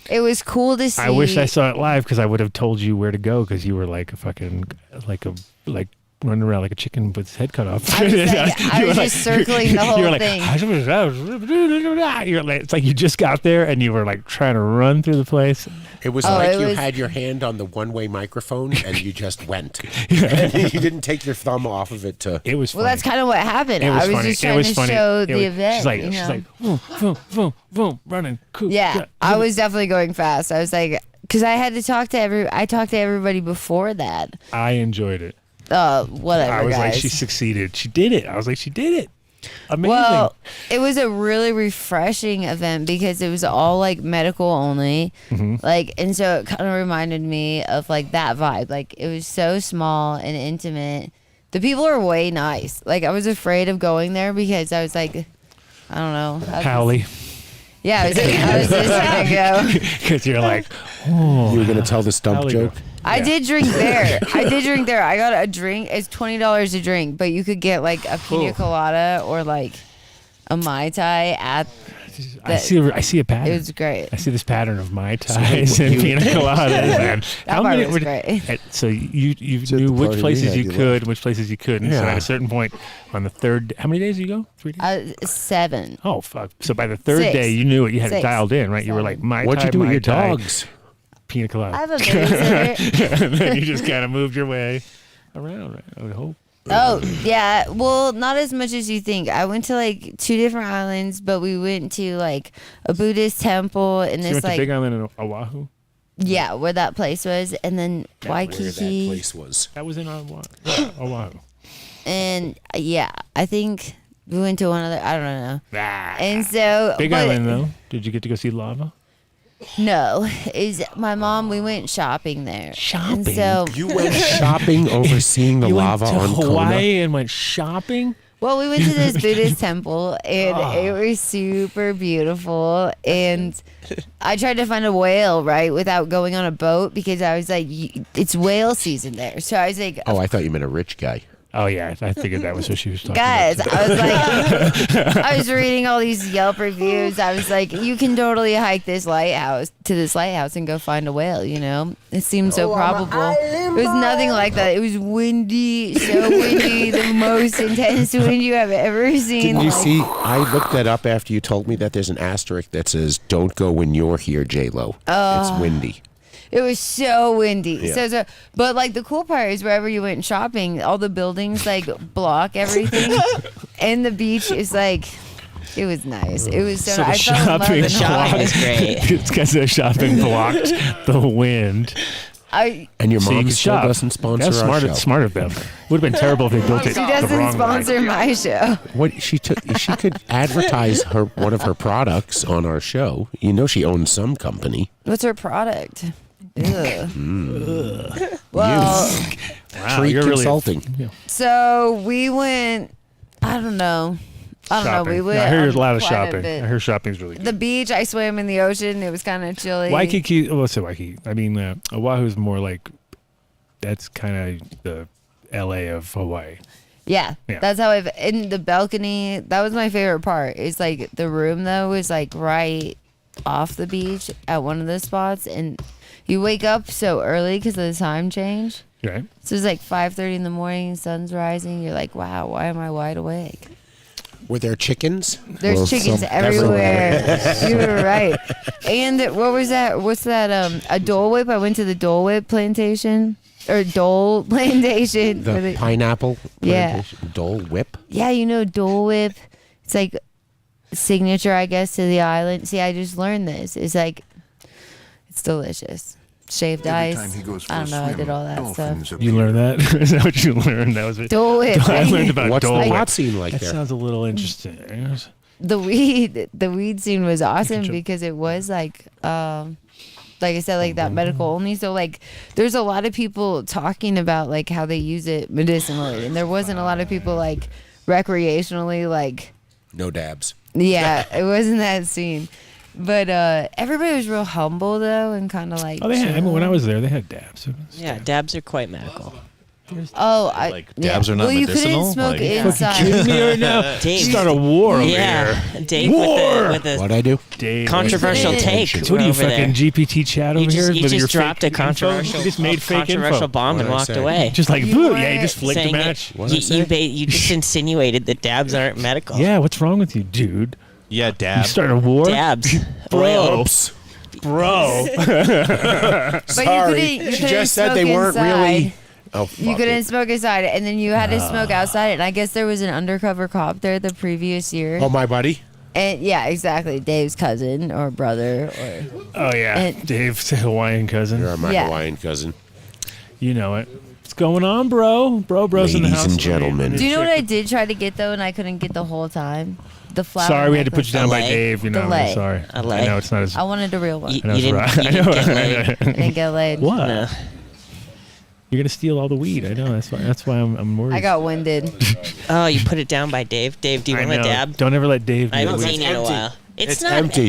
It was cool to see. I wish I saw it live because I would have told you where to go because you were like a fucking running around like a chicken with his head cut off. I was just circling the whole thing. You're like, it's like you just got there and you were trying to run through the place. It was had your hand on the one-way microphone and you just went. And you didn't take your thumb off of it to. It was funny. Well, that's kind of what happened. I was just trying to show the event. She's like, boom, boom, boom, boom, running. Cool. Yeah, I was definitely going fast. I was like, because I had to talk to I talked to everybody before that. I enjoyed it. Whatever, I was guys. like, she succeeded. She did it. I was like, she did it. Amazing. Well, it was a really refreshing event because it was all medical only. Mm-hmm. And so it kind of reminded me of that vibe. It was so small and intimate. The people are way nice. I was afraid of going there because I was like, I don't know. Howley. Yeah, I was just gonna go. Because you're like, oh. You were going to tell the stump Howley joke? girl. I did drink there. I got a drink. It's $20 a drink, but you could get a pina colada or a Mai Tai at. I see a pattern. It was great. I see this pattern of Mai Tais and pina coladas, man. That part was great. So you at knew the which party places we you had, you could, and which places you couldn't. So Yeah. at a certain point, on the third, how many days did you go? 3 days. 7. Oh fuck! So by the third 6. day, you knew it. You had it 6. dialed in, right? You were like Mai Tai. What'd you do with Mai your Tai, dogs? Pina colada. I have a babysitter. And then you just kind of moved your way around, right? I would hope. Oh, yeah. Well, not as much as you think. I went to 2 different islands, but we went to a Buddhist temple and So you this went to Big Island in Oahu. yeah, where that place was, and then Where that Waikiki, place was. That was in Oahu. and yeah, I think we went to one other. I don't know. Ah. And so Big but Island though. Did you get to go see lava? No, is my mom. We went shopping there. Shopping? And so You went shopping overseeing the You lava went to on Hawaii Kona? and went shopping. well, we went to this Buddhist temple, and it was super beautiful. And I tried to find a whale, right, without going on a boat because I was like, it's whale season there. So I was like, Oh, I thought you meant a rich guy. Oh yeah, I figured that was what she was talking guys, about. I was like, I was reading all these Yelp reviews. I was like, you can totally hike this lighthouse and go find a whale. It seemed so probable. It was nothing like that. It was windy, so windy, the most intense wind you have ever seen. Didn't you see? I looked that up after you told me that there's an asterisk that says, "Don't go when you're here, JLo." It's windy. It was so windy. Yeah. So, but like the cool part is wherever you went shopping, all the buildings like block everything, and the beach is like. It was nice. It was so. So the I fell in love shopping with it. Shopping is great. It's because the shopping blocked the wind. And your So you mom can still shop. doesn't sponsor That's our show. smart of them. Would have been terrible if they built it She the doesn't wrong sponsor way. my show. What she could advertise one of her products on our show. You know she owns some company. What's her product? Ugh. Well, Wow, Treat you're Consulting. Really, So we went. I don't know. shopping. We went. I heard a lot of quite a shopping. bit. I heard shopping's really good. The beach. I swam in the ocean. It was kind of chilly. Waikiki. Well, let's say Waikiki. I mean, Oahu's more like that's kind of the L.A. of Hawaii. Yeah, Yeah. that's how I've in the balcony. That was my favorite part. It's like the room though is like right off the beach at one of the spots, and you wake up so early because of the time change. Right. So it's like 5:30 in the morning, sun's rising. You're like, wow, why am I wide awake? Were there chickens? There's Well, chickens some- everywhere. You were right. And what was that? What's that? A Dole Whip. I went to the Dole Whip plantation or Dole plantation. where The they- pineapple Yeah. plantation. Dole Whip. Yeah, you know Dole Whip. It's like signature, I guess, to the island. See, I just learned this. It's like it's delicious. Shaved ice. I don't know. I did all that stuff. You learned that? Is that what you learned? That was it. Dole Whip. I learned about What's Dole the Whip. pot scene like That there? sounds a little interesting. The weed scene was awesome because it was like I said, like that medical only. So like there's a lot of people talking about like how they use it medicinally, and there wasn't a lot of people like recreationally, like No dabs. yeah, it wasn't that scene. But everybody was real humble though, and kind of like Oh, they had. I mean, when I chill. was there, they had dabs. Yeah, dabs are quite medical. Oh, dabs are not well, you medicinal? couldn't smoke Like- inside. Kidding me right now? Dave. Start a war over Yeah, here. Dave War! with the What'd I do? Dave, controversial What take. So what are you over fucking there. GPT chat over You just, here? you with just your dropped fake a controversial, info? You just made fake controversial info. bomb and What'd I walked say? away. Just like, You boo, were yeah, you just flicked a saying that match. What'd I say? you just insinuated that dabs aren't medical. Yeah, what's wrong with you, dude? Yeah, You dab. start a war? Dabs. Bro. Oops. Bro. But Sorry. you She couldn't just said they smoke weren't inside. really. Oh, You fuck couldn't it. smoke inside, and then you had to smoke outside. And I guess there was an undercover cop there the previous year. Oh, my buddy. And yeah, exactly, Dave's cousin or brother or Oh, yeah. And- Dave's Hawaiian cousin. You're my Yeah. Hawaiian cousin. You know it. What's going on, bro? Bro's in the Ladies house. and gentlemen. Do you know what I did try to get though, and I couldn't get the whole time? The flower. Sorry, we had to put you down by Delay. Dave. You know, Delay. sorry. Delay. I know it's not as. I wanted a real one. You, I know you it's didn't, right. you I know. didn't get laid. I didn't get laid. What? No. You're gonna steal all the weed. I know. That's why I'm worried. I got winded. Oh, you put it down by Dave. Dave, do you I want know. a dab? Don't ever let Dave. I haven't do it. seen you in a while. It's not empty.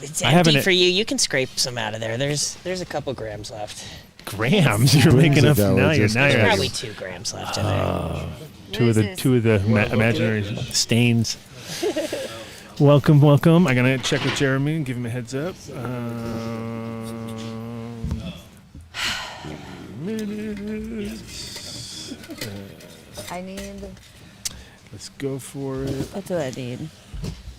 It's I haven't- empty for you. You can scrape some out of there. There's a couple grams left. Grams. You're Brings making it up down, now. it You're just now goes- you're Probably 2 grams left in there. two of the imaginary stains. Welcome. I'm gonna check with Jeremy and give him a heads up. Minutes. I need. Let's go for it. That's what I need.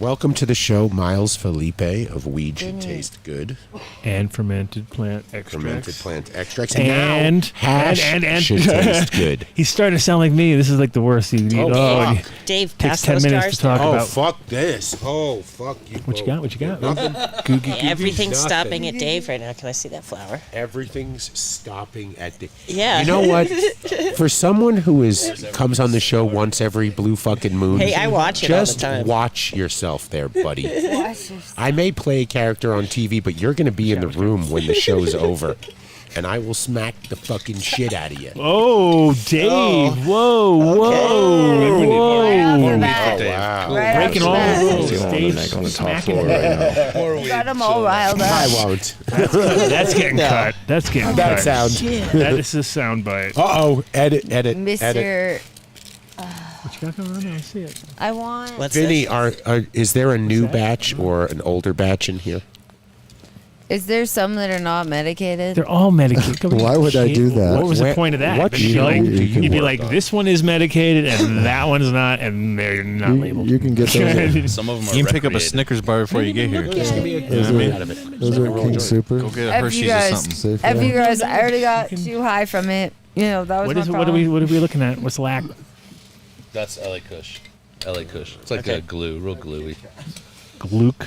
Welcome to the show, Miles Fillippeli of Weed Should Taste Good. And fermented plant extracts. Fermented plant extracts. And now, hash and should taste good. He's starting to sound like me. This is like the worst. Oh, fuck. Dave, takes pass 10 those minutes jars to talk down. Oh, about. fuck this. Oh, fuck you. What you got? What you got? Nothing. Everything's Nothing. stopping at Dave right now. Can I see that flower? Everything's stopping at the. Yeah. You know what? For someone who comes on the show once every blue fucking moon, Hey, I watch it all the just time. watch yourself there, buddy. I may play a character on TV, but you're going to be in the room when the show's over, and I will smack the fucking shit out of you. Oh, Dave! Whoa! Right off the Oh, bat. wow. Right Breaking off all the bat. the rules. He's on the Dave neck on the top smacking floor it. right now. You got them all riled up. I won't. That's getting cut. That's getting That cut. sound. That is a sound bite. Uh-oh. Edit. Edit. Mr. What you got going on there? I see it. I want. What's Vinny, this? is there a new batch or an older batch in here? Is there some that are not medicated? They're all medicated. Why would I do that? What was the point of that? What You'd be work like, on? this one is medicated and that one's not, and they're not labeled. You can get those. Some of them are. You can pick up a Snickers bar before you get here. Those are King Super. Go get a Have Hershey's you or guys, something. have you guys, I already got too high from it. You know, that was What my is it? problem. What are we looking at? What's lack? That's LA Kush. LA Kush. It's like a glue, real gluey. Gluck.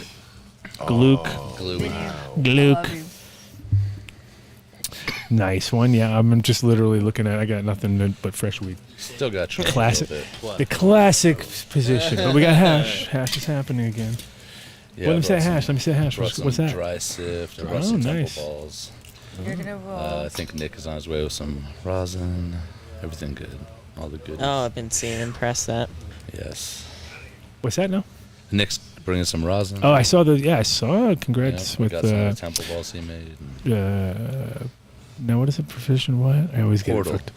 Gluck. Gluey. Gluck. Nice one. Yeah, I'm just literally looking at. I got nothing but fresh weed. Still got you. Classic. The classic position. But we got hash. Hash is happening again. Yeah, Let me say hash. Let me say hash. What's that? Dry sift. And Oh, some nice. temple balls. You're gonna roll. I think Nick is on his way with some rosin. Everything good. All the good. Oh, I've been seeing him press that. Yes. What's that now? Nick's bringing some rosin. Oh, I saw the. Yeah, I saw. Congrats we with got some of the temple balls he made. Now what is it? Provision what? I always get Portal. it.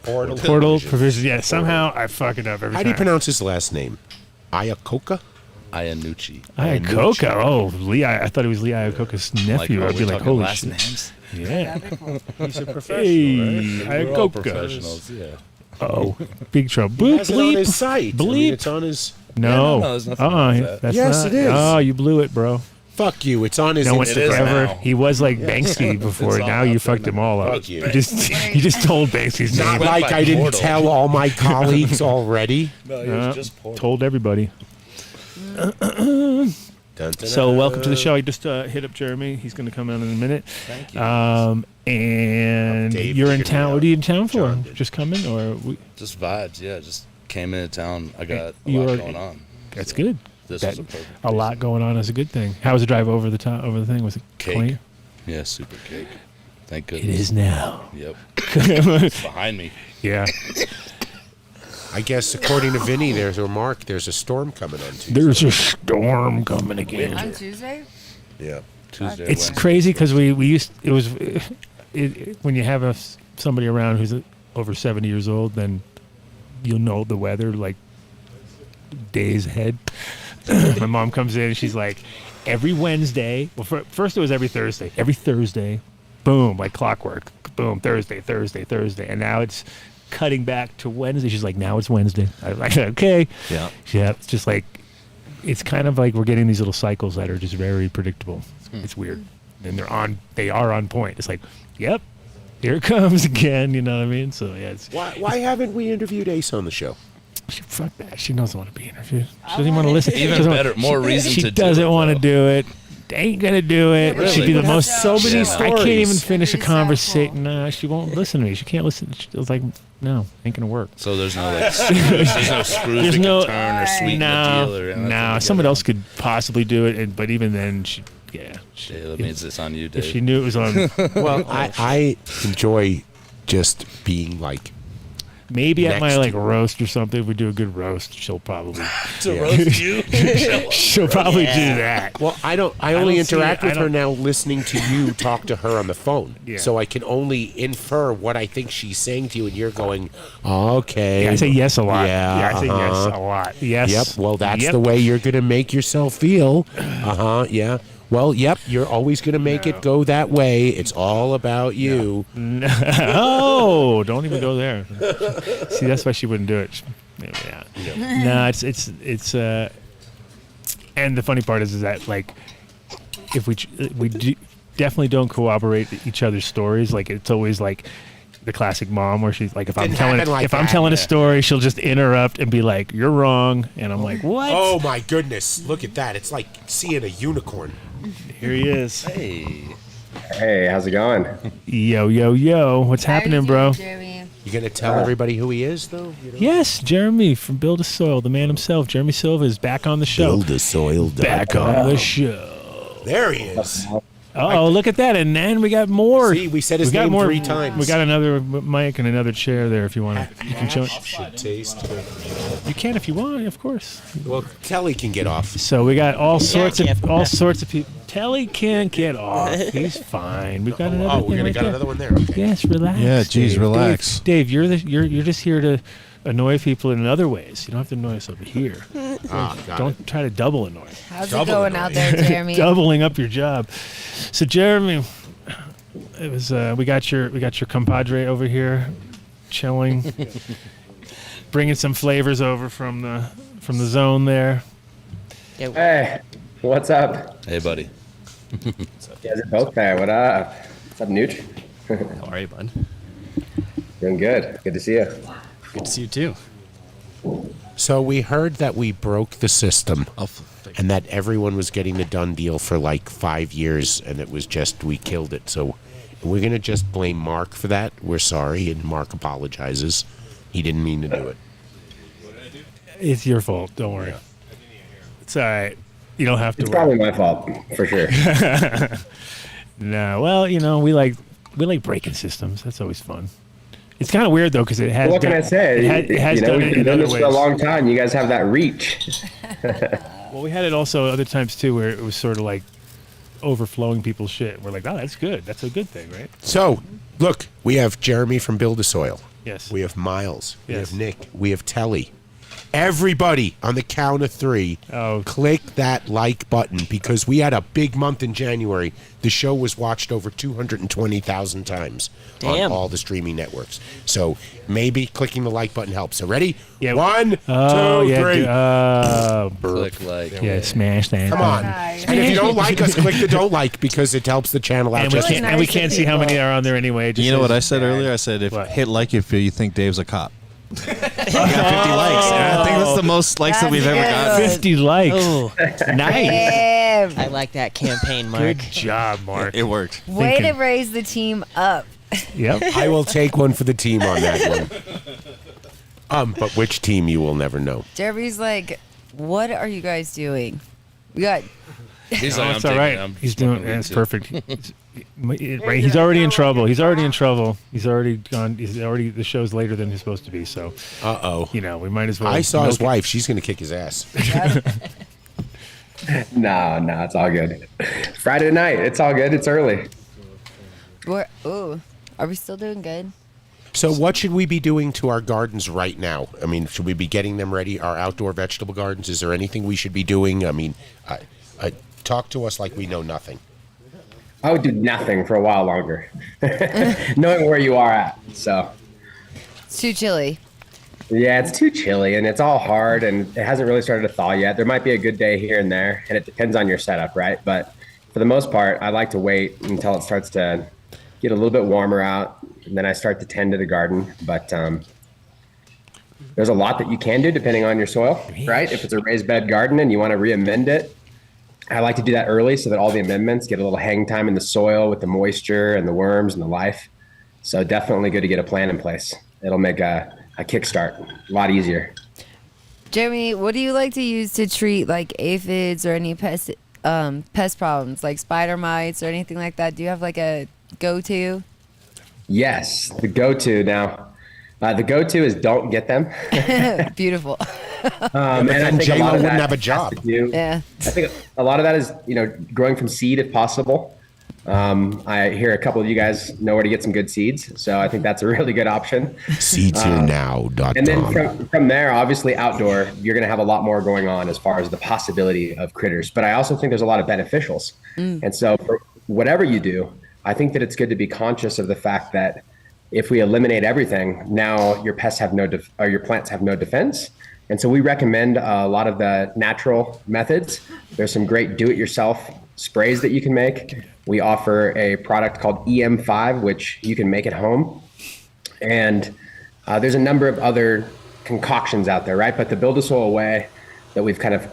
Portal provision. Yeah, somehow I fuck it up every time. How do you pronounce his last name? Iacocca? Iannucci. Iacocca. Oh, Lee. I thought he was Lee Iacocca's nephew. I'd be like, holy last shit. names? Yeah. He's a professional, Hey, right? We're all Iacocca. professionals, yeah. Oh, big trouble. He Bleep, has it on his site. bleep. I mean, it's on his... No. there's nothing wrong with that. That's Yes, not. it is. Oh, you blew it, bro. Fuck you. It's on his No one It is Instagram. ever. now. He was like Banksy before. It's all Now out you there fucked now. him all up. Fuck you. You just told Banksy's Not name. went like by I didn't Portal. tell all my colleagues already. No, he Uh, was just portal. Told everybody. Dun, dun, So dun. welcome to the show. I just hit up Jeremy. He's going to come in a minute. Thank you. And Dave you're in figured it town. out. What are you in town for? John did. Just coming, or Just vibes, yeah. Just came into town. I got a You lot are- going on. that's good. This That- was a perfect A lot reason. going on is a good thing. How was the drive over the top over the thing? Was it Cake. clean? Yeah, super cake. Thank It goodness. is now. Yep. It's behind me. Yeah. I guess according to Vinny, there's a remark. There's a storm coming on Tuesday. There's a storm coming again. On Tuesday? Yeah. Tuesday. It's Wednesday. crazy because we used it was when you have somebody around who's over 70 years old, then you'll know the weather like days ahead. My mom comes in and she's like, every Wednesday. Well, first it was every Thursday. Every Thursday, boom, like clockwork. Boom, Thursday, and now it's cutting back to Wednesday. She's like, now it's Wednesday. I was like, okay. Yeah. Yeah, it's just like, it's kind of like we're getting these little cycles that are just very predictable. It's weird. And they are on point. It's like, yep, here it comes again, you know what I mean? So yeah, it's Why haven't we interviewed Ace on the show? fuck that. She doesn't want to be interviewed. She doesn't even want to listen. Even She doesn't better, want- more reason she to do doesn't it, want to though. do it. Ain't gonna do it. Really? She'd be the We have most. so many I can't even stories. finish a Pretty conversation. No, she won't listen to me. She can't listen. She was like, no, ain't gonna work. So there's no like, there's no screws There's we no- can turn or sweeten the deal or anything. No, someone else could possibly do it, but even then, Yeah, that means it's on you, if Dave. she knew it was on, Well, I enjoy just being like maybe at my Next like to- roast or something. If we do a good roast, she'll probably to roast you. she'll probably do that. Well, I only don't see interact it. I with her don't- now listening to you talk to her on the phone. Yeah. So I can only infer what I think she's saying to you, and you're going, okay. Yeah, I say yes a lot. Yeah, I say yes uh-huh. a lot. Yes. Yep. Well, that's Yep. the way you're going to make yourself feel. Yeah. Well, yep. You're always going to make it go that way. It's all about you. Oh, don't even go there. See, that's why she wouldn't do it. Yeah. No, it's and the funny part is that like if we definitely don't corroborate each other's stories. Like it's always like the classic mom where she's like, if I'm didn't telling happen like I'm that. telling a story, she'll just interrupt and be like, "You're wrong," and I'm like, "What?" Oh my goodness! Look at that. It's like seeing a unicorn. Here he is. Hey, Hey, how's it going? Yo, yo, yo! What's happening, bro? You gonna tell everybody who he is, though? You know? Yes, Jeremy from Build a Soil, the man himself, Jeremy Silva, is back on the show. Buildasoil.com. Back on the show. There he is. Oh, look at that! And then we got more. See, we said his we got name more, 3 times. We got another mic and another chair there. If you want to, you can show it. Should taste. You can if you want, of course. Well, Telly can get off. So we got all sorts yeah. of people. Telly can't get off. He's fine. We've got another. Oh, we're thing gonna right got there. another one there. Okay. Yes, relax. Yeah, geez, Dave. relax. Dave, you're just here to annoy people in other ways. You don't have to annoy us over here. Don't try to double annoy. How's it going out there, Jeremy? Doubling up your job. So Jeremy, it was we got your compadre over here, chilling, bringing some flavors over from the zone there. Hey, what's up? Hey, buddy. You guys are both there. What up? What's up, Nooch? How are you, bud? Doing good. Good to see you. Good to see you too. So we heard that we broke the system and that everyone was getting the Dunn deal for like 5 years, and it was just we killed it. So we're going to just blame Mark for that. We're sorry, and Mark apologizes. He didn't mean to do it. It's your fault. Don't worry. It's all right. You don't have to It's probably my fault, for sure. No, well, we like breaking systems. That's always fun. It's kind of weird though because it has. What can I say? It has done we've it been in doing other this ways. for a long time. You guys have that reach. Well, we had it also other times too where it was sort of like overflowing people's shit. We're like, oh, that's good. That's a good thing, right? So, look, we have Jeremy from Build a Soil. Yes. We have Miles. We Yes. have Nick. We have Telly. Everybody, on the count of 3, click that like button because we had a big month in January. The show was watched over 220,000 times on all the streaming networks. So maybe clicking the like button helps. So ready? Yeah. 1, 2, 3. Click like. Yeah, smash that. Come on. And if you don't like us, click the don't like because it helps the channel out. And we can't see how many are on there anyway. You know what I said earlier? I said hit like if you think Dave's a cop. You got 50 likes. And I think that's the most likes that we've ever gotten. 50 likes. Ooh. Nice. I like that campaign, Mark. Good job, Mark. It worked. Way to raise the team up. Yep. I will take one for the team on that one. But which team you will never know. Jeremy's like, what are you guys doing? We got. He's No, like, it's I'm all right. taking it. I'm He's doing it. smoking It's weed, perfect. Right, he's already in trouble. He's already in trouble. He's already gone. The show's later than he's supposed to be. So, we might as well. I saw his wife. She's going to kick his ass. No, it's all good. Friday night. It's all good. It's early. Are we still doing good? So what should we be doing to our gardens right now? I mean, should we be getting them ready, our outdoor vegetable gardens? Is there anything we should be doing? I mean, talk to us like we know nothing. I would do nothing for a while longer, knowing where you are at. So It's too chilly. yeah, it's too chilly and it's all hard and it hasn't really started to thaw yet. There might be a good day here and there, and it depends on your setup, right? But for the most part, I like to wait until it starts to get a little bit warmer out, and then I start to tend to the garden. But there's a lot that you can do depending on your soil, right? If it's a raised bed garden and you want to re-amend it, I like to do that early so that all the amendments get a little hang time in the soil with the moisture and the worms and the life. So definitely good to get a plan in place. It'll make a kickstart a lot easier. Jeremy, what do you like to use to treat like aphids or any pest problems like spider mites or anything like that? Do you have like a go-to? Yes, the go-to now. The go-to is don't get them. Beautiful. And I think JLo a lot of wouldn't that have a has job. to do- Yeah. I think a lot of that is, growing from seed if possible. I hear a couple of you guys know where to get some good seeds, so I think that's a really good option. Seedsherenow.com. And then from there, obviously outdoor, you're going to have a lot more going on as far as the possibility of critters. But I also think there's a lot of beneficials. And so for whatever you do, I think that it's good to be conscious of the fact that if we eliminate everything, now your pests have your plants have no defense. And so we recommend a lot of the natural methods. There's some great do-it-yourself sprays that you can make. We offer a product called EM5, which you can make at home. And there's a number of other concoctions out there, right? But the Build a Soil way that we've kind of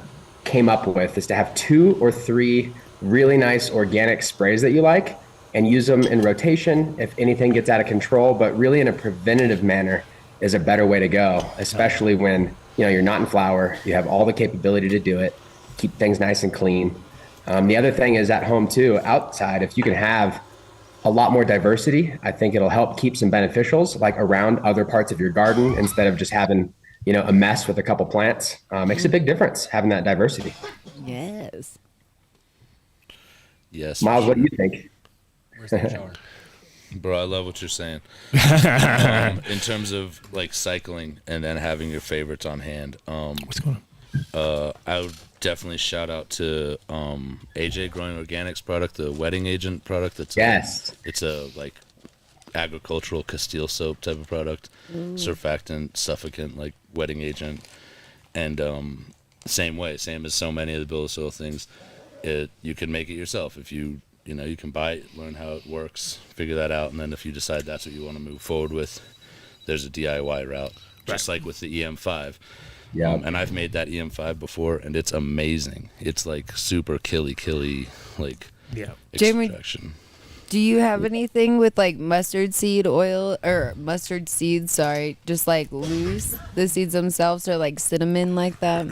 came up with is to have 2 or 3 really nice organic sprays that you like and use them in rotation if anything gets out of control, but really in a preventative manner is a better way to go, especially when you're not in flower, you have all the capability to do it, keep things nice and clean. The other thing is at home too, outside, if you can have a lot more diversity, I think it'll help keep some beneficials like around other parts of your garden instead of just having, a mess with a couple plants. Makes a big difference having that diversity. Yes. Yes. Miles, what do you think? Where's the shower? Bro, I love what you're saying. In terms of like cycling and then having your favorites on hand. What's going on? I would definitely shout out to AJ Growing Organics product, the wedding agent product. It's a like agricultural Castile soap type of product, surfactant, suffocant, like wedding agent, and same as so many of the Build a Soil things. You can make it yourself if you can buy it, learn how it works, figure that out, and then if you decide that's what you want to move forward with, there's a DIY route, just like with the EM5. Yeah. And I've made that EM5 before, and it's amazing. It's like super killy, like extraction. Jamie, do you have anything with like mustard seed oil or mustard seeds? Sorry, just like loose the seeds themselves, or like cinnamon like that?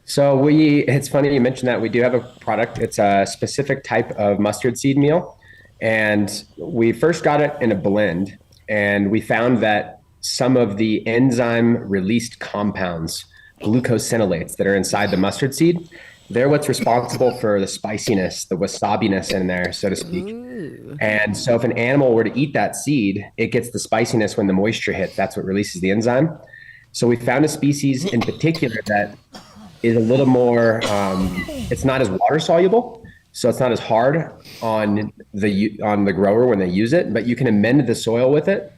So it's funny you mentioned that. We do have a product. It's a specific type of mustard seed meal. And we first got it in a blend, and we found that some of the enzyme released compounds, glucosinolates that are inside the mustard seed, they're what's responsible for the spiciness, the wasabi-ness in there, so to speak. Ooh. And so if an animal were to eat that seed, it gets the spiciness when the moisture hits. That's what releases the enzyme. So we found a species in particular that is a little more, it's not as water soluble, so it's not as hard on the grower when they use it, but you can amend the soil with it.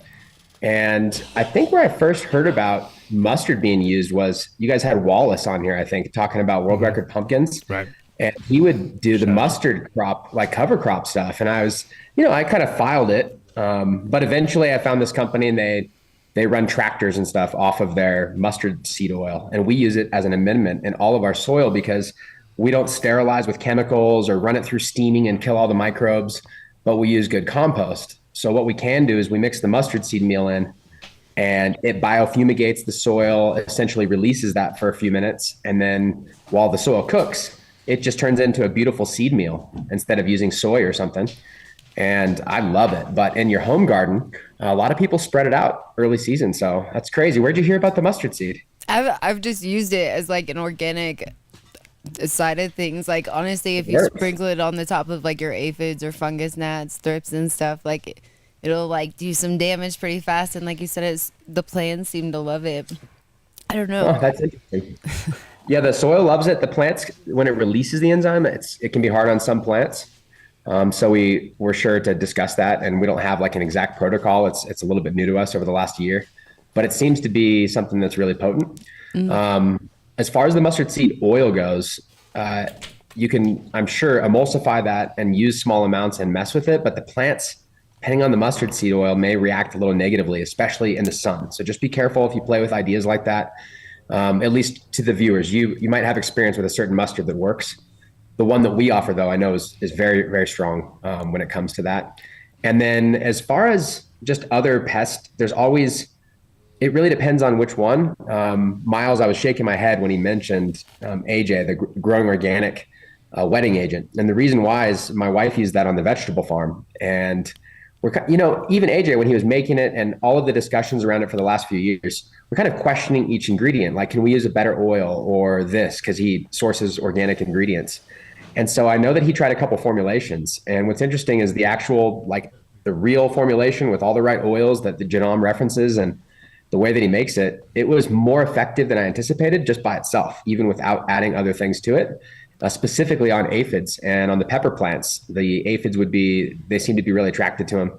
And I think where I first heard about mustard being used was, you guys had Wallace on here, I think, talking about world record pumpkins. Right. And he would do the mustard crop, like cover crop stuff. And I was, I kind of filed it. But eventually I found this company, and they run tractors and stuff off of their mustard seed oil. And we use it as an amendment in all of our soil because we don't sterilize with chemicals or run it through steaming and kill all the microbes, but we use good compost. So what we can do is we mix the mustard seed meal in, and it biofumigates the soil, essentially releases that for a few minutes. And then while the soil cooks, it just turns into a beautiful seed meal instead of using soy or something. And I love it. But in your home garden, a lot of people spread it out early season. So that's crazy. Where'd you hear about the mustard seed? I've just used it as like an organic side of things. Like honestly, if you sprinkle it on the top of like your aphids or fungus gnats, thrips and stuff, like it'll like do some damage pretty fast. And like you said, the plants seem to love it. I don't know. Oh, that's interesting. Yeah, the soil loves it. The plants, when it releases the enzyme, it can be hard on some plants. So we're sure to discuss that, and we don't have like an exact protocol. It's a little bit new to us over the last year, but it seems to be something that's really potent. Mm-hmm. As far as the mustard seed oil goes, you can, I'm sure, emulsify that and use small amounts and mess with it, but the plants, depending on the mustard seed oil, may react a little negatively, especially in the sun. So just be careful if you play with ideas like that. At least to the viewers, you might have experience with a certain mustard that works. The one that we offer, though, I know is very, very strong when it comes to that. And then as far as just other pests, there's always, it really depends on which one. Miles, I was shaking my head when he mentioned AJ, the growing organic wetting agent. And the reason why is my wife used that on the vegetable farm. And even AJ, when he was making it and all of the discussions around it for the last few years, we're kind of questioning each ingredient. Like, can we use a better oil or this? Because he sources organic ingredients. And so I know that he tried a couple formulations. And what's interesting is the actual, like the real formulation with all the right oils that the genome references and the way that he makes it, it was more effective than I anticipated just by itself, even without adding other things to it. Specifically on aphids and on the pepper plants, the aphids they seem to be really attracted to them,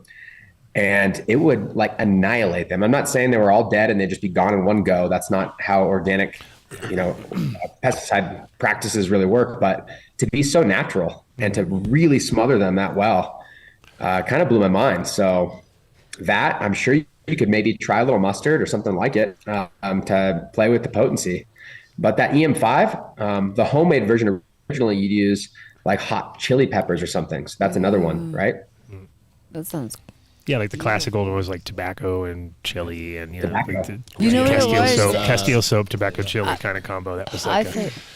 and it would like annihilate them. I'm not saying they were all dead and they'd just be gone in one go. That's not how organic, pesticide practices really work, but to be so natural and to really smother them that well, kind of blew my mind. So that, I'm sure you could maybe try a little mustard or something like it to play with the potency. But that EM5, the homemade version, originally you'd use like hot chili peppers or something. So that's another one, right? That sounds. Yeah, like the classic old one was like tobacco and chili, and like the what Castile soap, tobacco chili kind of combo. That was like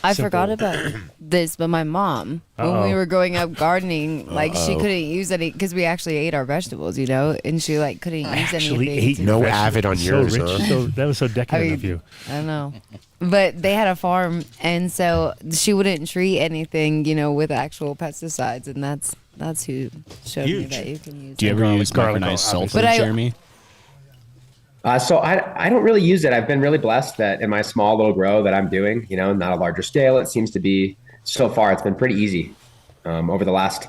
I forgot about this, but my mom, when we were growing up gardening, like she couldn't use any because we actually ate our vegetables, and she like couldn't use anything. Ate no avid on yours, rich, huh? So that was so decadent of you. I don't know. But they had a farm, and so she wouldn't treat anything, with actual pesticides, and that's That's who showed me that you can use. Do you it. ever use micronized sulfur, Jeremy? So I don't really use it. I've been really blessed that in my small little grow that I'm doing, not a larger scale, it seems to be, so far, it's been pretty easy over the last,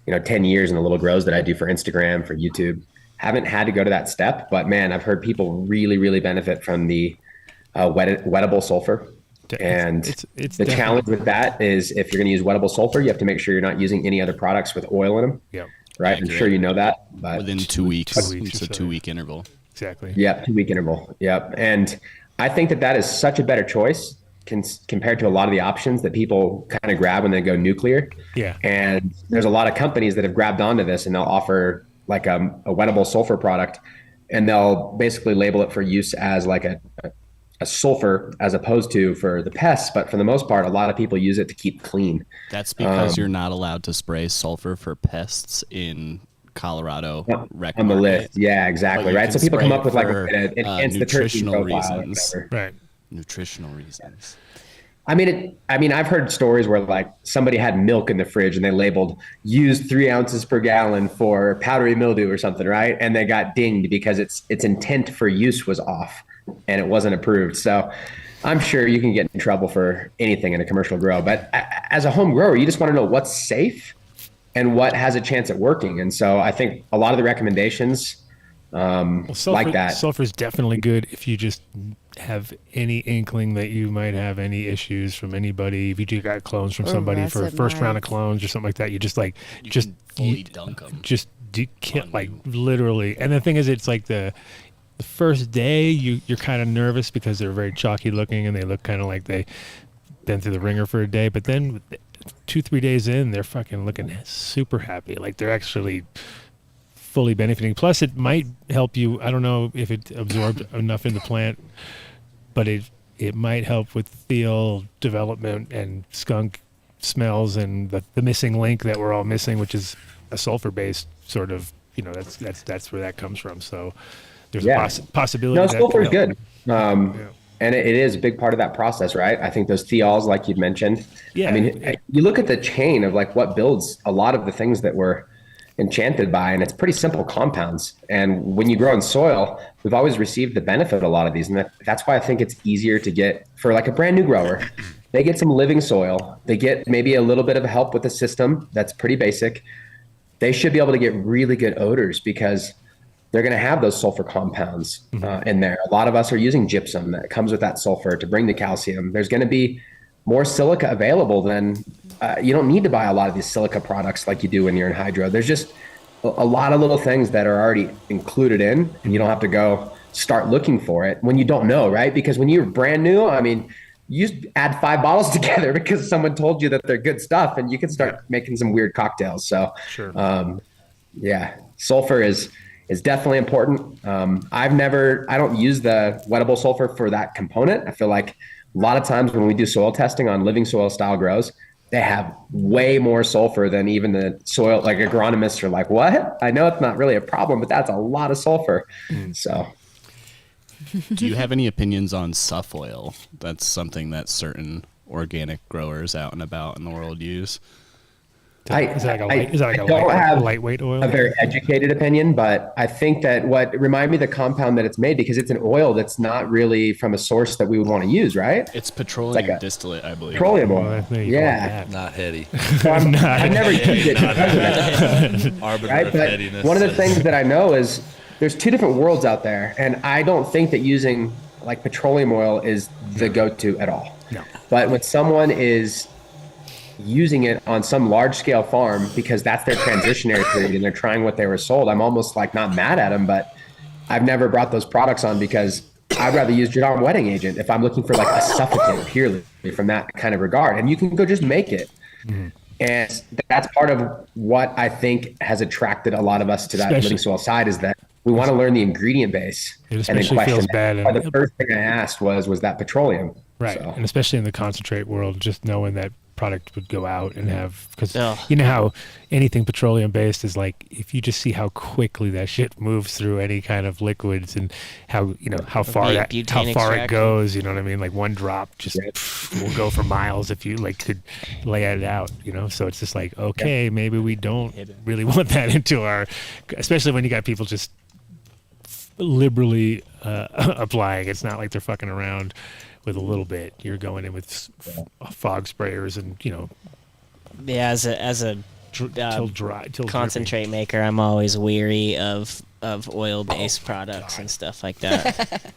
10 years in the little grows that I do for Instagram, for YouTube. Haven't had to go to that step, but man, I've heard people really, really benefit from the wettable sulfur. And it's the challenge with that is if you're going to use wettable sulfur, you have to make sure you're not using any other products with oil in them. Yep. Right. I'm sure you know that. But within 2 weeks. It's a 2 week interval. Exactly. Yeah. 2 week interval. Yep. And I think that is such a better choice compared to a lot of the options that people kind of grab when they go nuclear. Yeah. And there's a lot of companies that have grabbed onto this and they'll offer like a wettable sulfur product, and they'll basically label it for use as like a sulfur as opposed to for the pests. But for the most part, a lot of people use it to keep clean. That's because you're not allowed to spray sulfur for pests in Colorado rec on the market. list. Yeah, exactly. Right. So people come up with like an nutritional reasons. Right. Nutritional reasons. I mean, I've heard stories where like somebody had milk in the fridge and they labeled use 3 ounces per gallon for powdery mildew or something, right? And they got dinged because its intent for use was off and it wasn't approved. So I'm sure you can get in trouble for anything in a commercial grow. But as a home grower, you just want to know what's safe and what has a chance at working. And so I think a lot of the recommendations like that. Sulfur is definitely good if you just have any inkling that you might have any issues from anybody. If you got clones from somebody for a first round of clones or something like that, you just fully dunk them. Just can't literally. And the thing is, it's like the first day you're kind of nervous because they're very chalky looking and they look kind of like they've been through the ringer for a day. But then 2-3 days in, they're fucking looking super happy. Like they're actually fully benefiting. Plus, it might help you. I don't know if it absorbed enough in the plant, but it might help with thiol development and skunk smells and the missing link that we're all missing, which is a sulfur-based sort of. That's where that comes from. So there's a possibility. No, sulfur is good. And it is a big part of that process, right? I think those thiols, like you'd mentioned. Yeah. I mean, you look at the chain of like what builds a lot of the things that we're enchanted by, and it's pretty simple compounds. And when you grow in soil, we've always received the benefit of a lot of these. And that's why I think it's easier to get for like a brand new grower. They get some living soil. They get maybe a little bit of help with the system. That's pretty basic. They should be able to get really good odors because they're going to have those sulfur compounds in there. A lot of us are using gypsum that comes with that sulfur to bring the calcium. There's going to be more silica available than you don't need to buy a lot of these silica products like you do when you're in hydro. There's just a lot of little things that are already included in, and you don't have to go start looking for it when you don't know, right? Because when you're brand new, I mean, you just add 5 bottles together because someone told you that they're good stuff, and you can start making some weird cocktails. So, sulfur is definitely important. I don't use the wettable sulfur for that component. I feel like a lot of times when we do soil testing on living soil style grows, they have way more sulfur than even the soil, like agronomists are like, what? I know it's not really a problem, but that's a lot of sulfur. So. Do you have any opinions on suff oil? That's something that certain organic growers out and about in the world use. Is that like a lightweight oil? A very educated opinion, but I think that what remind me of the compound that it's made, because it's an oil that's not really from a source that we would want to use, right? It's petroleum distillate, I believe. Petroleum oil. Not heady. So I've never used it because of that. Right? But one of the things that I know is there's 2 different worlds out there, and I don't think that using like petroleum oil is the go-to at all. No. But when someone is using it on some large scale farm because that's their transitionary period and they're trying what they were sold, I'm almost like not mad at them, but I've never brought those products on because I'd rather use JADAM wetting agent if I'm looking for like a suffocant purely from that kind of regard. And you can go just make it. And that's part of what I think has attracted a lot of us to that living soil side, is that we want to learn the ingredient base. It and then question feels bad. the first thing I asked was that petroleum? Right. So. And especially in the concentrate world, just knowing that product would go out and have, because you know how anything petroleum based is like, if you just see how quickly that shit moves through any kind of liquids and how, you know, how far it goes, you know what I mean? Like one drop just will go for miles if you like could lay it out, you know? So it's just like, okay, maybe we don't really want that into our, especially when you got people just liberally applying. It's not like they're fucking around with a little bit. You're going in with fog sprayers and, you know. Yeah, as a concentrate maker, I'm always weary of oil-based products and stuff like that.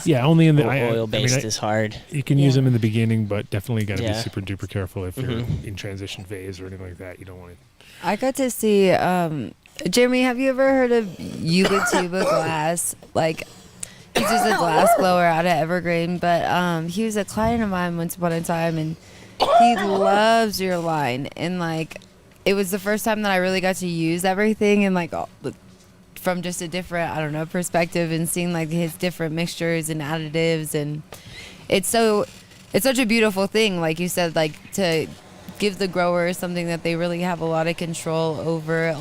Yeah, only in the oil-based is hard. You can use them in the beginning, but definitely got to be super duper careful if you're in transition phase or anything like that. You don't want it. I got to see Jeremy, have you ever heard of Yuba Tuba Glass? Like, he's just a glass blower out of Evergreen, but he was a client of mine once upon a time, and he loves your line. And like, it was the first time that I really got to use everything and like from just a different, I don't know, perspective, and seeing like his different mixtures and additives, and it's such a beautiful thing, like you said, like to give the grower something that they really have a lot of control over.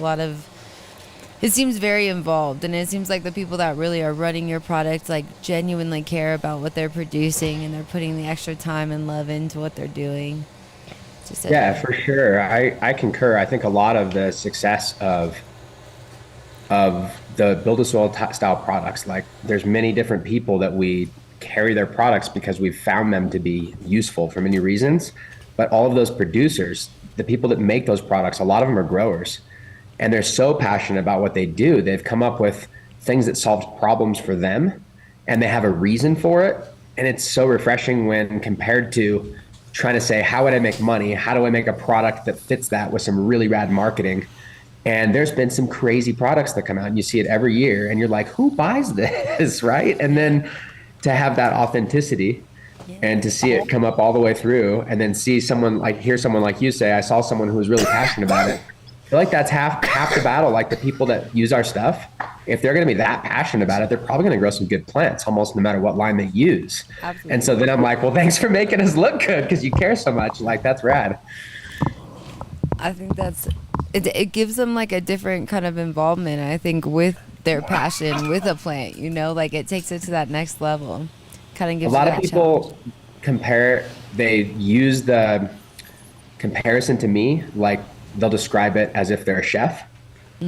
It seems very involved, and it seems like the people that really are running your product like genuinely care about what they're producing, and they're putting the extra time and love into what they're doing. For sure. I concur. I think a lot of the success of the build-a-soil style products, like there's many different people that we carry their products because we've found them to be useful for many reasons. But all of those producers, the people that make those products, a lot of them are growers. And they're so passionate about what they do. They've come up with things that solve problems for them, and they have a reason for it. And it's so refreshing when compared to trying to say, how would I make money? How do I make a product that fits that with some really rad marketing? And there's been some crazy products that come out, and you see it every year, and you're like, who buys this, right? And then to have that authenticity and to see it come up all the way through, and then hear someone like you say, I saw someone who was really passionate about it. I feel like that's half the battle. Like the people that use our stuff, if they're going to be that passionate about it, they're probably going to grow some good plants almost no matter what line they use. Absolutely. And so then I'm like, well, thanks for making us look good because you care so much. Like, that's rad. I think it gives them like a different kind of involvement, I think, with their passion with a plant, you know, like it takes it to that next level. Kind of gives a lot of people they use the comparison to me, like they'll describe it as if they're a chef,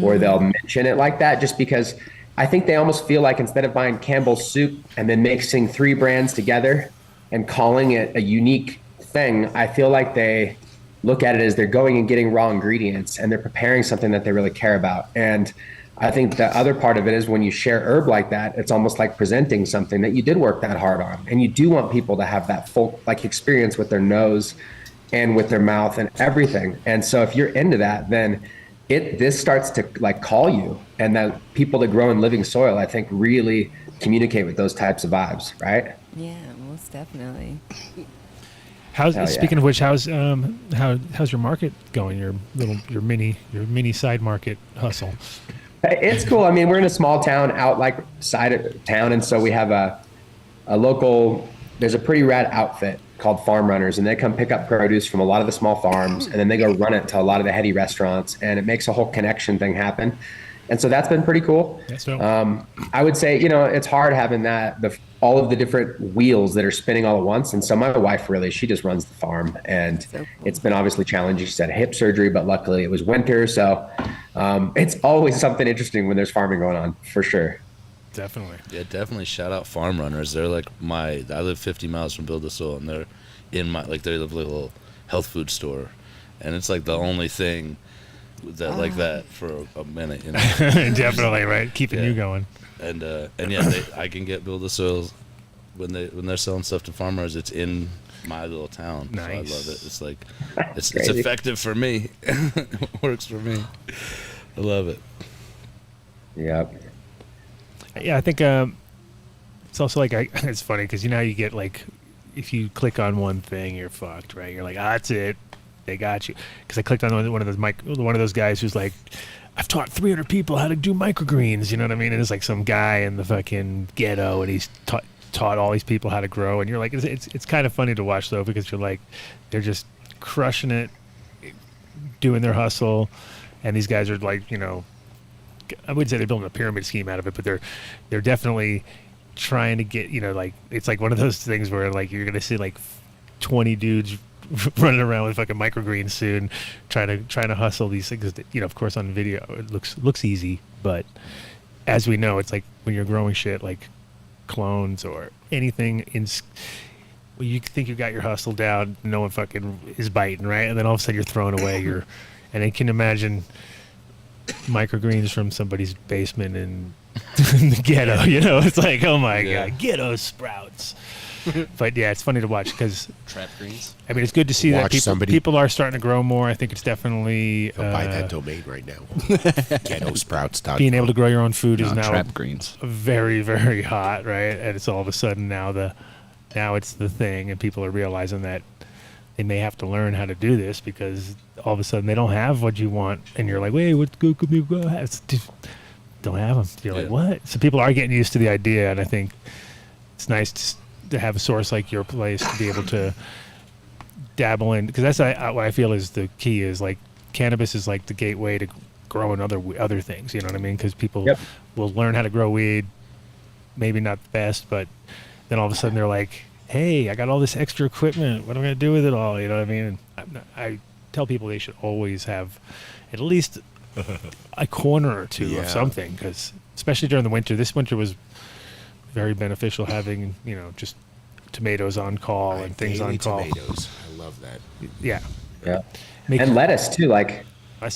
or they'll mention it like that, just because I think they almost feel like instead of buying Campbell's soup and then mixing 3 brands together and calling it a unique thing, I feel like they look at it as they're going and getting raw ingredients and they're preparing something that they really care about. And I think the other part of it is when you share herb like that, it's almost like presenting something that you did work that hard on, and you do want people to have that full like experience with their nose and with their mouth and everything. And so if you're into that, then this starts to like call you, and that people that grow in living soil, I think, really communicate with those types of vibes, right? Yeah, most definitely. Speaking of which, how's your market going? Your mini side market hustle. It's cool. I mean, we're in a small town out like side of town, and so we have a local. There's a pretty rad outfit called Farm Runners, and they come pick up produce from a lot of the small farms, and then they go run it to a lot of the heady restaurants, and it makes a whole connection thing happen. And so that's been pretty cool. I would say, you know, it's hard having all of the different wheels that are spinning all at once. And so my wife she just runs the farm, and it's been obviously challenging. She had hip surgery, but luckily it was winter. So it's always something interesting when there's farming going on, for sure. Definitely. Yeah, definitely shout out Farm Runners. They're like I live 50 miles from Build a Soil, and they're they live like a little health food store. And it's like the only thing like that for a minute, you know. Definitely, right? Keeping you going. And yeah, I can get Build a Soil when they're selling stuff to farmers. It's in my little town. Nice. So I love it. It's like it's effective for me. It works for me. I love it. Yep. Yeah, I think it's also like it's funny because you get like if you click on one thing, you're fucked, right? You're like, that's it. They got you. Because I clicked on one of those guys who's like, I've taught 300 people how to do microgreens. You know what I mean? And it's like some guy in the fucking ghetto, and he's taught all these people how to grow. And you're like, it's kind of funny to watch though, because you're like, they're just crushing it, doing their hustle, and these guys are like, I wouldn't say they're building a pyramid scheme out of it, but they're definitely trying to get, like, it's like one of those things where like you're gonna see like 20 dudes running around with fucking microgreens soon, trying to hustle these things. Of course on video it looks easy, but as we know, it's like when you're growing shit like clones or anything you think you got your hustle down, no one fucking is biting, right? And then all of a sudden you're throwing away and I can imagine microgreens from somebody's basement in the ghetto, it's like, oh my God, ghetto sprouts. But yeah, it's funny to watch because trap greens. I mean, it's good to see that people are starting to grow more. I think it's definitely buy that domain right now. Ghettosprouts.com. Being able to grow your own food is now trap greens. Very, very hot, right? And it's all of a sudden now it's the thing, and people are realizing that they may have to learn how to do this because all of a sudden they don't have what you want, and you're like, wait, what could we go have? Don't have them. You're like, what? So people are getting used to the idea, and I think it's nice to have a source like your place to be able to dabble in, because that's what I feel is the key. Is like cannabis is like the gateway to growing other things. You know what I mean? Because people will learn how to grow weed, maybe not the best, but then all of a sudden they're like, hey, I got all this extra equipment. What am I going to do with it all? You know what I mean? And I tell people they should always have at least a corner or two of something, because especially during the winter. This winter was very beneficial having, just tomatoes on call and things on call. Tomatoes. I love that. Yeah. Yeah. And lettuce too. Like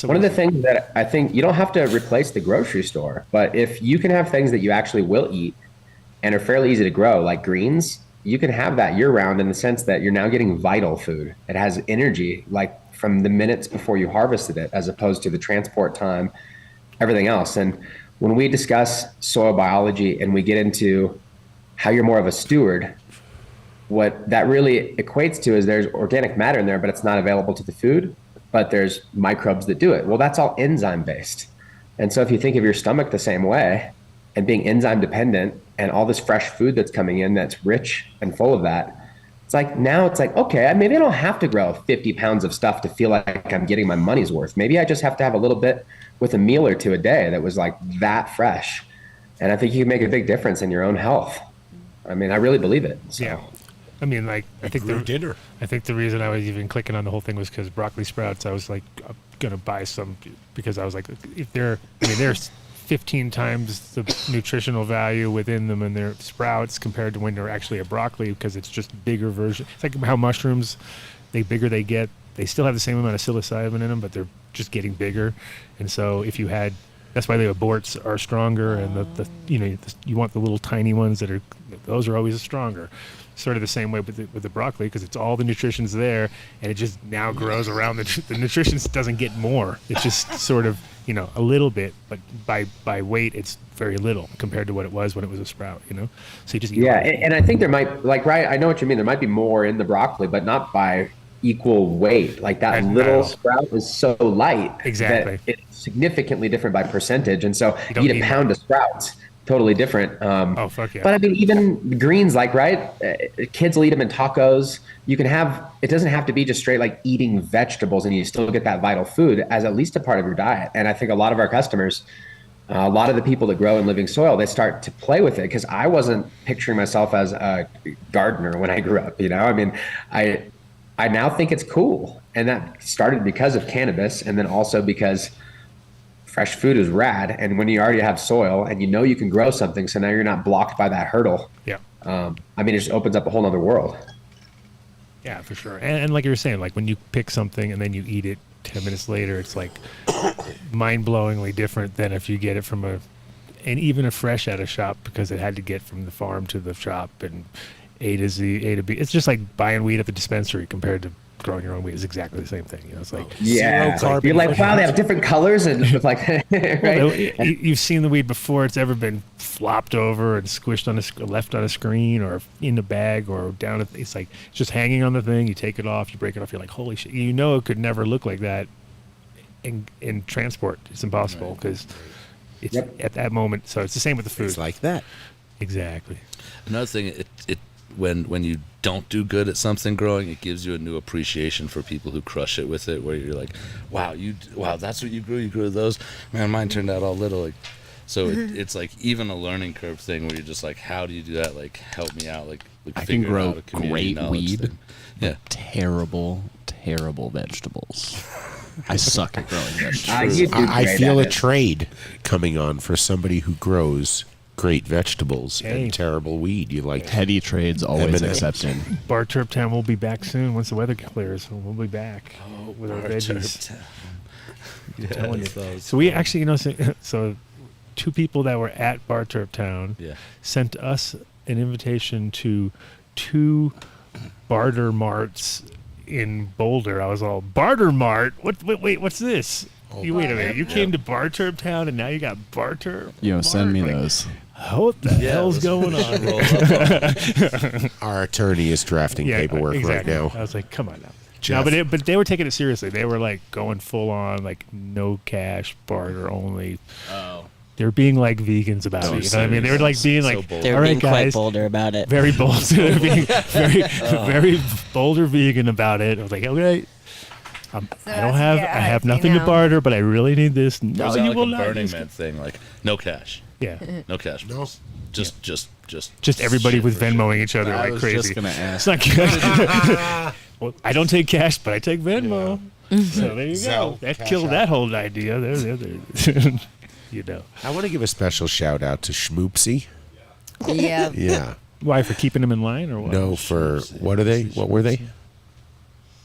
one of the things that I think you don't have to replace the grocery store, but if you can have things that you actually will eat and are fairly easy to grow, like greens, you can have that year round in the sense that you're now getting vital food. It has energy, like from the minutes before you harvested it, as opposed to the transport time, everything else. And when we discuss soil biology and we get into how you're more of a steward, what that really equates to is there's organic matter in there, but it's not available to the food, but there's microbes that do it. Well, that's all enzyme based. And so if you think of your stomach the same way and being enzyme dependent and all this fresh food that's coming in that's rich and full of that, it's like, okay, maybe I don't have to grow 50 pounds of stuff to feel like I'm getting my money's worth. Maybe I just have to have a little bit with a meal or two a day that was like that fresh. And I think you can make a big difference in your own health. I mean, I really believe it. So. Yeah. I mean, like, I think the reason I was even clicking on the whole thing was because broccoli sprouts, I was like, I'm going to buy some because I was like, there's 15 times the nutritional value within them and their sprouts compared to when they're actually a broccoli, because it's just bigger version. It's like how mushrooms, the bigger they get, they still have the same amount of psilocybin in them, but they're just getting bigger. And so if you had, that's why the aborts are stronger, and you want the little tiny ones those are always stronger. Sort of the same way with the broccoli, because it's all the nutrition's there, and it just now grows around the nutrition doesn't get more. It's just sort of a little bit, but by weight it's very little compared to what it was when it was a sprout. So you just eat and I think there might I know what you mean. There might be more in the broccoli, but not by equal weight. Like that little sprout is so light, exactly, that it's significantly different by percentage, and so you eat a pound of sprouts. Totally different. Oh, fuck yeah. But I mean, even the greens, kids will eat them in tacos. You can it doesn't have to be just straight like eating vegetables, and you still get that vital food as at least a part of your diet. And I think a lot of our customers, a lot of the people that grow in living soil, they start to play with it, because I wasn't picturing myself as a gardener when I grew up. I mean, I now think it's cool. And that started because of cannabis, and then also because fresh food is rad, and when you already have soil and you can grow something, so now you're not blocked by that hurdle. Yeah. I mean, it just opens up a whole nother world. Yeah, for sure. And like you were saying, like when you pick something and then you eat it 10 minutes later, it's like mind-blowingly different than if you get it from and even a fresh at a shop, because it had to get from the farm to the shop and A to Z, A to B. It's just like buying weed at the dispensary compared to growing your own weed. Is exactly the same thing. It's like zero carbon. You're like, wow, they have different colors, and it's like, right? Well, you've seen the weed before it's ever been flopped over and squished left on a screen or in the bag or down. It's like just hanging on the thing. You take it off, you break it off. You're like, holy shit! It could never look like that in transport. It's impossible because it's at that moment. So it's the same with the food. It's like that. Exactly. Another thing, when you don't do good at something growing, it gives you a new appreciation for people who crush it with it, where you're like, wow, that's what you grew those, man, mine turned out all little. Like, so it's like even a learning curve thing where you're just like, how do you do that? Like, help me out. Like I can grow great weed, thing. Yeah, terrible vegetables. I suck at growing vegetables. I feel a trade coming on for somebody who grows great vegetables and terrible weed. You like petty trades always accepted. Bar Terp Town will be back soon once the weather clears. We'll be back with our veggies. I'm telling you. So we actually, so 2 people that were at Bar Terp Town sent us an invitation to 2 barter marts in Boulder. I was all, barter mart? Wait, what's this? Wait a minute. You came to Bar Terp Town and now you got Bar Terp? Send me those. What the hell's going on? Our attorney is drafting paperwork right now. I was like, come on now. No, but they were taking it seriously. They were like going full on, like no cash, barter only. Oh. They were being like vegans about it. You know what I mean? They were like being like, they were all right, being guys, quite bolder about it. Very bold. They were being very bolder vegan about it. I was like, okay. I have nothing to barter, but I really need this. No, you will not. Burning Man thing, like no cash. Yeah, no cash. No, just everybody was Venmoing each other like crazy. Just gonna ask. It's not good. Well, I don't take cash, but I take Venmo. So there you go. That killed that whole idea. There. I want to give a special shout out to Schmoopsy. Yeah. Yeah. Why, for keeping them in line or what? No, for what are they? What were they?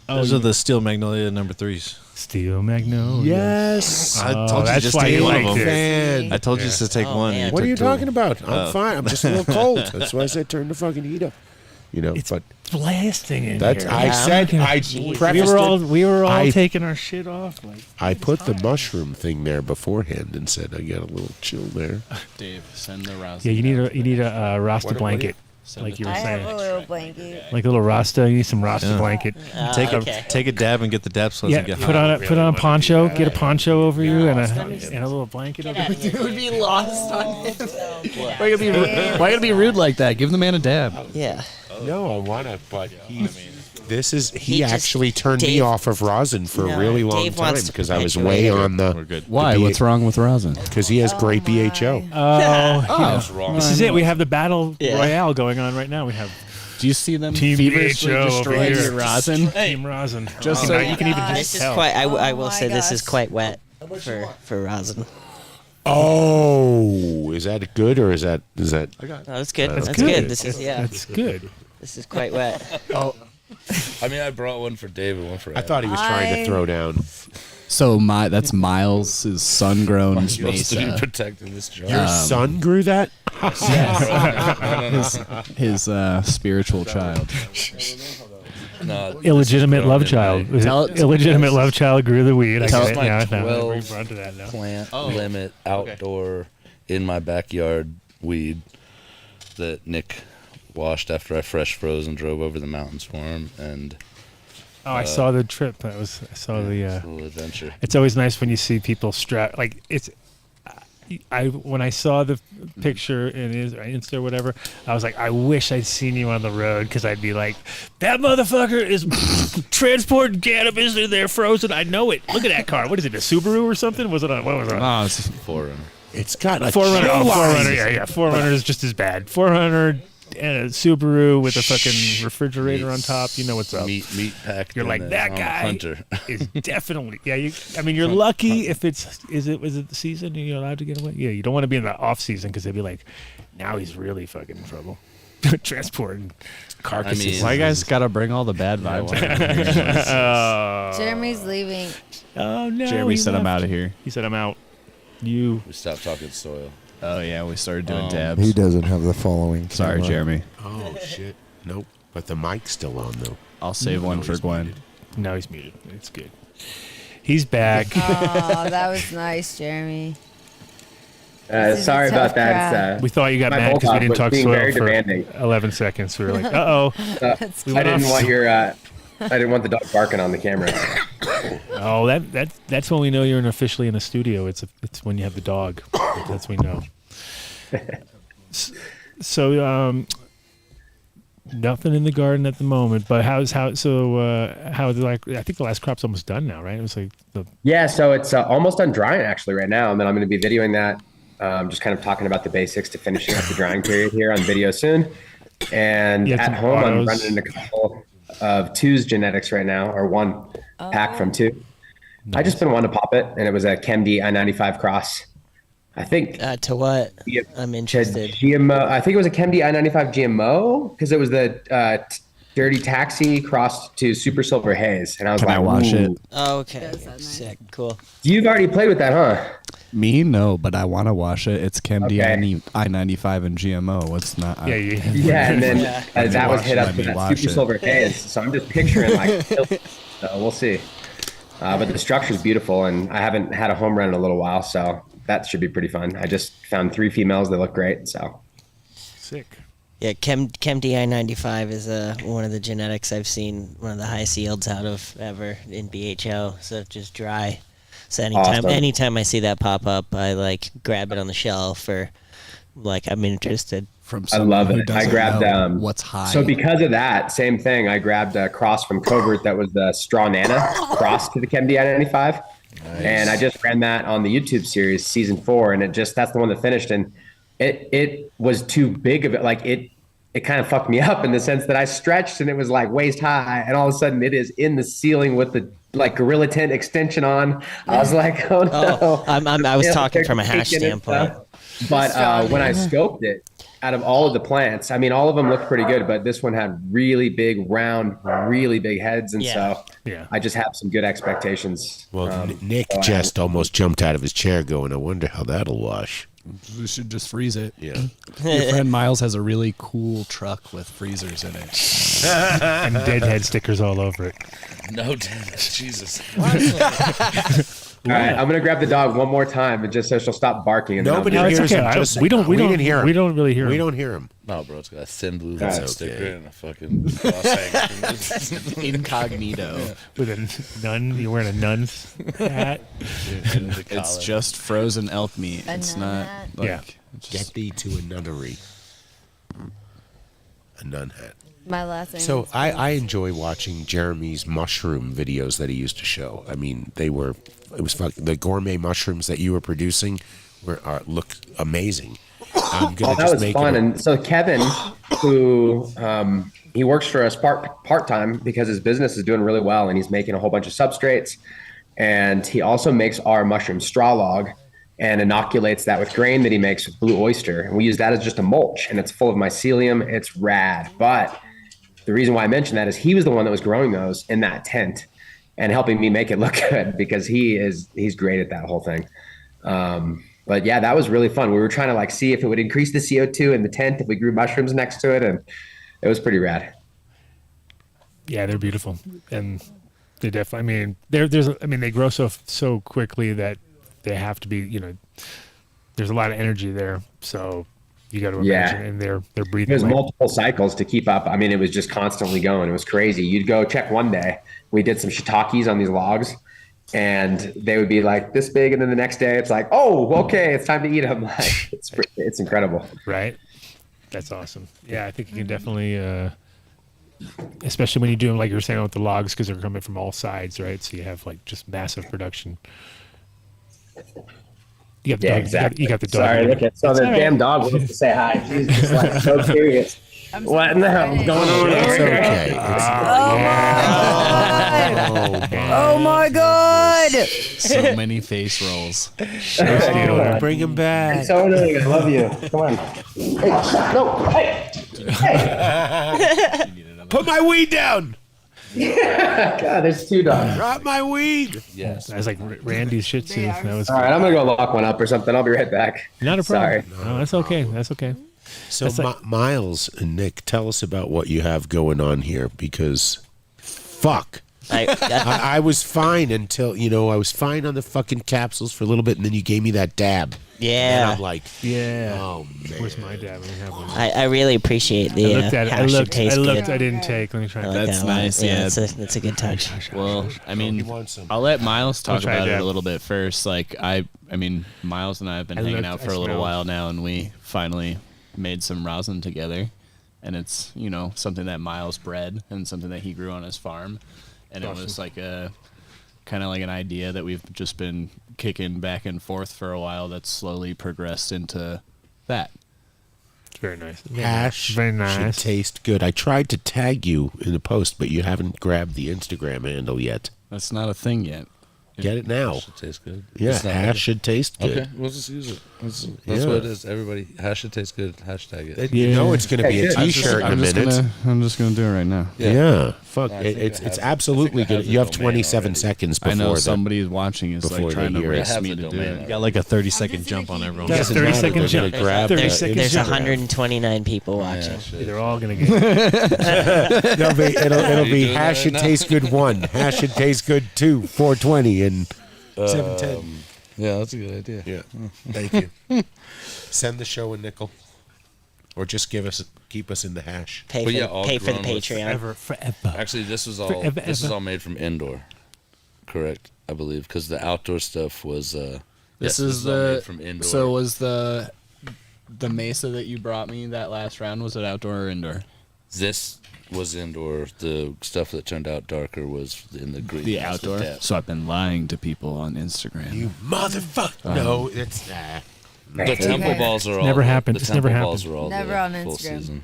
Those are the Steel Magnolia number 3s. Steel Magnolia. Yes. I told you just take one of them. I told you just to take one. Man. What are you talking about? I'm fine. I'm just a little cold. That's why I said turn the fucking heat up. It's blasting in that's, here. I said I prefaced we were all taking our shit off. Like, I put the mushroom thing there beforehand and said I got a little chill there. Dave, send the Rasta. Yeah, you need a Rasta blanket. Like you were saying. I have a little blanket. Like a little Rasta. You need some Rasta blanket. Take a dab and get the dab so it doesn't get hot. Put on a poncho. Get a poncho over you and a little blanket over you. Dude would be lost on him. Why you gotta be rude like that? Give the man a dab. Yeah. No, I want to, but he actually turned me off of rosin for a really long time because I was way on the. We're good. Why? What's wrong with rosin? Because he has great BHO. This is it. We have the battle royale going on right now. We have. Do you see them Team feverishly BHO destroying your rosin? Team rosin. Just so you can even This is tell. quite. I will say this is quite wet for rosin. Oh, is that good or is that? No, that's good. That's good. good. This is That's good. This is quite wet. I mean, I brought one for Dave and one for Adam. I thought he was trying to throw down. So that's Miles' sun-grown I'm supposed to be mesa. protecting this job. Your son grew that? His spiritual child. No, Illegitimate love child. Illegitimate love child grew the weed. This is my Yeah, 12 plant limit outdoor in my backyard weed that Nick washed after I fresh froze and drove over the mountains for him. And I saw the trip. I saw the little adventure. It's always nice when you see people strap. Like it's. When I saw the picture in Insta or whatever, I was like, I wish I'd seen you on the road because I'd be like, that motherfucker is transporting cannabis in there frozen. I know it. Look at that car. What is it? A Subaru or something? What was it on? No, it's Forerunner. It's got a Forerunner. chill Forerunner. line. Yeah. Forerunner is just as bad. Forerunner and a Subaru with a fucking refrigerator on top. You know what's up. Meat packed. You're like, that guy Hunter. is definitely. Yeah, you're lucky if is it the season and you're allowed to get away. Yeah, you don't want to be in the off season because they'd be like, now he's really fucking in trouble. Transporting carcasses. Why you guys gotta bring all the bad vibes? Jeremy's leaving. Oh no! Jeremy said I'm out of here. He said I'm out. We stopped talking soil. Oh yeah, we started doing dabs. He doesn't have the following. Sorry, Jeremy. Oh shit! Nope. But the mic's still on though. I'll save one for Gwen. Muted. No, he's muted. It's good. He's back. Oh, that was nice, Jeremy. Sorry about that. We thought you got mad because we didn't talk soil for 11 seconds. We were like, I didn't want I didn't want the dog barking on the camera. Oh, that's when we know you're officially in a studio. It's when you have the dog. That's when we know. So Nothing in the garden at the moment, but how I think the last crop's almost done now, right? It was like so it's almost done drying actually right now, and then I'm going to be videoing that. Just kind of talking about the basics to finishing up the drying period here on video soon. And at home, I'm running a couple of Two's genetics right now, or one pack from Two. Nice. I just been wanting to pop it, and it was a ChemD I-95 cross. I think to what? I'm interested. GMO. I think it was a ChemD I-95 GMO because it was the Dirty Taxi crossed to Super Silver Haze, and I was Can like, I wash it? Oh, okay. Sick. Cool. You've already played with that, huh? Me, no, but I want to wash it. It's ChemD I-95 and GMO. It's not. Yeah, and then that was hit up to that Super Silver Haze. So I'm just picturing like, so we'll see. But the structure's beautiful, and I haven't had a home run in a little while, so that should be pretty fun. I just found 3 females that look great, so. Sick. Yeah, ChemD I-95 is one of the genetics I've seen one of the highest yields out of ever in BHO. So just dry. So anytime I see that pop up, I like grab it on the shelf or like I'm interested. I love it. I grabbed what's high. So because of that, same thing. I grabbed a cross from Covert that was the Straw Nana cross to the ChemD I-95. Nice. And I just ran that on the YouTube series season 4, and that's the one that finished, and it was too big of it. Like it kind of fucked me up in the sense that I stretched and it was like waist high, and all of a sudden it is in the ceiling with the like Gorilla Tent extension on. I was like, oh no. I was talking from a hash standpoint. But when I scoped it, out of all of the plants, I mean, all of them looked pretty good, but this one had really big, round, really big heads, and so I just have some good expectations. Well, Nick just almost jumped out of his chair going, I wonder how that'll wash. We should just freeze it. Yeah. Your friend Miles has a really cool truck with freezers in it. And deadhead stickers all over it. No deadhead. Jesus. All right, I'm gonna grab the dog one more time, and just so she'll stop barking. And nobody hears him. We don't hear him. We don't really hear him. We don't hear him. No, bro, it's got a thin blue sticker and a fucking incognito with a nun. You're wearing a nun's hat. It's just frozen elk meat. It's not. Get thee to a nunnery. A nun hat. My last name. So I enjoy watching Jeremy's mushroom videos that he used to show. I mean, it was the gourmet mushrooms that you were producing looked amazing. That was fun. And so Kevin, who he works for us part-time because his business is doing really well, and he's making a whole bunch of substrates, and he also makes our mushroom straw log and inoculates that with grain that he makes with Blue Oyster, and we use that as just a mulch, and it's full of mycelium. It's rad. But the reason why I mentioned that is he was the one that was growing those in that tent and helping me make it look good, because he's great at that whole thing. But yeah, that was really fun. We were trying to like see if it would increase the CO2 in the tent if we grew mushrooms next to it, and it was pretty rad. Yeah, they're beautiful, and they definitely. I mean, they grow so quickly that they have to be. There's a lot of energy there, so you got to imagine, and they're breathing. There's multiple cycles to keep up. I mean, it was just constantly going. It was crazy. You'd go check one day. We did some shiitakes on these logs, and they would be like this big, and then the next day it's like, oh, okay, it's time to eat them. Like, it's incredible. Right. That's awesome. Yeah, I think you can definitely, especially when you do them like you were saying with the logs, because they're coming from all sides, right? So you have like just massive production. You got the dog. Exactly. You got the dog. Sorry, look at the damn dog wants to say hi. He's just like so curious. What in the hell is going on? It's okay. Oh my god! So many face rolls. Bring him back. It's so annoying. I love you. Come on. Hey, no. Hey. Put my weed down. God, there's 2 dogs. Drop my weed. Yes. I was like Randy's Shih Tzu. That was all right. I'm gonna go lock one up or something. I'll be right back. Not a problem. Sorry. No, that's okay. That's okay. So Miles and Nick, tell us about what you have going on here, because fuck. I was fine until, I was fine on the fucking capsules for a little bit, and then you gave me that dab. Yeah. And I'm like, oh man. Where's my dab? I really appreciate the I looked. I didn't take. Let me try. That's nice. Yeah, that's a good touch. Well, I mean, I'll let Miles talk about it a little bit first. Like I mean, Miles and I have been hanging out for a little while now, and we finally made some rosin together. and it's something that Miles bred and something that he grew on his farm, and it was like a kind of like an idea that we've just been kicking back and forth for a while. That's slowly progressed into that. It's very nice. Hash very nice. should taste good. I tried to tag you in the post, but you haven't grabbed the Instagram handle yet. That's not a thing yet. Get it now. Should taste good. Yeah, hash should taste good. Okay, we'll just use it. That's what it is. Everybody, hash should taste good. Hashtag it. You know it's going to be a T-shirt in a minute. I'm just gonna do it right now. Yeah, fuck. It's absolutely good. You have 27 seconds before. I know somebody watching is like trying to race me to do it. You got like a 30-second jump on everyone. Yeah, 30-second jump. There's 129 people watching. They're all gonna get. It'll be hash should taste good 1, hash should taste good 2, 420, and 710. Yeah, that's a good idea. Yeah, thank you. Send the show a nickel, or just keep us in the hash. Pay for the Patreon. Forever. Actually, this is all made from indoor, correct? I believe because the outdoor stuff was. This is all the made from indoor. So was the mesa that you brought me that last round, was it outdoor or indoor? This was indoor. The stuff that turned out darker was in the green. The outdoor. So I've been lying to people on Instagram. You motherfucker! No, it's the temple balls are all never happened. The It's temple never balls happened. are all Never the on full Instagram. season.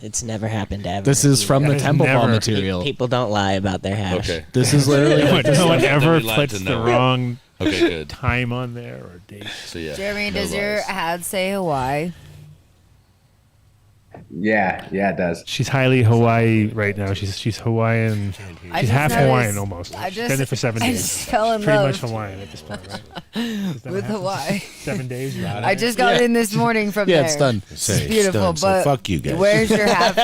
It's never happened ever. This is from the That is temple ball never- material. People don't lie about their hash. Okay. This is literally No one ever Then we lied puts to the no one. wrong Okay, good. time on there or date. So yeah. Jeremy, no does your lies. ad say Hawaii? Yeah, it does. She's highly Hawaii right now. She's Hawaiian. I She's just half noticed- Hawaiian almost. I She's just- been there for 7 I days. just fell in Pretty love. much Hawaiian at this point, right? Is that what With happens? Hawaii. 7 days. You're out of I there? just got in this morning from there. Yeah, it's done. It's beautiful, done, so but fuck you guys. where's your hat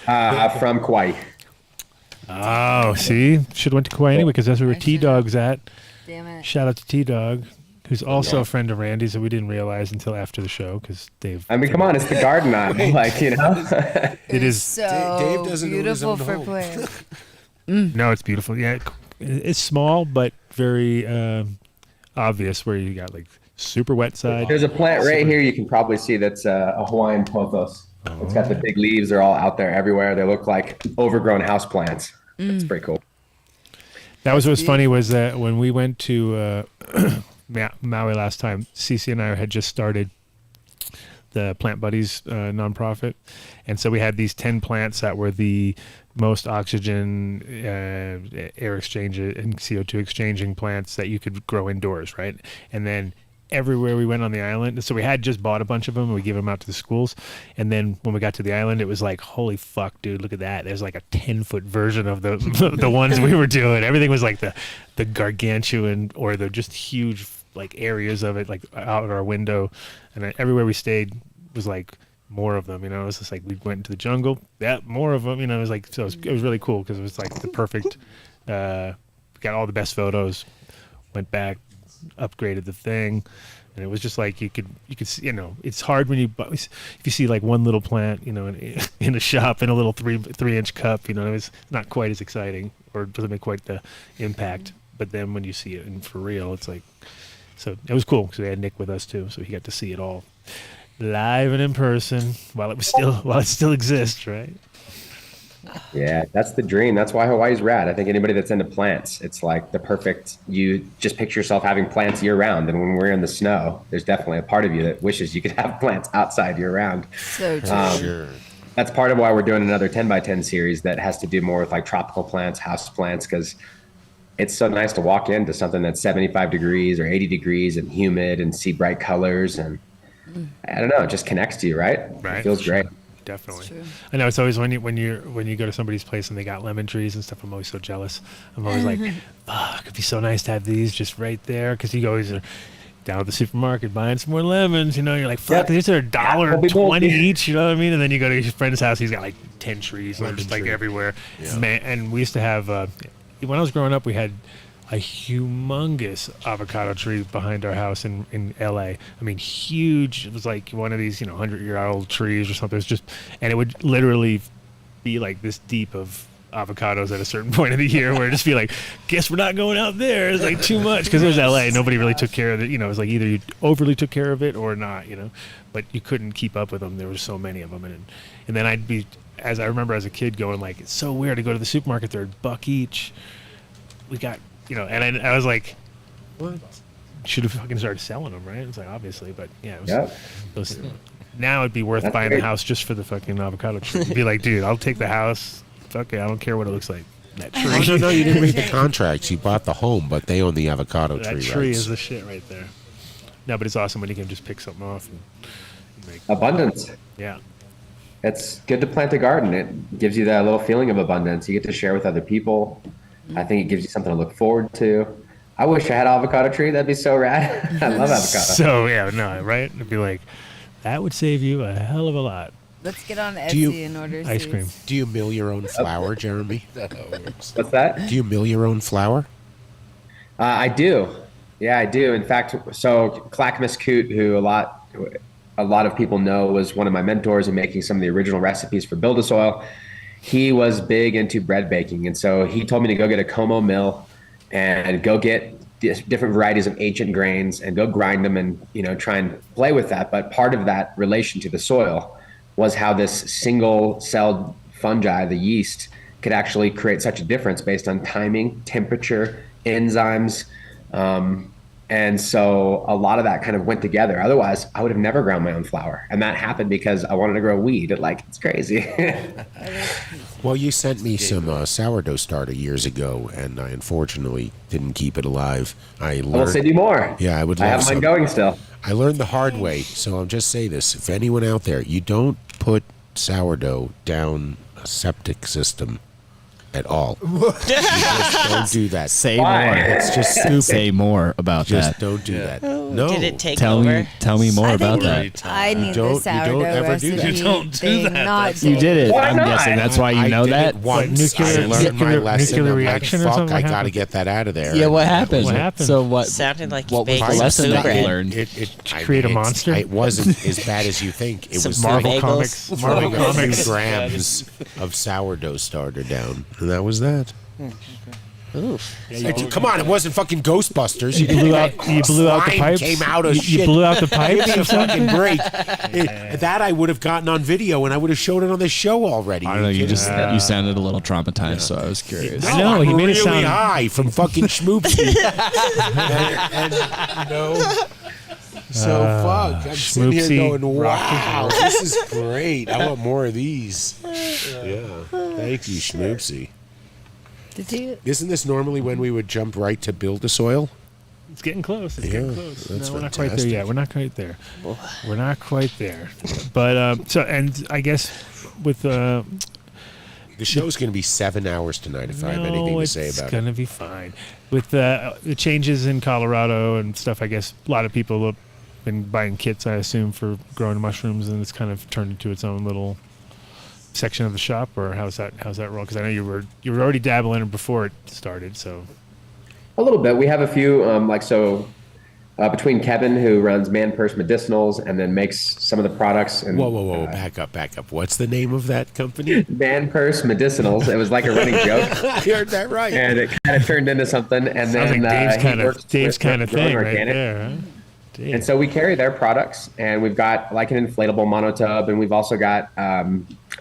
from? From Kauai. Oh, see, should have went to Kauai anyway because that's where T-Dog's at. Damn it. Shout out to T-Dog, who's also a friend of Randy's that we didn't realize until after the show because Dave. I mean, come on, it's the garden on. Like, It is. So Dave doesn't own his beautiful own for home. plants. No, it's beautiful. Yeah, it's small but very obvious where you got like super wet side. There's a plant right here you can probably see that's a Hawaiian pothos. It's got the big leaves. They're all out there everywhere. They look like overgrown house plants. It's pretty cool. That was what's funny was that when we went to Maui last time, Cece and I had just started the Plant Buddies nonprofit, and so we had these 10 plants that were the most oxygen, air exchange, and CO2 exchanging plants that you could grow indoors, right? And then everywhere we went on the island, so we had just bought a bunch of them and we gave them out to the schools, and then when we got to the island it was like, holy fuck dude, look at that, there's like a 10-foot version of the ones we were doing. Everything was like the gargantuan or the just huge like areas of it like out our window, and everywhere we stayed was like more of them, you know. It was just like we went into the jungle, more of them, you know. It was like, so it was really cool because it was like the perfect got all the best photos, went back, upgraded the thing, and it was just like you could see, you know, it's hard when if you see like one little plant, you know, in a shop in a little 3-inch cup, you know, it's not quite as exciting or doesn't make quite the impact. But then when you see it for real, it's like, so it was cool because we had Nick with us too, so he got to see it all live and in person while it still exists, right? Yeah, that's the dream. That's why Hawaii's rad. I think anybody that's into plants, it's like the perfect, you just picture yourself having plants year round. And when we're in the snow, there's definitely a part of you that wishes you could have plants outside year round. So true. Sure. That's part of why we're doing another 10x10 series that has to do more with like tropical plants, house plants, because it's so nice to walk into something that's 75 degrees or 80 degrees and humid and see bright colors. And I don't know, it just connects to you, right? Right. It feels great. Definitely. I know it's always when you go to somebody's place and they got lemon trees and stuff, I'm always so jealous. I'm always like, fuck, it'd be so nice to have these just right there, because you always are down at the supermarket buying some more lemons, you know, you're like, fuck, these are $1.20 each, you know what I mean? And then you go to your friend's house, he's got like 10 trees and they're just like everywhere. Yeah. Man, and we used to have when I was growing up, we had a humongous avocado tree behind our house in LA. I mean, huge. It was like one of these, 100-year-old trees or something. It was just, and it would literally be like this deep of avocados at a certain point of the year where it'd just be like, guess we're not going out there. It's like too much because it was LA. Nobody really took care of it. You know, it was like either you overly took care of it or not, you know, but you couldn't keep up with them. There were so many of them. And then I'd be, as I remember as a kid going like, it's so weird to go to the supermarket. They're $1 each. We got, you know, and I was like, what? Should have fucking started selling them, right? It's like, obviously, but yeah, it was, now it'd be worth buying the house just for the fucking avocado tree. You'd be like, dude, I'll take the house. Fuck it, I don't care what it looks like. That tree. Oh, no, you didn't read the contracts. You bought the home, but they own the avocado tree. That tree rights. is the shit right there. No, but it's awesome when you can just pick something off and make Abundance. Yeah. It's good to plant a garden. It gives you that little feeling of abundance. You get to share with other people. I think it gives you something to look forward to. I wish I had an avocado tree. That'd be so rad. I love avocado. So, yeah, no, right? It'd be like, that would save you a hell of a lot. Let's get on Etsy and order ice seeds. cream. Do you mill your own flour, Jeremy? What's that? Do you mill your own flour? I do. Yeah, I do. In fact, so Clackamas Coot, who a lot of people know was one of my mentors in making some of the original recipes for Build-A-Soil, he was big into bread baking. And so he told me to go get a Como mill and go get different varieties of ancient grains and go grind them and, you know, try and play with that. But part of that relation to the soil was how this single-celled fungi, the yeast, could actually create such a difference based on timing, temperature, enzymes. And so a lot of that kind of went together. Otherwise, I would have never ground my own flour. And that happened because I wanted to grow weed. It's crazy. Well, you sent me some sourdough starter years ago, and I unfortunately didn't keep it alive. I'll send you more. Yeah, I would love I have mine some. going still. I learned the hard way, so I'll just say this. If anyone out there, you don't put sourdough down a septic system at all. You just don't do that. Say more. It's just stupid. Say more about just that. Don't do that. No. Did it take Tell over? me more about that. I need the don't sourdough ever do recipe. that. You don't do thing, that. not You did it. Why I'm not? guessing that's why you I know did that. it once. I learned my lesson. nuclear I'm reaction or like, something fuck, I like got to happened? get that out of there. Yeah, what happened? What happened? So what? Sounded like What was baked the lesson that bread. you learned? Create a monster? It wasn't as bad as you think. It Some was Marvel like comics. Marvel a few comics. grams of sourdough starter down, and that was that. Oof. Come on, it wasn't fucking Ghostbusters. You blew out the Slime pipes. Came out of you shit. blew out the pipes Give me or a fucking something? break. That I would have gotten on video, and I would have showed it on the show already. I don't know. You sounded a little traumatized, so I was curious. I know, I'm he made it really sound- high from fucking Schmoopsy. and you know. So fuck. I'm sitting here Schmoopsy going, rock wow, this is great. I want more of these. Yeah. Thank you, Schmoopsy. Did you? Isn't this normally when we would jump right to Build-A-Soil? It's getting close. It's getting close. That's No, we're not quite there fantastic. yet. We're not quite there. We're not quite there. But so, and I guess with The show's going to be 7 hours tonight if I have anything to say about it's gonna be fine. With the changes in Colorado and stuff, I guess a lot of people have been buying kits, I assume, for growing mushrooms, and it's kind of turned into its own little section of the shop. Or how's that roll? Because I know you were already dabbling in it before it started. So A little bit. We have a few, between Kevin, who runs Man Purse Medicinals and then makes some of the products. And, Whoa. Back up. What's the name of that company? Man Purse Medicinals. It was like a running joke. I heard that right. And it kind of turned into something. And sounds then like Dave's he kind works of with thing Growing right Organic. there. Huh? And so we carry their products, and we've got like an inflatable monotub, and we've also got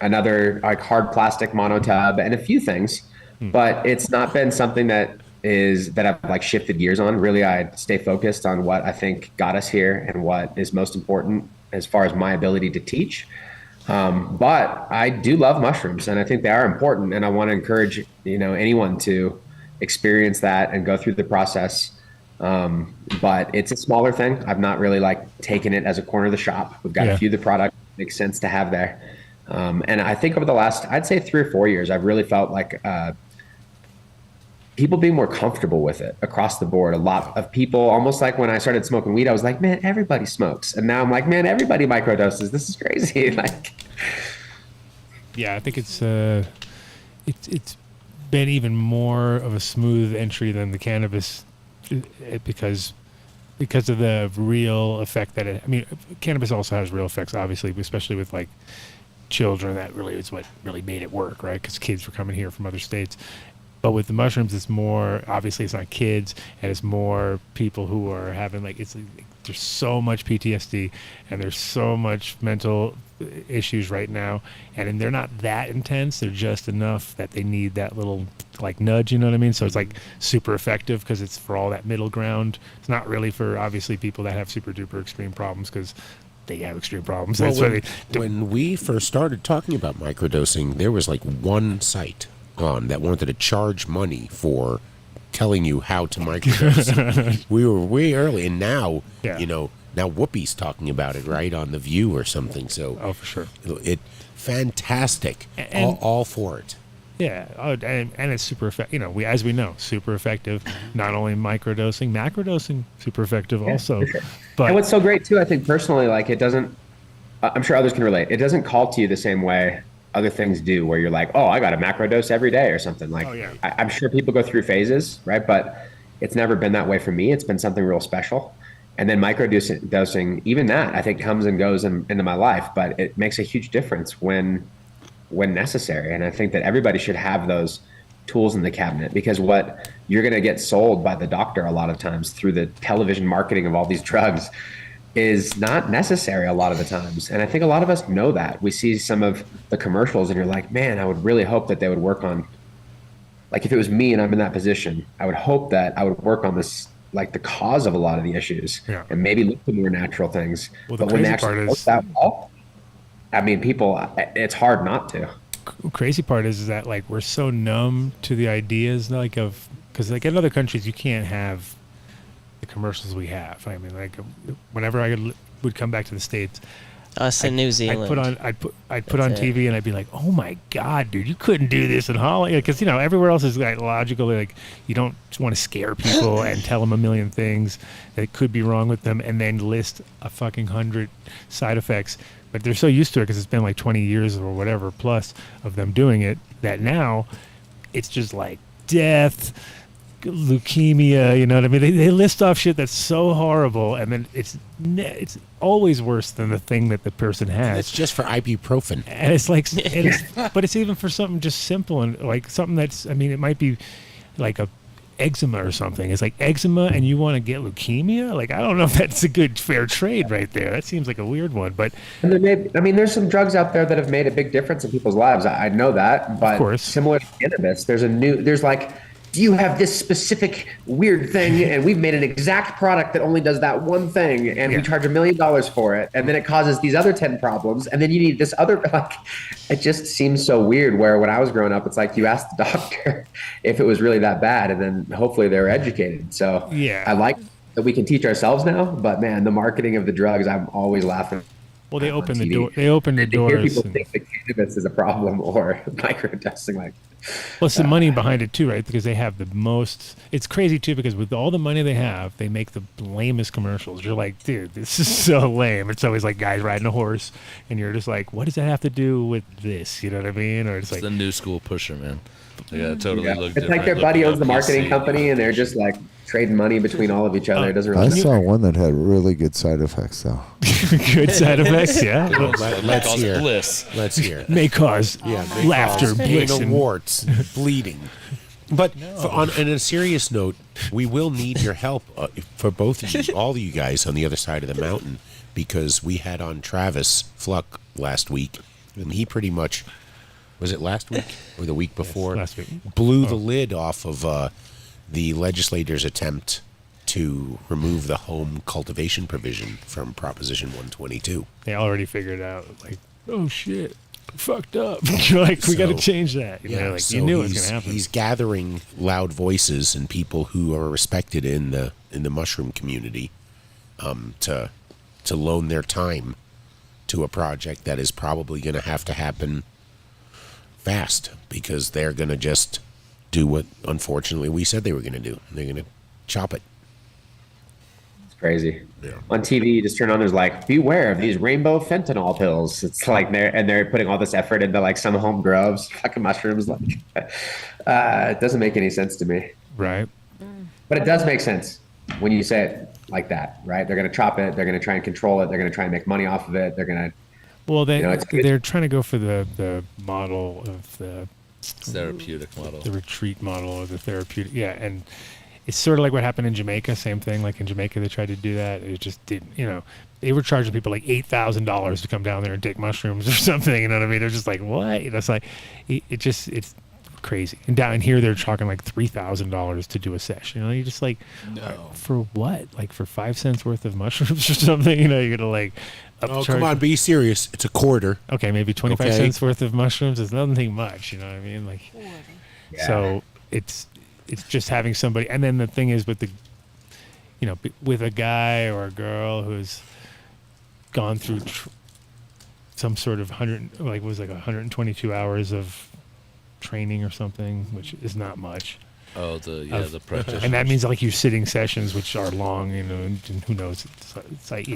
another like hard plastic monotub and a few things. But it's not been something that I've like shifted gears on. Really, I stay focused on what I think got us here and what is most important as far as my ability to teach. But I do love mushrooms, and I think they are important, and I want to encourage anyone to experience that and go through the process. But it's a smaller thing. I've not really taken it as a corner of the shop. We've got a few of the products that make sense to have there. And I think over the last, I'd say 3 or 4 years, I've really felt like people being more comfortable with it across the board. A lot of people, almost like when I started smoking weed, I was like, man, everybody smokes. And now I'm like, man, everybody microdoses. This is crazy. Yeah, I think it's been even more of a smooth entry than the cannabis. Because of the real effect that cannabis also has real effects, obviously, especially with children. That really is what really made it work, right? Because kids were coming here from other states. But with the mushrooms, it's more, obviously it's not kids, and it's more people who are having, like, there's so much PTSD, and there's so much mental issues right now, and they're not that intense. They're just enough that they need that little, like, nudge, you know what I mean? So it's, like, super effective because it's for all that middle ground. It's not really for, obviously, people that have super duper extreme problems, because they have extreme problems. Well, That's why when we first started talking about microdosing, there was like one site that wanted to charge money for telling you how to microdose. We were way early, and now, now Whoopi's talking about it, right, on The View or something. So, for sure. Fantastic. All for it. Yeah, and it's super effective. As we know, super effective. Not only microdosing, macrodosing, super effective also. For sure. But and what's so great too, I think personally, like it doesn't. I'm sure others can relate. It doesn't call to you the same way other things do, where you're like, oh, I got a macrodose every day or something. Like, I'm sure people go through phases, right? But it's never been that way for me. It's been something real special. And then microdosing, even that, I think comes and goes into my life, but it makes a huge difference when necessary. And I think that everybody should have those tools in the cabinet, because what you're going to get sold by the doctor a lot of times through the television marketing of all these drugs is not necessary a lot of the times. And I think a lot of us know that. We see some of the commercials and you're like, man, I would really hope that they would work on, like if it was me and I'm in that position, I would hope that I would work on this, like the cause of a lot of the issues, and maybe look for more natural things. Well, but when they actually work that well, I mean, people, it's hard not to. Crazy part is that, like, we're so numb to the ideas, like, of, because like in other countries you can't have the commercials we have. I mean, like, whenever I would come back to the States, us in New Zealand, I'd put on TV and I'd be like, oh my god, dude, you couldn't do this in Holland, because everywhere else is like logically, like, you don't want to scare people and tell them a million things that could be wrong with them and then list a fucking 100 side effects. But they're so used to it because it's been like 20 years or whatever plus of them doing it, that now it's just like death, leukemia, you know what I mean? They list off shit that's so horrible, and then it's always worse than the thing that the person has. It's just for ibuprofen. And it's like, but it's even for something just simple and like something that's, I mean, it might be like a eczema or something. It's like eczema and you want to get leukemia? Like, I don't know if that's a good fair trade right there. That seems like a weird one, but and there's some drugs out there that have made a big difference in people's lives. I know that, but of course, similar to cannabis, there's like, do you have this specific weird thing, and we've made an exact product that only does that one thing, and we charge $1 million for it, and then it causes these other 10 problems, and then you need this other, like, it just seems so weird, where when I was growing up, it's like you asked the doctor if it was really that bad, and then hopefully they're educated. So I like that we can teach ourselves now, but man, the marketing of the drugs, I'm always laughing. Well, they open the door. They open the doors. Hear people think that cannabis is a problem or microdosing, like. Well, it's the money behind it too, right? Because they have the most. It's crazy too, because with all the money they have, they make the lamest commercials. You're like, dude, this is so lame. It's always like guys riding a horse, and you're just like, what does that have to do with this? You know what I mean? Or it's like the new school pusher, man. They gotta totally look. It's like their buddy owns the marketing company, and they're just like trading money between all of each other. It doesn't really. I saw one that had really good side effects, though. Good side effects, yeah. Let's hear. Bliss. Let's hear. May cause laughter, bliss, and warts, bleeding. But on a serious note, we will need your help for both of you, all of you guys on the other side of the mountain, because we had on Travis Fluck last week, and he pretty much. Was it last week or the week before? Yes, last week. Blew the lid off of the legislators' attempt to remove the home cultivation provision from Proposition 122. They already figured out, like, oh shit, fucked up. You're like, we got to change that. You know, like, so you knew it was going to happen. He's gathering loud voices and people who are respected in the mushroom community to loan their time to a project that is probably going to happen fast, because they're going to just do what, unfortunately, we said they were going to do. They're going to chop it. It's crazy. Yeah. On TV, you just turn on, there's like, beware of these rainbow fentanyl pills. It's like they're putting all this effort into like some home grows, fucking mushrooms. Like, it doesn't make any sense to me. Right. But it does make sense when you say it like that, right? They're going to chop it. They're going to try and control it. They're going to try and make money off of it. They're going to Well, they're trying to go for the model of the therapeutic model, the retreat model, or the therapeutic. Yeah, and it's sort of like what happened in Jamaica. Same thing. Like in Jamaica, they tried to do that. It just didn't. They were charging people like $8,000 to come down there and take mushrooms or something. You know what I mean? They're just like, what? It's like, it's crazy. And down here, they're talking like $3,000 to do a session. You're just like, no, for what? Like for 5 cents worth of mushrooms or something? You're gonna like. Come on, be serious. It's a quarter. Okay, maybe 25 cents worth of mushrooms is nothing much. You know what I mean? Like, so it's just having somebody. And then the thing is with with a guy or a girl who's gone through some sort of 122 hours of training or something, which is not much. Oh, the practice. And that means like you're sitting sessions, which are long, and who knows? It's like,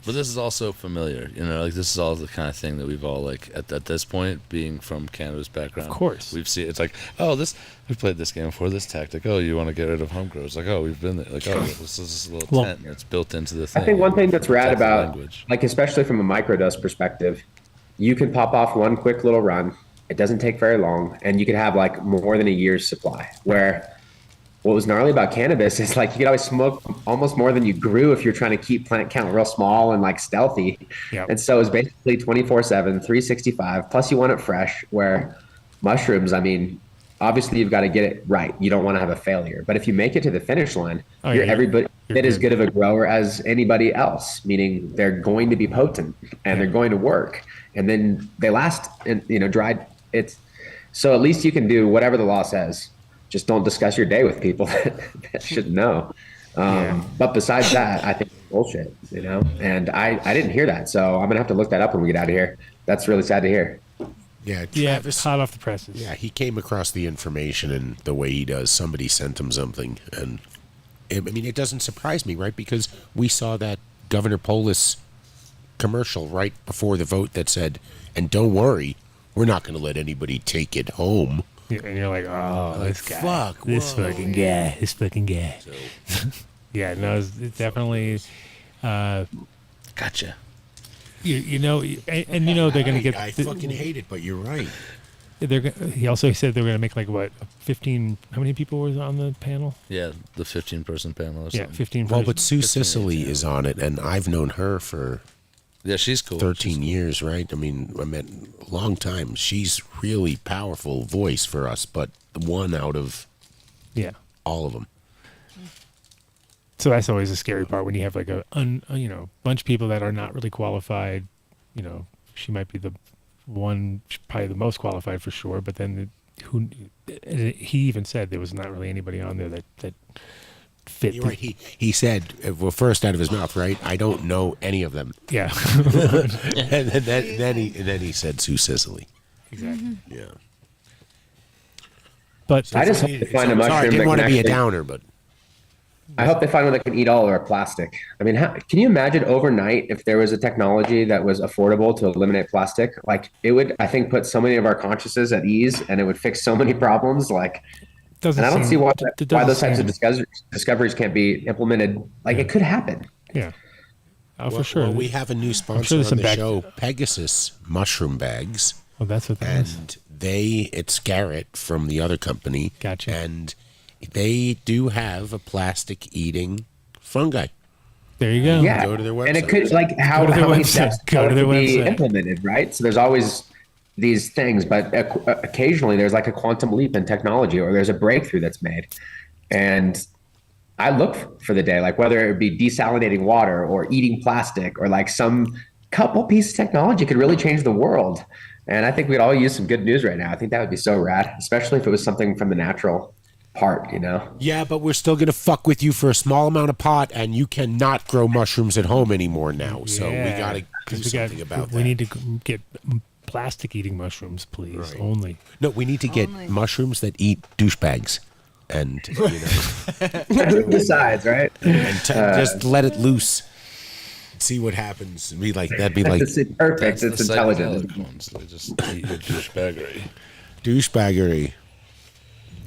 But this is also familiar, like this is all the kind of thing that we've all like at this point, being from Canada's background. Of course, we've seen. It's like, we've played this game before. This tactic. Oh, you want to get rid of home grows? Like, we've been there. Like, this is a little tent that's built into the thing. I think one thing that's rad about, like, especially from a microdose perspective, you can pop off one quick little run. It doesn't take very long, and you could have like more than a year's supply. Where what was gnarly about cannabis is like you could always smoke almost more than you grew if you're trying to keep plant count real small and like stealthy. Yep. And so it's basically 24/7, 365. Plus you want it fresh. Where mushrooms, I mean, obviously you've got to get it right. You don't want to have a failure. But if you make it to the finish line, you're every bit as good of a grower as anybody else. Meaning they're going to be potent and they're going to work, and then they last. And dried. So at least you can do whatever the law says. Just don't discuss your day with people that should know. But besides that, I think it's bullshit, and I didn't hear that. So I'm going to have to look that up when we get out of here. That's really sad to hear. Yeah, Travis, hot off the presses. Yeah, he came across the information and the way he does. Somebody sent him something. And it doesn't surprise me, right? Because we saw that Governor Polis commercial right before the vote that said, and don't worry, we're not going to let anybody take it home. And you're like, this guy. Fuck. This fucking guy. So. Yeah, no, it's definitely. Gotcha. They're going to get. I fucking hate it, but you're right. He also said they were going to make 15. How many people was on the panel? Yeah, the 15-person panel. Or something. 15. Well, but Sue Sicily is on it, and I've known her for. Yeah, she's cool. 13 years, right? I mean, a long time. She's really powerful voice for us, but one out of all of them. So that's always a scary part when you have like a bunch of people that are not really qualified. She might be the one, probably the most qualified for sure. But then he even said there was not really anybody on there that fit. You're right. He said, well, first out of his mouth, right? I don't know any of them. Yeah. and then he said Sue Sicily. Exactly. Yeah. But I just hope to find a mushroom. Sorry, I didn't want to be a downer, but I hope they find one that can eat all of our plastic. I mean, can you imagine overnight if there was a technology that was affordable to eliminate plastic? Like it would, I think, put so many of our consciences at ease, and it would fix so many problems. Like. And I don't see why those types of discoveries can't be implemented. Like it could happen. Yeah. For sure. Well, we have a new sponsor on the show, Pegasus Mushroom Bags. Oh, that's what that is. And it's Garrett from the other company. Gotcha. And they do have a plastic eating fungi. There you go. Yeah. Go to their website. And it could how many steps be implemented, right? So there's always these things, but occasionally there's like a quantum leap in technology, or there's a breakthrough that's made. And I look for the day, like whether it be desalinating water or eating plastic, or like some couple piece of technology could really change the world. And I think we'd all use some good news right now. I think that would be so rad, especially if it was something from the natural part, Yeah, but we're still going to fuck with you for a small amount of pot, and you cannot grow mushrooms at home anymore now. So we got to do something about that. We need to get plastic eating mushrooms, please. Right. Only. No, we need to get mushrooms that eat douchebags, and who decides, right? And just let it loose, see what happens. That'd be like perfect. It's intelligent. Ones. They just eat your douchebaggery. Douchebaggery.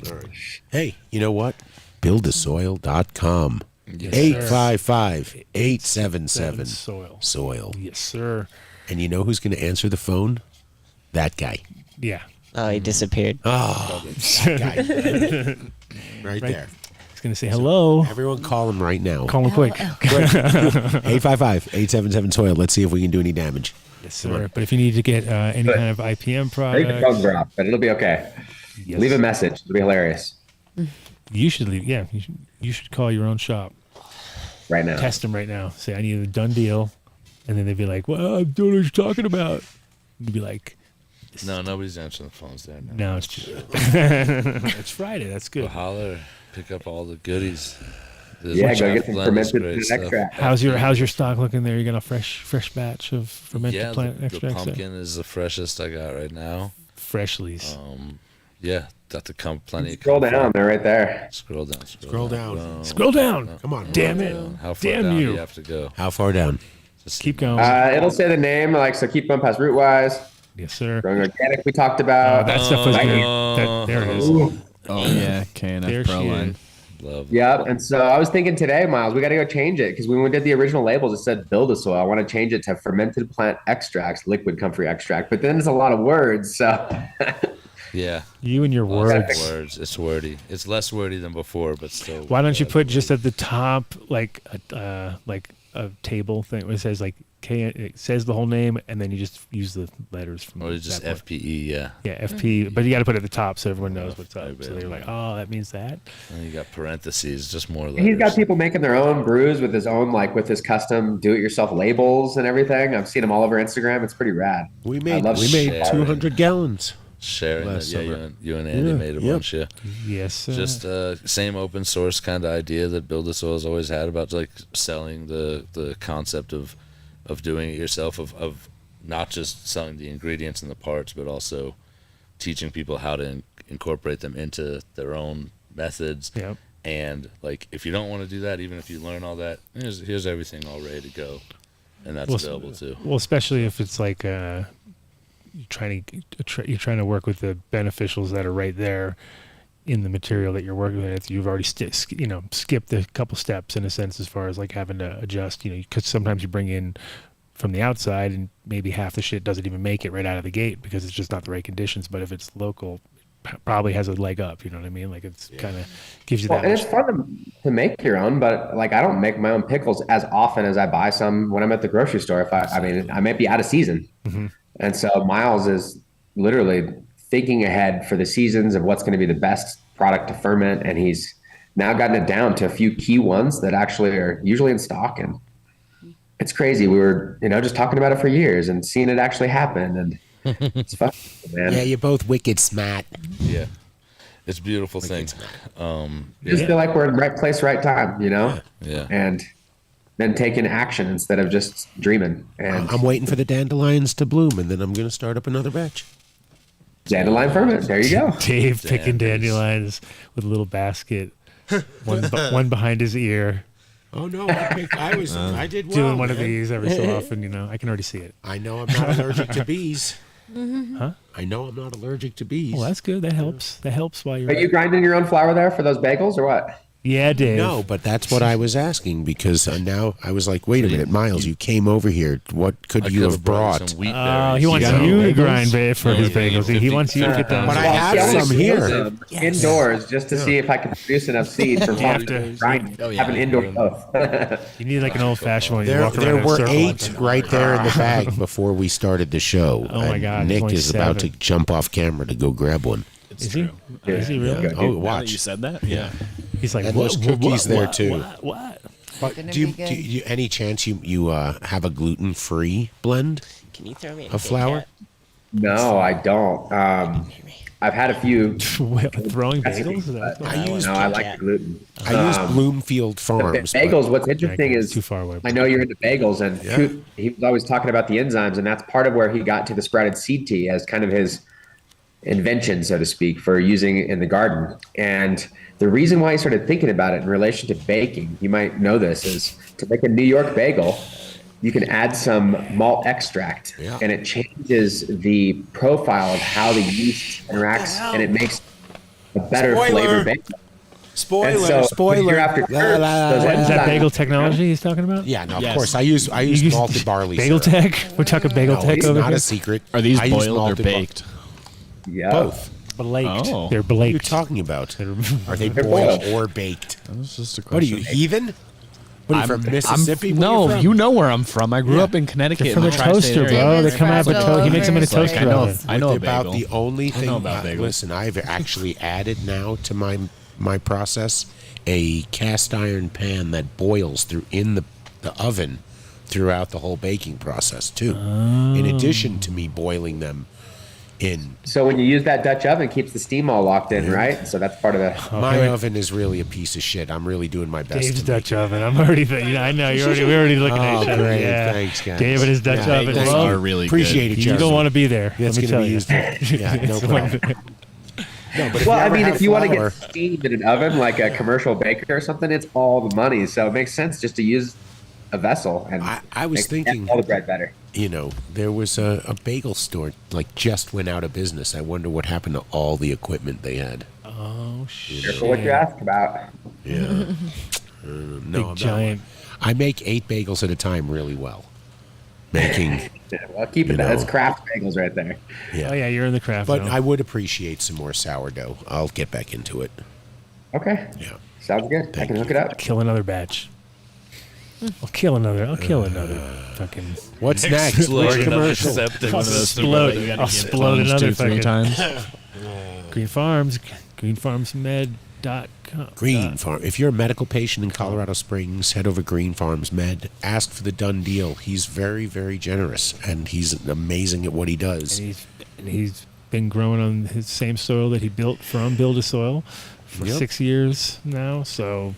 All right. Hey, you know what? Buildasoil.com. 855-877 soil. Soil. Yes, sir. And you know who's going to answer the phone? That guy. Yeah. Oh, he disappeared. Oh, that guy. right there. He's going to say hello. Everyone call him right now. Call him quick. 855-877-SOIL. Let's see if we can do any damage. Yes, sir. But if you need to get any kind of IPM product. Take the phone drop, but it'll be okay. Yes. Leave a message. It'll be hilarious. You should leave. Yeah, you should call your own shop. Right now. Test them right now. Say, I need a done deal. And then they'd be like, well, I don't know what you're talking about. You'd be like, no, nobody's answering the phones there now. No, it's just it's Friday. That's good. Go holler, pick up all the goodies. Go get some fermented plant extracts. How's your stock looking there? You got a fresh batch of fermented plant the extracts? pumpkin is the freshest I got right now. Freshlies. Got to come plenty. Scroll down, they're right there. Scroll down. Scroll down. Come on. Damn it. How far Damn down you. do you have to go? How far down? Just keep going. It'll say the name, so keep going past Rootwise. Yes, sir. Growing Organic we talked about. That stuff was good. There it is. Oh yeah, KNF There Pro she line. is. Love. Yep. And so I was thinking today, Miles, we got to go change it because when we did the original labels, it said build a soil. I want to change it to fermented plant extracts, liquid comfrey extract. But then there's a lot of words, so. Yeah. You and your words. It's wordy. It's less wordy than before, but still. Why don't you put just at the top like a table thing where it says like it says the whole name, and then you just use the letters from. Or just FPE, yeah. Yeah, FP, but you got to put it at the top so everyone knows what's up. So they're like, oh, that means that. And you got parentheses, just more letters. He's got people making their own brews with his own, with his custom do-it-yourself labels and everything. I've seen them all over Instagram. It's pretty rad. We made 200 gallons. Sharing it, summer. You and Andy made a bunch, yeah. Yes, sir. Just same open source kind of idea that Build a Soil's always had about selling the concept of doing it yourself, of not just selling the ingredients and the parts, but also teaching people how to incorporate them into their own methods. Yep. And if you don't want to do that, even if you learn all that, here's everything all ready to go, and that's available too. Well, especially if it's like you're trying to work with the beneficials that are right there in the material that you're working with. You've already skipped a couple steps in a sense as far as having to adjust. Because sometimes you bring in from the outside and maybe half the shit doesn't even make it right out of the gate because it's just not the right conditions. But if it's local, it probably has a leg up. You know what I mean? It's kind of gives you that. And it's fun to make your own, but I don't make my own pickles as often as I buy some when I'm at the grocery store. If I might be out of season. Mm-hmm. And so Miles is literally thinking ahead for the seasons of what's going to be the best product to ferment. And he's now gotten it down to a few key ones that actually are usually in stock. And it's crazy. We were, just talking about it for years and seeing it actually happen. And it's fun, man. Yeah, you're both wicked smart. Yeah. It's a beautiful thing. Just feel like we're in the right place, right time, Yeah. And then taking action instead of just dreaming. And I'm waiting for the dandelions to bloom, and then I'm going to start up another batch. Dandelion ferment. There you go. Dave picking dandelions with a little basket, one behind his ear. Oh no! I did well. Doing one of these every so often. I can already see it. I know I'm not allergic to bees. Huh? I know I'm not allergic to bees. Well, that's good. That helps. That helps while you're. Are you grinding your own flour there for those bagels or what? Yeah, Dave. No, but that's what I was asking because now I was like, wait a minute, Miles, you came over here. What could you have brought? He wants you to grind for his bagels. He wants you to get them. But I have some here. Indoors just to see if I can produce enough seed for mom to grind. Have an indoor oath. You need an old-fashioned one. There were 8 right there in the bag before we started the show. Oh, my God. Nick is about to jump off camera to go grab one. Is he? Is he really? Oh, watch. You said that? Yeah. He's like, and there's cookies there too. What? But do you any chance you have a gluten-free blend? Can you throw me of flour? No, I don't. I've had a few throwing bagels. I like the gluten. I use Bloomfield Farms. Bagels. What's interesting is too far away. I know you're into bagels, and he was always talking about the enzymes, and that's part of where he got to the sprouted seed tea as kind of his invention, so to speak, for using it in the garden. And the reason why he started thinking about it in relation to baking, you might know this, is to make a New York bagel, you can add some malt extract, and it changes the profile of how the yeast interacts, and it makes a better flavor bagel. Spoiler, And so, spoiler. when you're after critters, those Is that enzymes- bagel technology he's talking about? Yeah, no, of Yes. course. I use malted barley Bagel syrup. tech? We're talking bagel No, tech it's over not here? a secret. Are these I use boiled or malted baked? Yeah. Both. Blaked. Oh. They're What are you blaked. talking about? Are they They're boiled boiled. or baked? That was just a What are question. you, heathen? What are you, from Mississippi? Where No, you, you from? know where I'm from. I grew up in Connecticut. They're from in a the tri-state toaster, area. bro. They come out of a he makes them in a It's like, toaster I know, oven. I know a about bagel. the only thing. know about bagels. Listen, I've actually added now to my process a cast iron pan that boils through in the oven throughout the whole baking process too. In addition to me boiling them in. So when you use that Dutch oven, it keeps the steam all locked in, right? So that's part of the. My oven is really a piece of shit. I'm really doing my best. Dave's to Dutch oven. I'm already thinking. I know we're already looking at each other. great. Yeah. Thanks, guys. Dave and his Dutch Yeah, oven. thanks. Well, Are really Appreciate good. it, you don't Jeremy. want to be there. That's let me going to tell be you. used. Yeah, no problem. No, but Well, I mean, have if you want to flour- get steam in an oven like a commercial baker or something, it's all the money. So it makes sense just to use a vessel and I was make thinking all the bread better. You know, there was a bagel store like just went out of business. I wonder what happened to all the equipment they had. Oh shit! Careful what you ask about. Yeah. No, I'm giant. Not, I make 8 bagels at a time really well. Making. Well, keep it. That's craft bagels right there. Yeah. Oh yeah, you're in the craft. But now. I would appreciate some more sourdough. I'll get back into it. Okay. Yeah. Sounds good. I can hook it up. Kill another batch. I'll kill another fucking. What's next? Explode Which another commercial? septic. I'll explode. I'll explode another three fucking. times. Green Farms, greenfarmsmed.com. Green Farm. If you're a medical patient in Colorado Springs, head over Green Farms Med. Ask for the Dunn deal. He's very, very generous, and he's amazing at what he does. And he's been growing on his same soil that he built from Build a Soil for 6 years now. So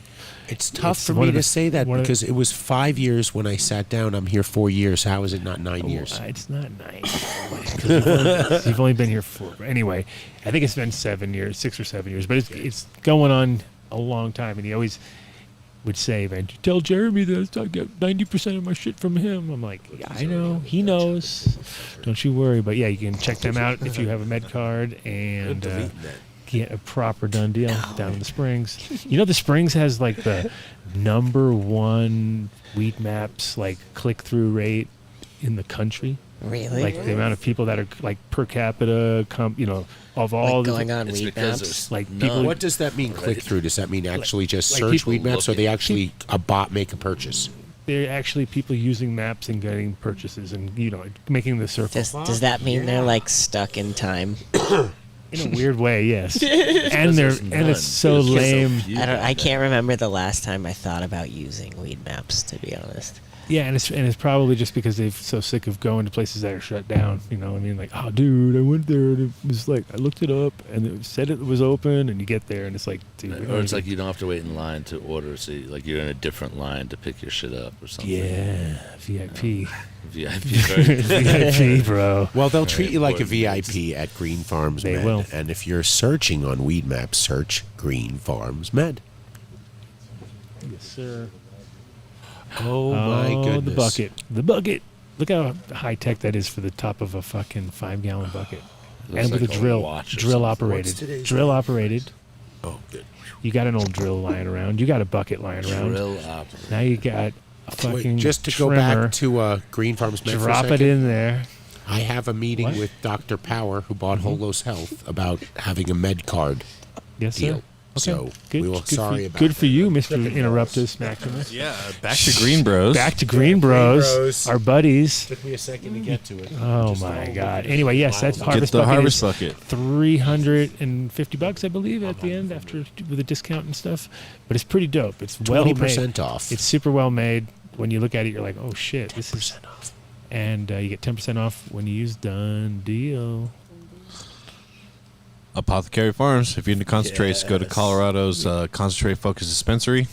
It's tough it's for one me of to the- say that one of the- because it was 5 years when I sat down. I'm here 4 years. How is it not 9 years? It's not nice. You've only been here 4. Anyway, I think it's been 7 years, 6 or 7 years, but it's going on a long time. And he always would say, "Man, tell Jeremy that I get 90% of my shit from him." I'm like, yeah, I know, he knows. Don't you worry. But yeah, you can check them out if you have a med card and get a proper Dunn deal down in the Springs. You know, the Springs has like the #1 weed maps like click-through rate in the country. Really? Like the amount of people that are like per capita, of all Like going on It's weed because maps. there's like none. people. What does that mean? Click through? Does that mean actually just like search people weed maps, or they looking. actually a bot make a purchase? They're actually people using maps and getting purchases and making the circle. Does that mean they're like stuck in time? In a weird way, yes. And it's so lame. I can't remember the last time I thought about using weed maps, to be honest. Yeah, and it's probably just because they're so sick of going to places that are shut down. You know what I mean? Like, oh, dude, I went there and it was like, I looked it up and it said it was open, and you get there and it's like, dude. we Or don't it's even- like you don't have to wait in line to order, so you're in a different line to pick your shit up or something. Yeah, VIP. VIP. VIP, bro. Well, they'll treat you like a VIP at Green Farms They Med. will. And if you're searching on Weed Maps, search Green Farms Med. Yes, sir. Oh my goodness. The bucket. Look how high tech that is for the top of a fucking 5-gallon bucket. Looks And with like a a drill, watch or drill something. What's operated, today's drill date? operated. Oh, good. You got an old drill lying around. You got a bucket lying around. Drill operated. Now you got a fucking Wait, just to trimmer. go back to Green Farms Med for a Drop it second, in there. I have a meeting What? with Dr. Power, who bought Holos Health, about having a med card Yes, deal. sir. So Good, we will. good Sorry for, about good that. for you, Mr. Interruptus Maximus. Yeah, back to Green Bros. Back to Green Bros, our buddies. Took me a second to get to it. Oh my God! Anyway, yes, that's Get harvest the bucket. harvest is bucket. $350, I believe, at the end after with a discount and stuff. But it's pretty dope. It's well 20% made. off. It's super well made. When you look at it, you're like, oh shit, this is. 10% off. And you get 10% off when you use Dunn deal. Apothecary Farms. If you're into concentrates, go to Yes. Colorado's concentrate focus dispensary.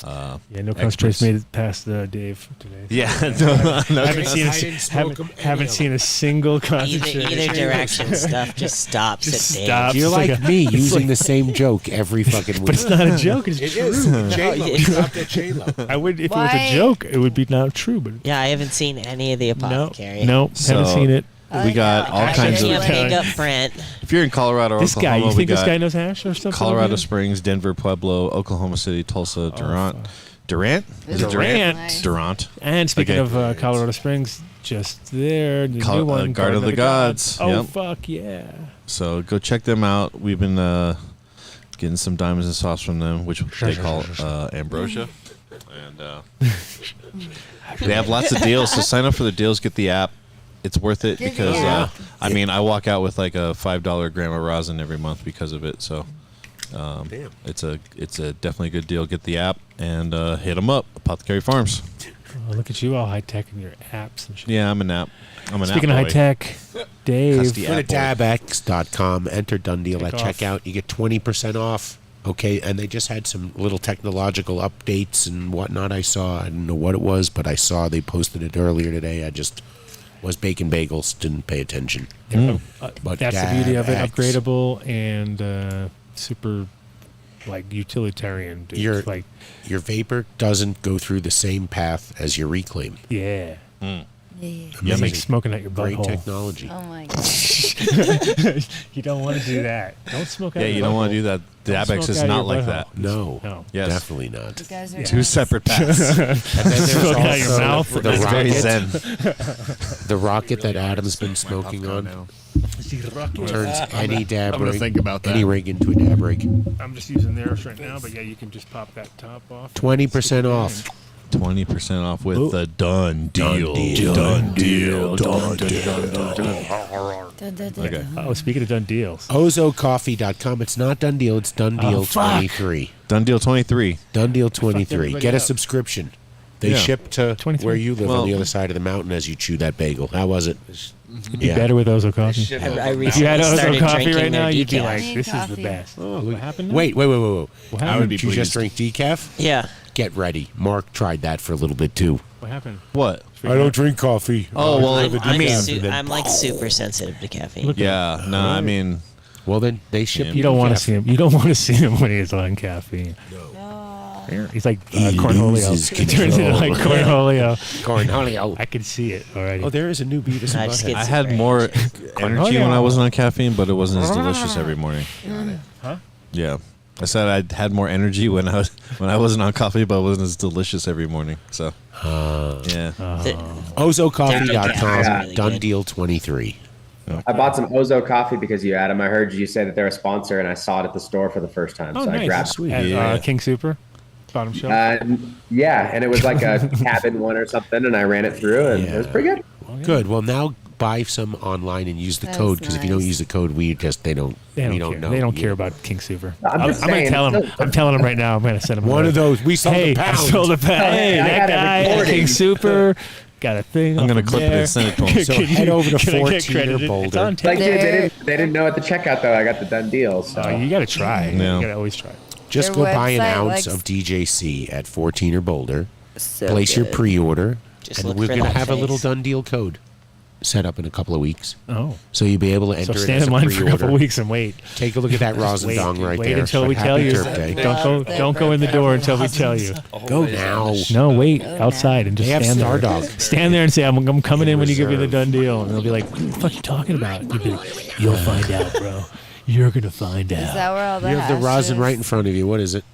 Yeah, no concentrates made it past Dave today. Yeah, no, haven't seen I didn't smoke 'em, any haven't of seen a single concentrate. Either direction stuff just stops Just at Dave. stops. You're It's like like a- me it's using like- the same joke every fucking week. But it's not a joke. It's It true. is. JLo. yeah. Stopped at JLo. I would if it was a joke, it would be not true. But Yeah, I haven't seen any of the no, apothecary. no, So- haven't seen it. We got all kinds of. Hang up, Brent. If you're in Colorado, This guy, Oklahoma, you we think this got guy knows hash or something? Colorado Springs, Denver, Pueblo, Oklahoma City, Tulsa, Durant. Is it Durant. Durant. And speaking Okay. of Colorado Springs, just there, the new one, Guard of the Gods. Oh, Yep. fuck yeah. So go check them out. We've been getting some diamonds and sauce from them, which they call ambrosia. And they have lots of deals. So sign up for the deals. Get the app. It's worth it because I mean I walk out with like a $5 gram of rosin every month because of it. So it's a definitely good deal. Get the app and hit them up. Apothecary Farms. Oh, look at you all high tech in your apps and shit. Yeah, I'm an app. Speaking of high tech, Dave. Go to dabx.com, enter Done Deal at checkout. You get 20% off. Okay, and they just had some little technological updates and whatnot. I saw. I didn't know what it was, but I saw they posted it earlier today. I just was baking bagels, didn't pay attention. But that's the beauty of it. Upgradable and super, like, utilitarian. Dude. Your vapor doesn't go through the same path as your reclaim. Yeah. Yeah, makes smoking at your butthole. Great technology. Oh my god. You don't want to do that. Don't smoke out Yeah, your you don't want to butthole. do that. The Don't Abex smoke is out not your like butthole. that. No, Yes. definitely not. You guys are Two separate paths. And then there's Smoke out your also mouth. the That's very zen. the rocket that Adam's been smoking on turns any dab I'm gonna rig, think about that. any rig into a dab rig. I'm just using theirs right now, but yeah, you can just pop that top off. 20% off. 20% off with the Done Deal. Okay. Oh, speaking of done deals. Ozocoffee.com. It's not Done Deal, it's Done Deal 23. Done Deal 23. Done Deal 23. everybody Get a up. subscription. They Yeah. ship to 23. where you live Well- on the other side of the mountain as you chew that bagel. How was it? It'd be better with Ozo coffee. I If you had recently Ozo started coffee drinking right now, their you'd be decaf. like, Need this is the coffee. best. What happened now? Wait. What I happened? would be Did you just pleased. drink decaf? Yeah. Get ready. Mark tried that for a little bit too. What happened? What? I don't drink coffee. Oh, well, I'm like super sensitive to caffeine. Look Yeah, no, I mean, Well, then they ship You don't want to see him. You don't want to see him when he's on caffeine. He's like Cornholio. loses He turns into like Cornholio. Cornholio. I can see it already. Oh, there is a new Beavis I and just Butthead. get I had more energy when I wasn't on caffeine, but it wasn't as delicious every morning. Huh? Yeah. I said I had more energy when I wasn't on coffee, but it wasn't as delicious every morning. So, yeah. Ozocoffee.com. Really Done good. Deal 23. I bought some Ozo coffee because of you, Adam. I heard you say that they're a sponsor, and I saw it at the store for the first time. Oh, so I nice. grabbed Sweet. At, Yeah. King Super, bottom shelf. yeah, and it was like a cabin one or something, and I ran it through, and it was pretty good. Good. Well, now buy some online and use the That's code because if you don't nice. use the code, we don't They don't we care. know. They don't You care know. about King Super. I'm just gonna saying, tell him. still- I'm telling him right now. I'm gonna send him One of those. We sold Hey, a I pound. sold a pound. Hey, I that got it guy at recorded. King Super got a thing. I'm going gonna to clip it and send it to him. So head over to can I get 14er credited? Boulder. It's on Like, tape. dude, They're- they didn't know at the checkout though. I got the done deal. So Oh, you got to try. Yeah. You got to always try. Just Their go buy an website ounce likes- of DJC at 14er Boulder. So Place your good. pre-order, Just and look we're for going to that have a little face. Done Deal code set up in a couple of weeks. Oh, So you'll be able to so enter it stand as in a line for a couple pre-order. weeks and wait. Take a look at that rosin Wait, dong right wait there. until we Happy tell you. Turf Day. Don't go in the door until we tell you. Go now. No, wait outside and just They have stand Star there. Dog. Stand there and say, "I'm coming in when you give me the Reserve. done deal," and they'll be like, "What the fuck you talking about?" You'll be like, "You'll find out, bro. You're gonna find Is out." that where all the You have the hash rosin is? right in front of you. What is it?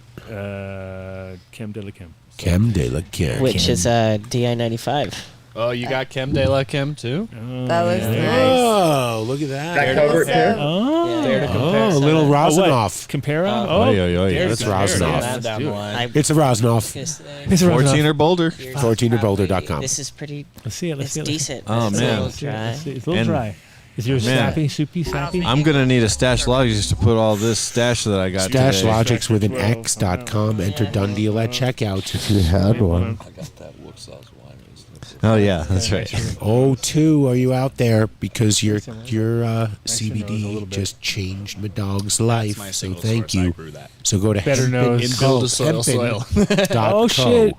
Chem de la Chem. Chem de la Chem. Which is DI-95. Oh, you got Chem de la Chem too? That looks nice. Oh, look at that. that cover too. Oh, There to compare. Oh, a little what? Rosinoff. Compare 'em? Oh, Oh, yeah. That's Rosinoff. Let's do it. I, It's a Rosinoff. it's a Rosinoff. 14er Boulder. 14erboulder.com. This is pretty. Let's see it. Let's It's see it. decent. Oh, It's man. a little Let's see it. dry. Let's see it. It's a little And- dry. Is yours Man. sappy, soupy, sappy? I'm gonna need a stash logix just to put all this stash that I got Stash today. Logics with an X.com. Enter Done Deal at checkout. If you had one. Oh yeah, that's right. Oh, two, are you out there? Because your CBD just changed my dog's life. So thank you. So go to Better knows. Build a soil. hempen.co. Oh shit!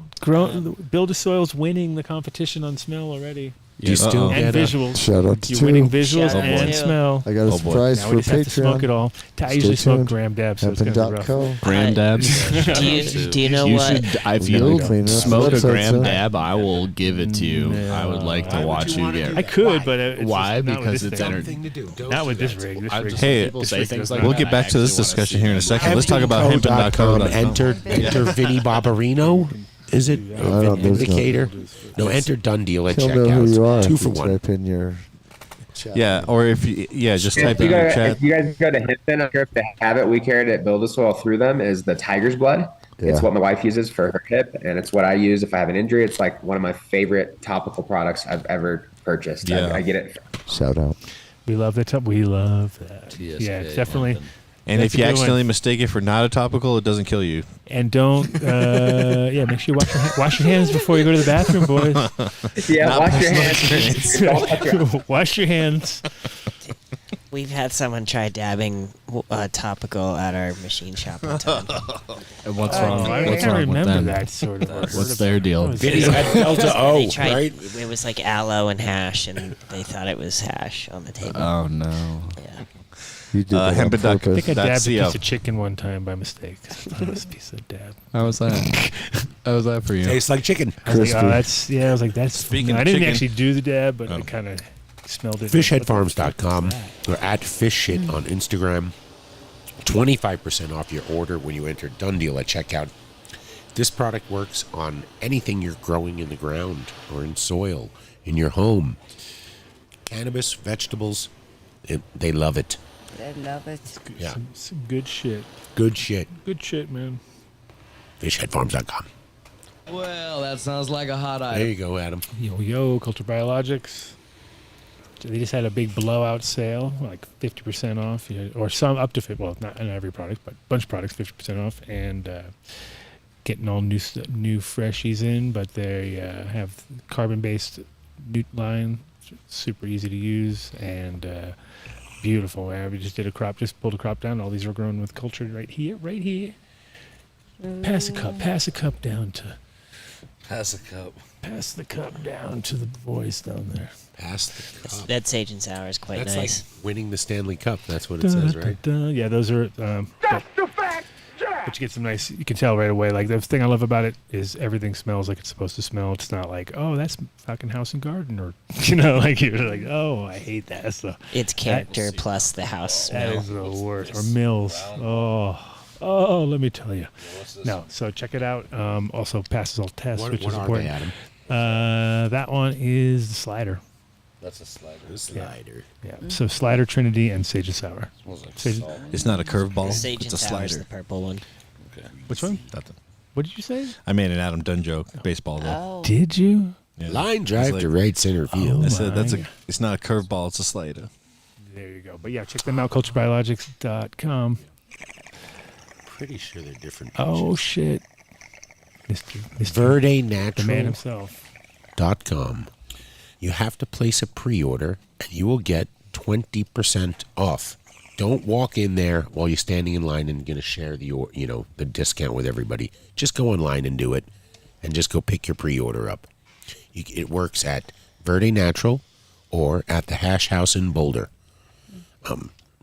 Build a Soil's winning the competition on smell already. Do you still and get visuals. Shout out to You're winning two. visuals Shout out and to- smell. I got a surprise Now for we just have to smoke Patreon. it all. I Stay usually smoke tuned. gram dabs, so it's gonna be rough. Hempin.co. Gram dabs. Do you know You what? should, if We gotta you clean up the smoke a website, gram so- dab, I will give it to you. I would like to watch you get. I could, but it's Why? just not with Because this it's thing. entertaining. Not with this rig. This rig. Hey, people say things like we'll that. get back to this discussion here in a second. Let's talk about Hempin.com. hempin.co. Enter Vinny Barbarino. Is it I don't know. Vindicator? No, enter Done Deal at He'll know who you are. checkout. 2 if for you 1. Type in your chat. Yeah, or if you, just type If in you, the go, chat. if you guys go to Hempin, I'm sure if they have it, we carried it. Build a soil through them is the tiger's blood. It's Yeah. what my wife uses for her hip, and it's what I use if I have an injury. It's like one of my favorite topical products I've ever purchased. Yeah. I get it. Shout out. We love that. We love that. Yeah, it's definitely. And That's if you a good one. accidentally mistake it for not a topical, it doesn't kill you. And don't, make sure you wash your hands before you go to the bathroom, boys. Yeah, Not wash your personal hands. experience. Don't touch your- Wash your hands. We've had someone try dabbing topical at our machine shop one time. And what's wrong? I What's can't wrong with remember them? that sort of. What's their deal? Vinny's had Delta O, They tried, right? It was like aloe and hash, and they thought it was hash on the table. Oh no. Yeah. You did that on Hempin.co. I purpose. think I dabbed a CO. piece of chicken one time by mistake. I thought it was a piece of dab. How was that? How was that for you? Tastes like chicken. I was like, Crispy. I was like, that's. Speaking I of didn't chicken- actually do the dab, but I kind of smelled it. Fishheadfarms.com or at fishshit on Instagram. 25% off your order when you enter Done Deal at checkout. This product works on anything you're growing in the ground or in soil in your home. Cannabis, vegetables, they love it. I love it. Yeah. Some good shit. Good shit. Good shit, man. Fishheadfarms.com. Well, that sounds like a hot There item. you go, Adam. Yo, Culture Biologics. They just had a big blowout sale, like 50% off, or some up to 50%. Well, not on every product, but a bunch of products 50% off, and getting all new freshies in. But they have carbon-based newt line, super easy to use, and beautiful. We just did just pulled a crop down. All these are grown with culture right here. Pass the cup down to. Pass a cup. Pass the cup down to the boys down there. Pass the cup. That Sage and Sour is quite That's nice. like winning the Stanley Cup. That's what it says, right? Yeah, those are. But you get some nice. You can tell right away. Like the thing I love about it is everything smells like it's supposed to smell. It's not like, oh, that's fucking House and Garden, or like you're like, oh, I hate that stuff. It's character plus the house That smell. is the worst. Or Mills. Oh, let me tell you. No, so check it out. Also passes all tests, What which is are important. they, Adam? That one is the slider. That's a slider. Slider. Yeah. So slider, Trinity, and Sage and Sour. Smells like Sage- salt. It's not a curveball. Sage It's and a Sour is slider. the purple one. Okay. Which one? Nothing. What did you say? I made an Adam Dunn joke. Baseball though. Oh. Did you? Yeah. Line drive It's to like- right center field. I said my. it's not a curveball. It's a slider. There you go. But yeah, check them out, culturebiologics.com. Pretty sure they're different. Oh, shit. Mr. Verde The man Natural. himself. .com. You have to place a pre-order and you will get 20% off. Don't walk in there while you're standing in line and going to share the discount with everybody. Just go online and do it, and just go pick your pre-order up. It works at Verde Natural or at the Hash House in Boulder.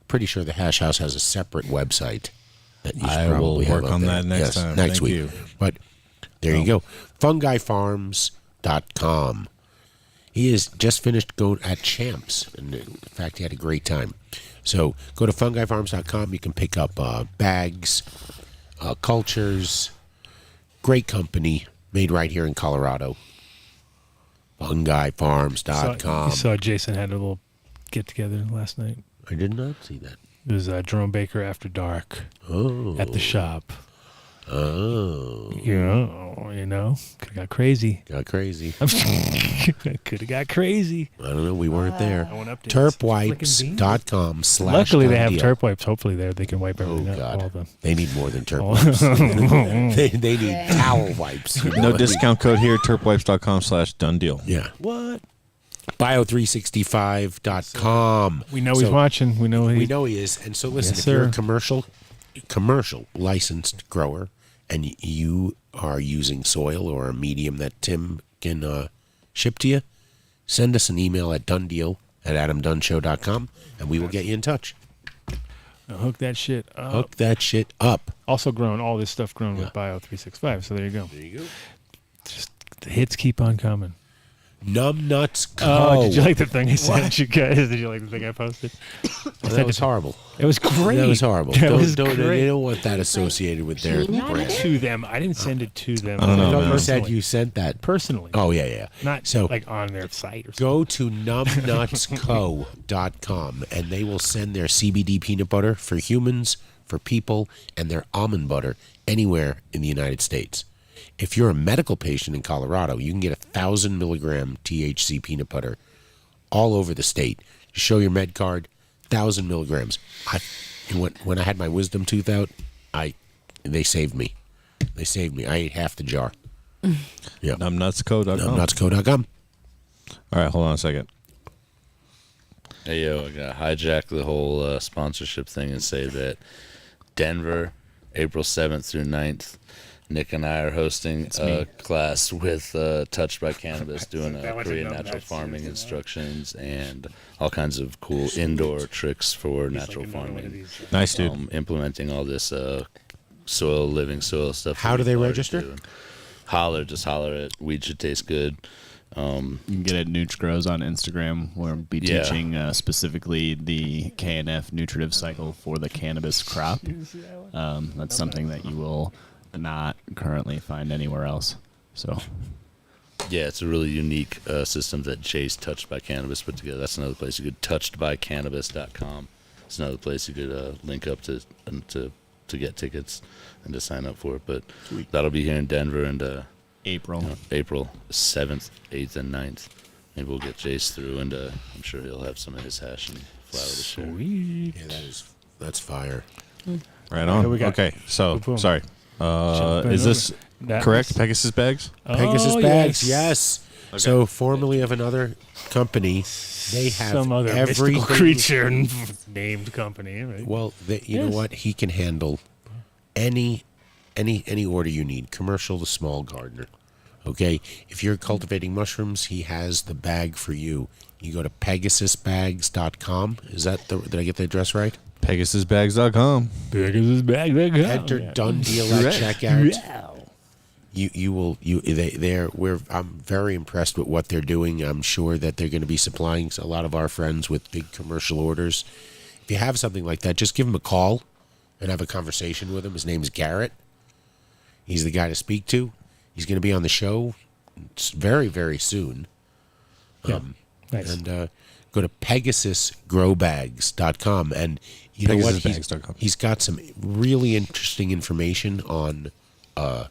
Pretty sure the Hash House has a separate website that you should I will probably have work up on there. that next time. Next Thank week. you. But there you go. FungiFarms.com. He has just finished going at Champs, and in fact, he had a great time. So go to FungiFarms.com. You can pick up bags, cultures. Great company, made right here in Colorado. FungiFarms.com. You saw Jason had a little get-together last night. I did not see that. It was Jerome Baker After Dark at the shop. Oh. You know, could have got crazy. Got crazy. Could have got crazy. I don't know. We weren't there. I want updates. Turpwipes.com / Luckily, they have Dunn turp wipes. Hopefully, they can wipe everything Oh, up. All God. the, They need more than turp wipes. they need towel wipes. you know No what I mean? discount code here. Turpwipes.com / done deal. Yeah. What? Bio365.com. we know he's watching. We know We know he is. And so listen, Yes, if you're a sir. commercial licensed grower and you are using soil or a medium that Tim can ship to you, send us an email at dundeal@adamdunnshow.com, and we will get you in touch. Hook that shit up. Hook that shit up. Also grown, all this stuff grown with Bio 365. So there you go. Just the hits keep on coming. Numbnuts Co. Oh, did you like the thing I sent you guys? Did you like the thing I posted? That was horrible. It was great. That was horrible. That was great. They don't want that associated with their brand. To them. I didn't send it to them. I don't know. You said you sent that personally. Oh, yeah. Not so like on their site or something. Go to numbnutsco.com and they will send their CBD peanut butter for humans, for people, and their almond butter anywhere in the United States. If you're a medical patient in Colorado, you can get 1,000 milligram THC peanut butter all over the state. You show your med card, 1,000 milligrams. When I had my wisdom tooth out, they saved me. They saved me. I ate half the jar. Yeah. Numbnutsco.com. Numbnutsco.com. All right, hold on a second. Hey, yo, I got to hijack the whole sponsorship thing and say that Denver, April 7th through 9th, Nick and I are hosting a class with Touched by Cannabis, doing Korean natural farming instructions and all kinds of cool indoor tricks for natural farming. Nice, dude. Implementing all this living soil stuff. How do they register? Just holler at Weed Should Taste Good. You can get it Nooch Grows on Instagram. We'll be teaching specifically the KNF nutritive cycle for the cannabis crop. That's something that you will not currently find anywhere else. So yeah, it's a really unique system that Chase Touched by Cannabis put together. That's another place you could touchedbycannabis.com. It's another place you could link up to get tickets and to sign up for it. But that'll be here in Denver and April 7th, 8th, and 9th. Maybe we'll get Chase through, and I'm sure he'll have some of his hash and flower to share. Yeah, that's fire. Right on. Okay, so sorry. Is this correct? Pegasus bags? Pegasus bags, yes. Okay. So formerly of another company, they have some other mystical creature named company. Right? Well, you know what? He can handle any order you need, commercial to small gardener. Okay, if you're cultivating mushrooms, he has the bag for you. You go to pegasusbags.com. Did I get the address right? Pegasusbags.com. Pegasusbags.com. Enter Dunn deal at checkout. I'm very impressed with what they're doing. I'm sure that they're going to be supplying a lot of our friends with big commercial orders. If you have something like that, just give him a call and have a conversation with him. His name's Garrett. He's the guy to speak to. He's going to be on the show very, very soon. Nice. And go to pegasusgrowbags.com. And you know what? He's got some really interesting information on a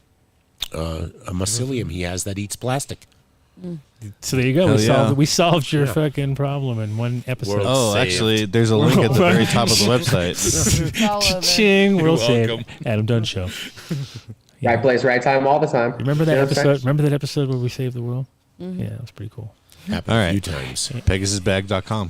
mycelium he has that eats plastic. So there you go. We solved your fucking problem in one episode. Actually, there's a link at the very top of the website. Ching, World Save. Adam Dunn Show. Right place, right time, all the time. Remember that episode? Remember that episode where we saved the world? Mm-hmm. Yeah, that was pretty cool. Happened a few times. Pegasusbag.com.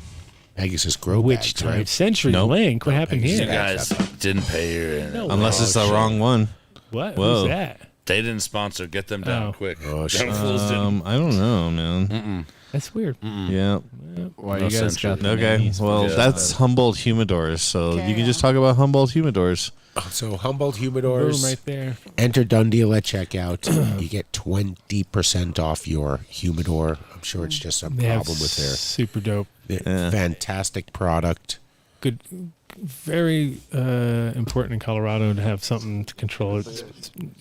Pegasus Grow Which bags, right? Century Link? What happened here? You guys didn't pay her. Unless it's the wrong one. What? Whoa. Who's that? They didn't sponsor. Get them down quick. I don't know, man. That's weird. Yeah. Why you guys got the Okay, names? well, that's Humboldt humidors, so you can just talk about Humboldt humidors. So Humboldt humidors, Boom, right there. Enter Dunn deal at checkout. You get 20% off your humidor. I'm sure it's just some problem with their super dope, fantastic product. Good, very important in Colorado to have something to control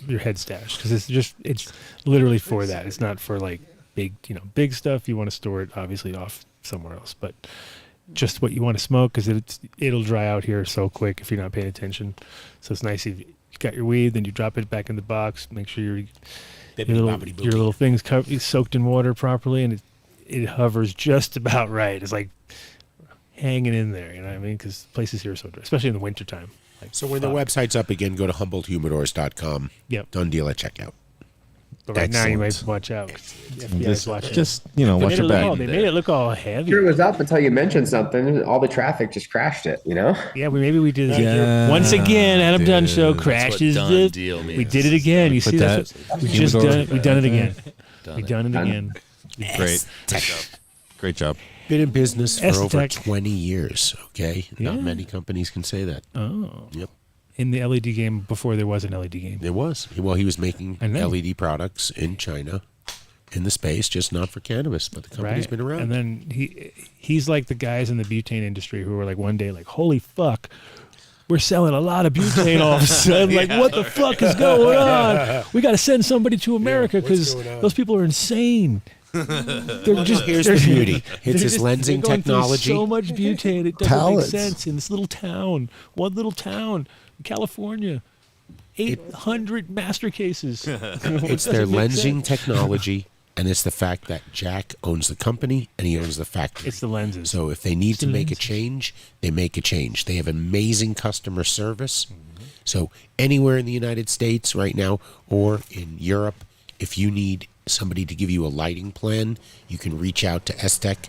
your head stash, because it's literally for that. It's not for like big stuff. You want to store it obviously off somewhere else, but just what you want to smoke, because it'll dry out here so quick if you're not paying attention. So it's nice if you got your weed, then you drop it back in the box. Make sure your little things soaked in water properly, and it hovers just about right. It's like hanging in there, you know what I mean? Because places here are so dry, especially in the wintertime. So when the website's up again, go to HumboldtHumidors.com. Yep. Done deal at checkout. But right now you might watch out. FBI's watching. Just watch your back. They made it look all heavy. Sure, it was up until you mentioned something. All the traffic just crashed it. Yeah, maybe we did it. Once again, Adam Dunn Show crashes it. We did it again. You see that? We just done it. We done it again. We done it again. Great. Great job. Been in business for over Estech. 20 years, okay? Yeah. Not many companies can say that. Oh. Yep. In the LED game before there was an LED game. There was. Well, he was making I know. LED products in China, in the space, just not for cannabis, but the company's been around. And then he's like the guys in the butane industry who were like one day like, holy fuck, we're selling a lot of butane all of a sudden. Like, what the fuck is going on? We got to send somebody to America because those people are insane. Here's the beauty. It's his lensing they're going through technology. So much butane, it doesn't make sense in this little town. One little town in California. 800 master cases. It's their lensing technology, and it's the fact that Jack owns the company and he owns the factory. It's the lenses. So if they need to make a change, they make a change. They have amazing customer service. Mm-hmm. So anywhere in the United States right now or in Europe, if you need somebody to give you a lighting plan, you can reach out to Estech,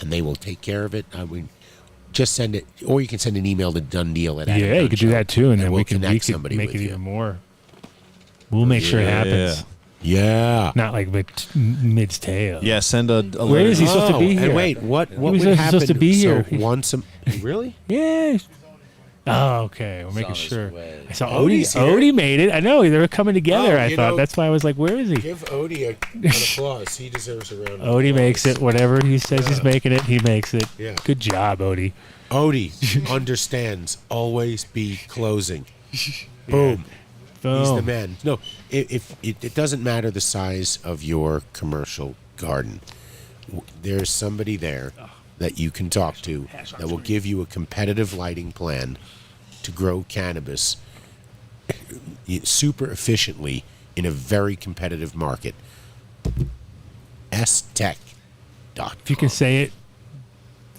and they will take care of it. I mean, just send it, or you can send an email to Dundeal at Adam Yeah, you could do Dunn that too, and then we'll we could connect somebody make with it you. even more. We'll make sure it happens. Yeah. Not like mid's tail. Yeah, send a Where is he supposed to be here? And wait, what He would was happen? supposed to be here. So once really? Yeah. Oh, okay. We're making sure. I saw Odie's here. Odie made it. I know they were coming together. Oh, I you thought know, that's why I was like, "Where is he?" Give Odie an applause. He deserves a round of Odie applause. makes it. Whatever he says he's making it, he makes it. Yeah. Good job, Odie. Odie understands. Always be closing. Boom. Boom. He's the man. No, if it doesn't matter the size of your commercial garden. There's somebody there that you can talk to that will give you a competitive lighting plan to grow cannabis super efficiently in a very competitive market. Estech.com. If you can say it,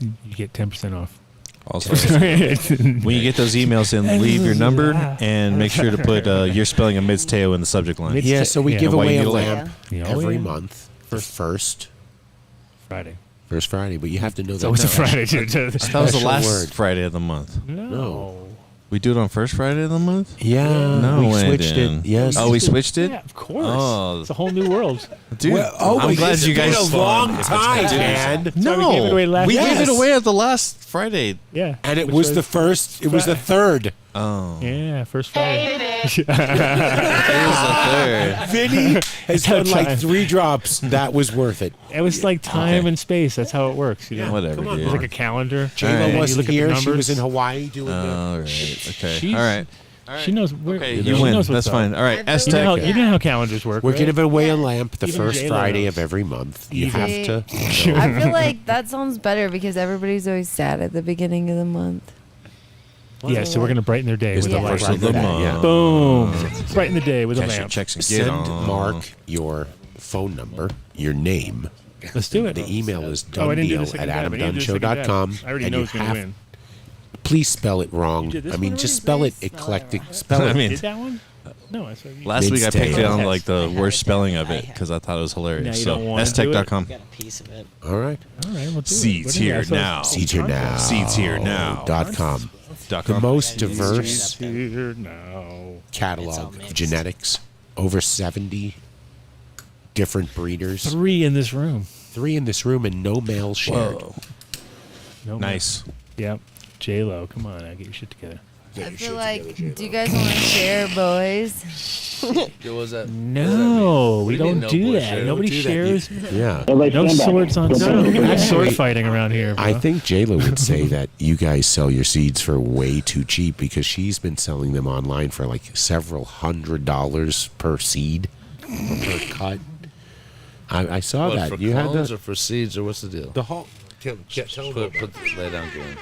you get 10% off. Also, when you get those emails in, leave your number and make sure to put your spelling of Midsteo in the subject line. Yeah, so we give Why away you a need a lamp Yeah. every Yeah. month for first Friday. Friday, but you have to know It's that. always a Friday. Too. That was the Special last word. Friday of the month. No. We do it on first Friday of the month? Yeah, No, we switched it. Yes. Oh, we switched it? Yeah, of course. Oh. It's a whole new world. Dude, I'm glad you guys. It's been a long time, man. That's why we gave it away last we year. gave it away at the last Friday. Yeah. And it Which was the first. It was the third. Oh. Yeah, first Friday. It was the third. Vinny has It's that done like time. 3 drops. That was worth it. It was like time and space. That's how it works. You know? Whatever, come on, dude. It's like a calendar. JLo Alright. You wasn't look at the here. She numbers. was in Hawaii doing All right. Okay. She's- All right. She knows where. Okay, she you knows win. what's That's up. fine. All right. I feel You know, how, Estech. you know how calendars work. We're right? giving away a lamp the Even first JLo Friday knows. of every month. You Easy. have to. I feel like that sounds better because everybody's always sad at the beginning of the month. Yeah, so we're gonna brighten their day It's with the a lamp. first of the month. Yeah. Boom! Brighten the day with a Cash your lamp. checks and get Send on. Mark your phone number, your name. Let's do it. The email is Oh, I didn't do the dundeal second at dab. I didn't do the second dab. adamdunshow.com. I already and know you who's gonna have- win. Please spell it wrong. You did this I mean, one just already? spell it eclectic. Spell I it. mean, Did that one? No, I saw you. last week I picked it on Midsteo. like the worst spelling of it because I thought it was hilarious. Now you So don't wanna do it? Estech.com. Got a piece of it. All right. All right, we'll do Seeds it. What do you here got? So- now. Seeds here now. Seeds here now. .com. The .com. most diverse Here now. catalog of genetics. Over 70 different breeders. 3 in this room. 3 in this room and no male shared. No Nice. Yep. JLo, come on, now get your shit together. I feel like, do you guys want to share, boys? Was that? No, we do you mean don't no do boy that. share? Nobody Do that. shares. Yeah. No swords on sword. No Actually, sword fighting around here. Bro. I think JLo would say that you guys sell your seeds for way too cheap because she's been selling them online for like several $100s per seed or per cut. I saw What, that. for You had clones the or for seeds or what's the deal? whole. Tell Lay down game.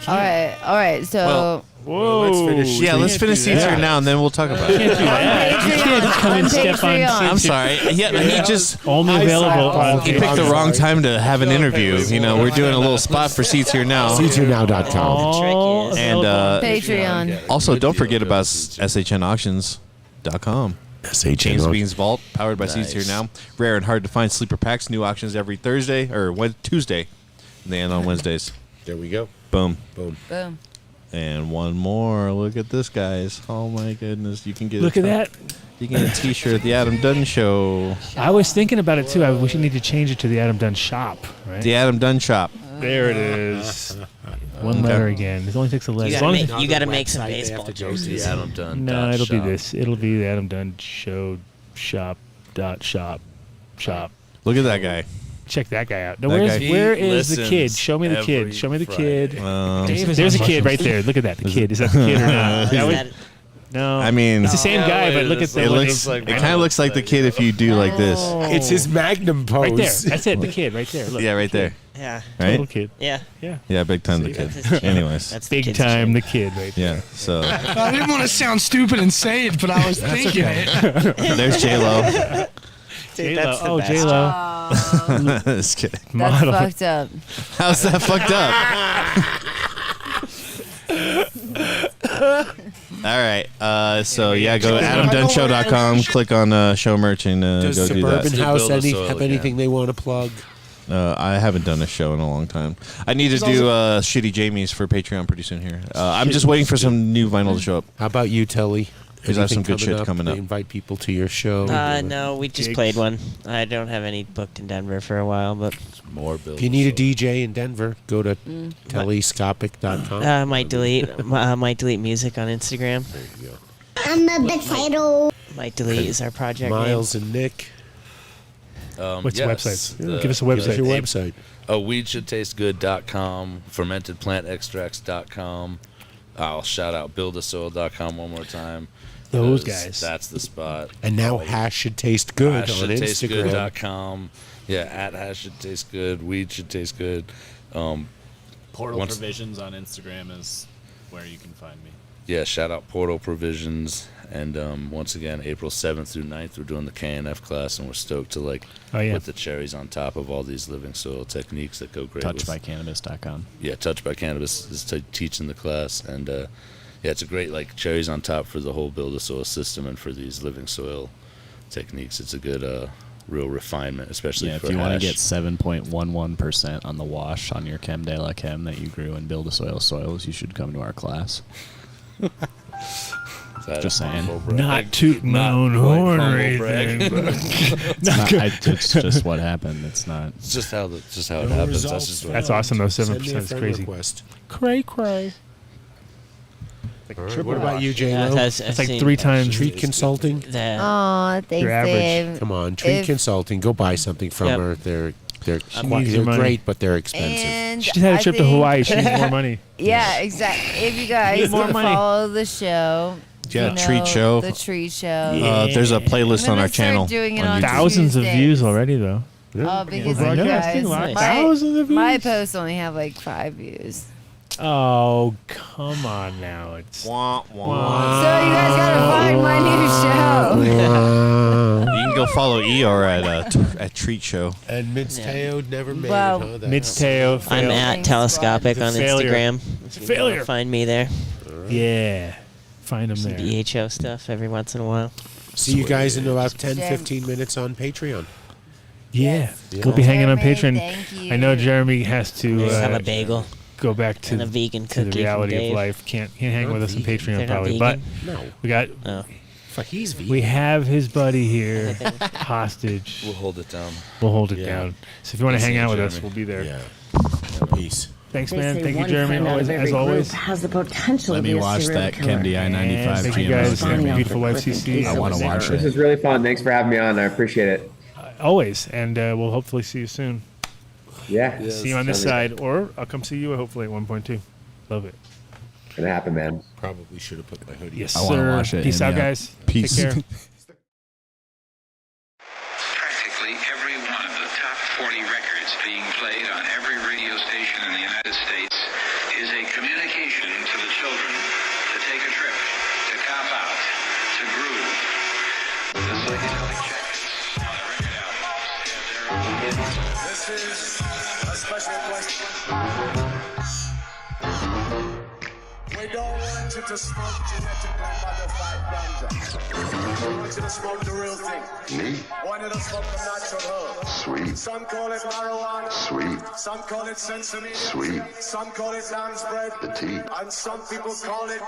All right. So Whoa. let's finish. Yeah, let's finish Seeds Here now and then we'll talk about it. Can't do that. You can't just come and step on. I'm sorry. Yeah, he just Only available on. he picked the wrong time to have an interview. You know, we're doing a little spot for Seeds Here now. SeedsHereNow.com. All And Patreon. also, don't forget about SHNauctions.com. James Bean's Vault, powered by Seeds Here Now. Rare and hard to find sleeper packs. New auctions every Thursday or Tuesday. And they end on Wednesdays. There we go. Boom. Boom. Boom. And one more. Look at this, guys. Oh my goodness! You can get. Look at that. You can get a T-shirt at the Adam Dunn Show. I was thinking about it too. We should need to change it to the Adam Dunn Shop. Right? The Adam Dunn Shop. There it is. One letter again. It only takes a letter. You got to make some baseball jerseys. Adam Dunn. No, it'll be this. It'll be the Adam Dunn Show Shop. Look at that guy. Check that guy out. No, That where guy is the kid? Show me the kid. Show me the kid. There's a kid right there. Look at that. The kid. Is that the kid or not? No. I mean, it's the same guy, but look at the. It kind of looks like the kid if you do like this. It's his magnum pose. Right there. That's it. The kid right there. Look. Yeah, right there. Yeah. Right? Little kid. Yeah. Yeah, big time the kid. Anyways. That's big time the kid right there. Yeah, so. I didn't want to sound stupid and say it, but I was thinking it. There's JLo. Dude, that's the Oh, best. JLo. Just kidding. That's Model. fucked up. How's that fucked up? All right. So, yeah, go to AdamDunnShow.com, click on show merch, and Does go do Suburban that. House have anything they want to plug? I haven't done a show in a long time. I need to do Shitty Jamie's for Patreon pretty soon here. I'm just waiting for some new vinyl to show up. How about you, Telly? Because I have some good shit coming up. They invite people to your show. No, we just played one. I don't have any booked in Denver for a while, but more build. If you need a DJ in Denver, go to tellyscopic.com. might delete music on Instagram. There you go. I'm a potato. Might delete is our project Miles name. and Nick. What's the website? Give us a website. Give us your website. weedshouldtastegood.com, fermentedplantextracts.com. I'll shout out buildasoil.com one more time. Those guys. That's the spot. And now hash should taste good on Instagram. Hashshouldtastegood.com. Yeah, at hash should taste good. Weed should taste good. Portal Provisions on Instagram is where you can find me. Yeah, shout out Portal Provisions. And once again, April 7th through 9th, we're doing the KNF class, and we're stoked to put the cherries on top of all these living soil techniques that go great. Touchedbycannabis.com. Yeah, Touched by Cannabis is teaching the class, and yeah, it's a great cherries on top for the whole build a soil system and for these living soil techniques. It's a good real refinement, especially for if you hash. want to get 7.11% on the wash on your Chem de la Chem that you grew in build a soils, you should come to our class. Just saying. Not tooting my own horn or anything. It's just what happened. It's not. It's just how it happens. That's awesome though. 7% is crazy. Cray. What about you, JLo? It's like 3 times. Treat Consulting. Oh, thanks, Dave. Come on, Treat Consulting. Go buy something from her. They're your money. great, but they're expensive. And she just had a trip to Hawaii. She needs more money. Yeah, exactly. If you guys follow the show. Yeah, Treat Show. The Treat Show. There's a playlist on our channel. Doing it on thousands of Tuesdays. views already, though. Oh, because I you know, guys, thousands of views. my posts only have like 5 views. Oh, come on now. It's wah, wah. So you guys gotta find my new show. You can go follow Eeyore at Treat Show. And Mitz never made Well, it, huh? Mitz I'm at Telescopic on Instagram. It's a failure. Find me there. Yeah. Find them Some there. BHO stuff every once in a while. See you guys in about 10, 15 minutes on Patreon. Yeah. Yeah. We'll be hanging on Patreon. Thank you. I know Jeremy has to have a bagel. Go back to, And a vegan to the cookie reality from of Dave. life. Can't hang Not with us on vegan. Patreon They're not probably. But vegan? No. we got Fuck, he's vegan. we have his buddy here hostage. We'll hold it down. We'll hold it Yeah. down. So if you want to hang out with us, Jeremy. we'll be there. Yeah. Peace. Thanks, They man. say Thank you, one Jeremy. friend out Always, of every as always. group has the potential Let to be me a watch serial that killer. Chem DI 95 Thank you GMO guys. stream. Beautiful FCC. I want to watch This it. is really fun. Thanks for having me on. I appreciate it. Always. And we'll hopefully see you soon. Yeah. See you on this side, or I'll come see you hopefully at 1.2. Love it. Gonna happen, man. Probably should have put my hoodie. Yes, I wanna sir. watch it. Peace out, Yeah. guys. Peace. Take care. Practically every one of the top 40 records being played on every radio station in the United States is a communication to the children to take a trip, to cop out, to groove. The psychedelic jackets on the record albums have their own hidden. This is a special question. We don't want want you to smoke genetically modified ganja. I want you to smoke the real thing. Me? I want you to smoke the natural herb. Sweet. Some call it marijuana. Sweet. Some call it sensimilla. Sweet. Some call it lamb's bread. The tea. And some people call it